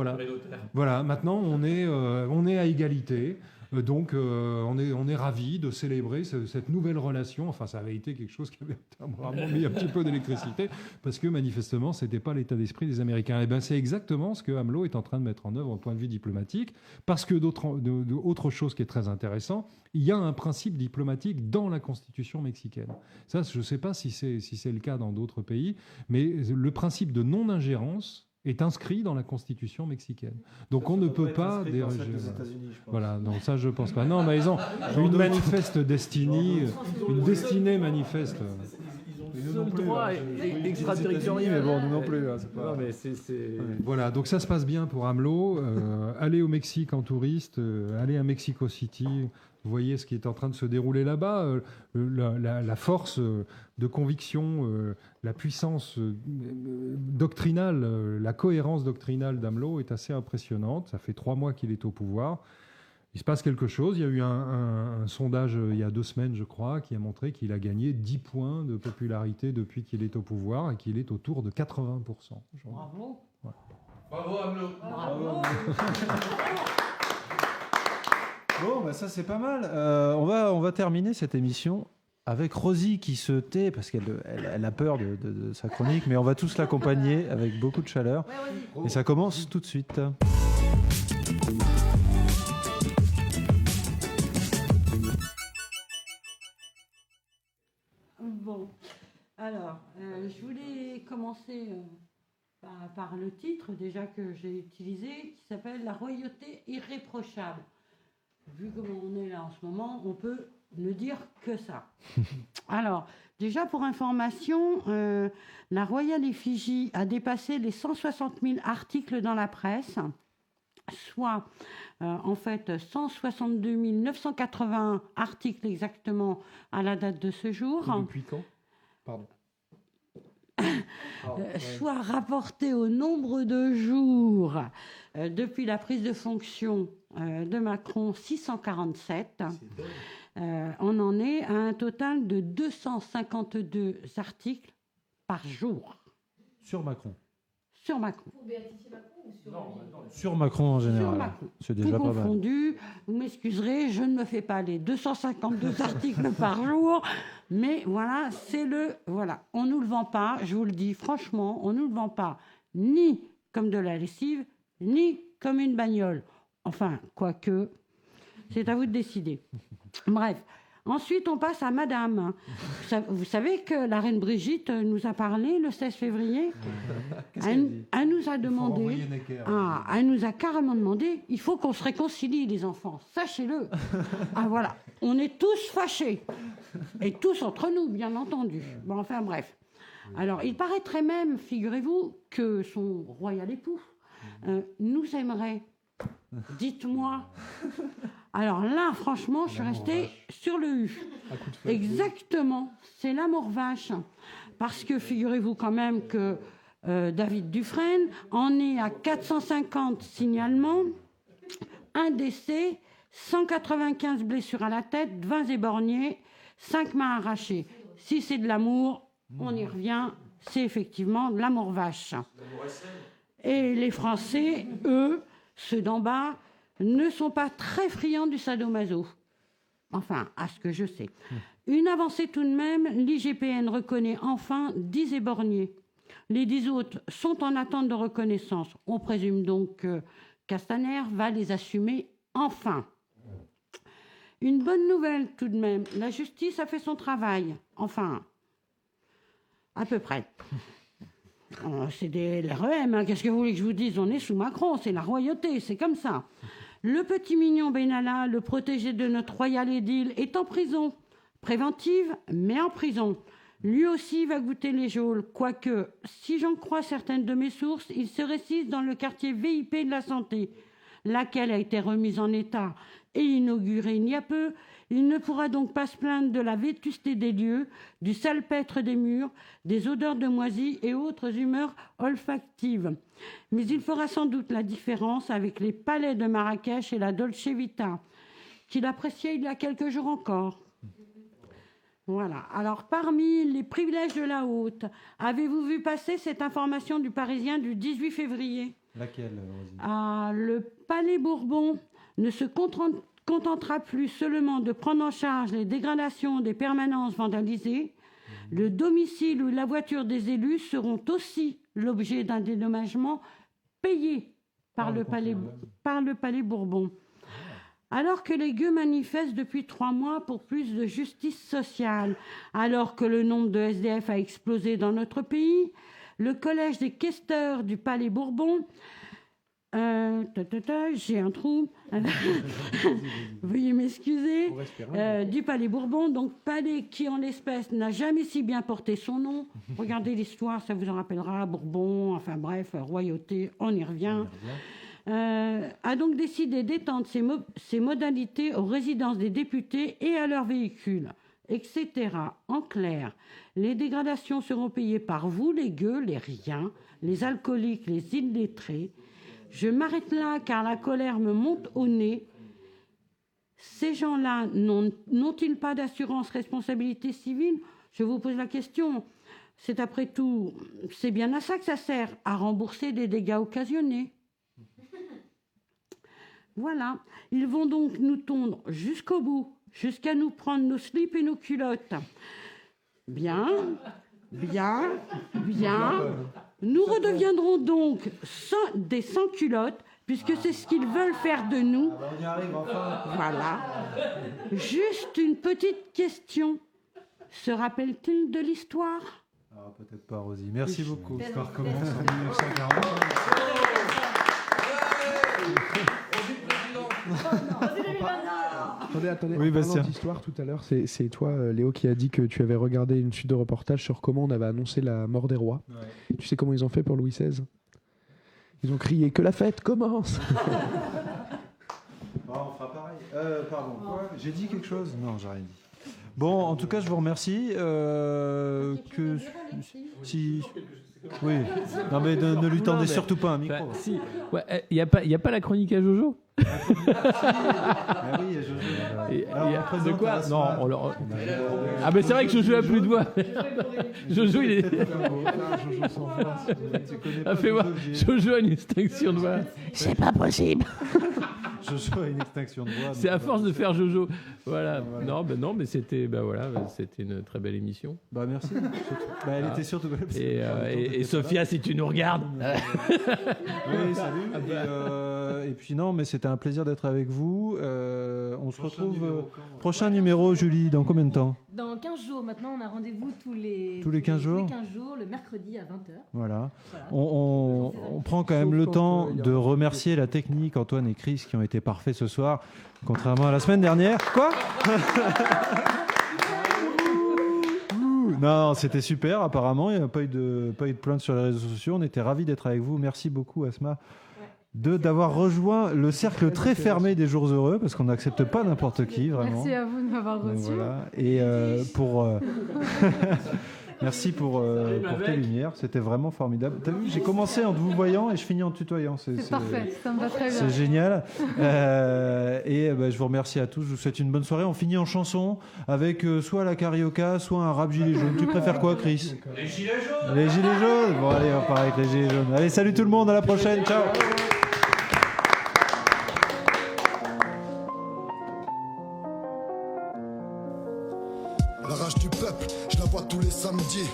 voilà, maintenant on est à égalité. Donc, on est ravis de célébrer cette nouvelle relation. Enfin, ça avait été quelque chose qui avait vraiment mis un petit peu d'électricité, parce que manifestement, ce n'était pas l'état d'esprit des Américains. Et bien, c'est exactement ce que AMLO est en train de mettre en œuvre au point de vue diplomatique, parce que autre chose qui est très intéressant, il y a un principe diplomatique dans la Constitution mexicaine. Ça, je ne sais pas si c'est le cas dans d'autres pays, mais le principe de non-ingérence est inscrit dans la Constitution mexicaine. Donc on ne peut pas déroger. Voilà, donc ça je pense pas. Non, mais ils ont une manifeste destinée, une destinée manifeste. Ils ont le droit extraterritorial. Mais bon, nous non plus. Non, mais c'est... Voilà, donc ça se passe bien pour AMLO. Aller au Mexique en touriste, aller à Mexico City. Vous voyez ce qui est en train de se dérouler là-bas, la force de conviction, la puissance doctrinale, la cohérence doctrinale d'AMLO est assez impressionnante. Ça fait 3 mois qu'il est au pouvoir. Il se passe quelque chose. Il y a eu un sondage il y a 2 semaines, je crois, qui a montré qu'il a gagné 10 points de popularité depuis qu'il est au pouvoir et qu'il est autour de 80%. Bravo. Ouais. Bravo AMLO. Bravo. Bon, ça c'est pas mal. On va terminer cette émission avec Rosie qui se tait parce qu'elle a peur de sa chronique, mais on va tous l'accompagner avec beaucoup de chaleur. Ouais, et ça commence tout de suite. Bon, alors, je voulais commencer par le titre déjà que j'ai utilisé, qui s'appelle « La royauté irréprochable ». Vu comment on est là en ce moment, on peut ne dire que ça. Alors, déjà pour information, la Royale Effigie a dépassé les 160 000 articles dans la presse, soit en fait 162 981 articles exactement à la date de ce jour. Depuis quand ? Pardon. Soit rapporté au nombre de jours depuis la prise de fonction de Macron, 647. On en est à un total de 252 articles par jour. Sur Macron. Sur Macron. Pour béatifier Macron ou sur Sur Macron en général. Sur Macron. C'est déjà tout pas confondu. Vous m'excuserez, je ne me fais pas les 252 articles par jour, mais voilà, voilà, on nous le vend pas. Je vous le dis franchement, on nous le vend pas ni comme de la lessive, ni comme une bagnole. Enfin, quoique, c'est à vous de décider. Bref. Ensuite, on passe à Madame. Vous savez que la reine Brigitte nous a parlé le 16 février. Elle nous a demandé, elle nous a carrément demandé, il faut qu'on se réconcilie, les enfants, sachez-le. Ah voilà, on est tous fâchés. Et tous entre nous, bien entendu. Bon, enfin bref. Alors, il paraîtrait même, figurez-vous, que son royal époux nous aimerait. Dites-moi. Alors là, franchement, je suis restée sur le U. Exactement, c'est l'amour vache. Parce que figurez-vous quand même que David Dufresne en est à 450 signalements, un décès, 195 blessures à la tête, 20 éborgnés, 5 mains arrachées. Si c'est de l'amour, on y revient, c'est effectivement de l'amour vache. Et les Français, eux, ceux d'en bas, ne sont pas très friands du sadomaso. Enfin, à ce que je sais. Une avancée tout de même, l'IGPN reconnaît enfin 10 éborgnés. Les 10 autres sont en attente de reconnaissance. On présume donc Castaner va les assumer enfin. Une bonne nouvelle tout de même, la justice a fait son travail, enfin, à peu près. C'est des LREM, hein. Qu'est-ce que vous voulez que je vous dise? On est sous Macron, c'est la royauté, c'est comme ça. Le petit mignon Benalla, le protégé de notre royal édile, est en prison. Préventive, mais en prison. Lui aussi va goûter les geôles, quoique, si j'en crois certaines de mes sources, il se réside dans le quartier VIP de la santé, laquelle a été remise en état et inaugurée il y a peu. Il ne pourra donc pas se plaindre de la vétusté des lieux, du salpêtre des murs, des odeurs de moisis et autres humeurs olfactives. Mais il fera sans doute la différence avec les palais de Marrakech et la Dolce Vita, qu'il appréciait il y a quelques jours encore. Voilà. Alors, parmi les privilèges de la Haute, avez-vous vu passer cette information du Parisien du 18 février ? Laquelle, Le Palais Bourbon ne se contentera plus seulement de prendre en charge les dégradations des permanences vandalisées. Le domicile ou la voiture des élus seront aussi l'objet d'un dédommagement payé par le Palais Bourbon. Alors que les gueux manifestent depuis 3 mois pour plus de justice sociale, alors que le nombre de SDF a explosé dans notre pays, le collège des questeurs du Palais Bourbon, j'ai un trou, veuillez m'excuser, du Palais Bourbon, donc palais qui en l'espèce n'a jamais si bien porté son nom. Regardez l'histoire, ça vous en rappellera, Bourbon, enfin bref, royauté, on y revient. A donc décidé d'étendre ses modalités aux résidences des députés et à leurs véhicules, etc. En clair, les dégradations seront payées par vous, les gueux, les riens, les alcooliques, les illettrés. Je m'arrête là car la colère me monte au nez. Ces gens-là n'ont-ils pas d'assurance responsabilité civile ? Je vous pose la question. C'est après tout, c'est bien à ça que ça sert, à rembourser des dégâts occasionnés. Voilà, ils vont donc nous tondre jusqu'au bout, jusqu'à nous prendre nos slips et nos culottes. Bien. Nous redeviendrons donc des sans-culottes, puisque c'est ce qu'ils veulent faire de nous. On y arrive enfin. Voilà. Juste une petite question. Se rappelle-t-il de l'histoire ? Peut-être pas, Rosie. Merci beaucoup. L'histoire commence en 1940. Attendez, oui, en parlant d'histoire tout à l'heure, c'est toi, Léo, qui a dit que tu avais regardé une suite de reportages sur comment on avait annoncé la mort des rois. Ouais. Tu sais comment ils ont fait pour Louis XVI ? Ils ont crié « Que la fête commence !» On fera pareil. Pardon, j'ai dit quelque chose ? Non, j'ai rien dit. Bon, en tout cas, je vous remercie. Oui. Non, mais ne lui tendez surtout pas un micro. Si. Il n'y a pas la chronique à Jojo. Oui, il y a Jojo. De quoi ? Non, Ah, mais c'est vrai que Jojo a plus de voix. Jojo, il est. Fais-moi. Jojo a une extinction de voix. C'est pas possible. Jojo a une extinction de voix. C'est à force de faire Jojo. Voilà. Non, mais c'était une très belle émission. Merci. Elle était surtout belle. Et Sophia, si tu nous regardes. Oui, salut. Et puis non, mais c'était un plaisir d'être avec vous. On se retrouve. Prochain numéro, Julie, dans combien de temps ? Dans 15 jours. Maintenant, on a rendez-vous tous les 15 jours. Tous les 15 jours, le mercredi à 20h. Voilà. On prend quand même le temps de remercier la technique, Antoine et Chris, qui ont été parfaits ce soir, contrairement à la semaine dernière. Quoi ? Non, c'était super, apparemment. Il n'y a pas eu de plainte sur les réseaux sociaux. On était ravis d'être avec vous. Merci beaucoup, Asma, d'avoir rejoint le cercle très fermé des jours heureux, parce qu'on n'accepte pas n'importe qui, vraiment. Merci à vous de m'avoir reçu. Voilà. Et merci pour tes lumières. C'était vraiment formidable. T'as vu, j'ai commencé en vous voyant et je finis en tutoyant. C'est parfait, ça me va très bien. C'est génial. Je vous remercie à tous. Je vous souhaite une bonne soirée. On finit en chanson avec soit la carioca, soit un rap gilet jaune. Tu préfères quoi, Chris ? Les gilets jaunes. Les gilets jaunes. Bon, allez, on part avec les gilets jaunes. Allez, salut tout le monde. À la prochaine. Ciao. La rage du peuple, je la vois tous les samedis.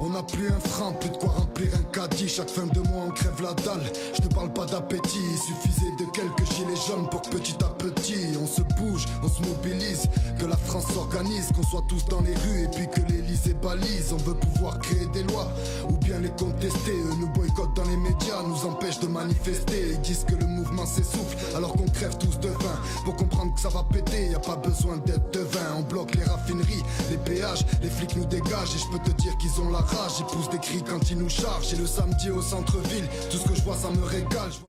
On n'a plus un franc, plus de quoi remplir un caddie. Chaque fin de mois on crève la dalle. Je te parle pas d'appétit, il suffisait de quelques gilets jaunes pour que petit à petit on se bouge, on se mobilise, que la France s'organise, qu'on soit tous dans les rues et puis que l'Élysée balise. On veut pouvoir créer des lois ou bien les contester. Eux nous boycottent dans les médias, nous empêchent de manifester. Ils disent que le mouvement s'essouffle alors qu'on crève tous de faim. Pour comprendre que ça va péter, y a pas besoin d'être devin. On bloque les raffineries, les péages, les flics nous dégagent. Et je peux te dire qu'ils ont la rage, ils poussent des cris quand ils nous chargent. Et le samedi au centre-ville, tout ce que je vois ça me régale.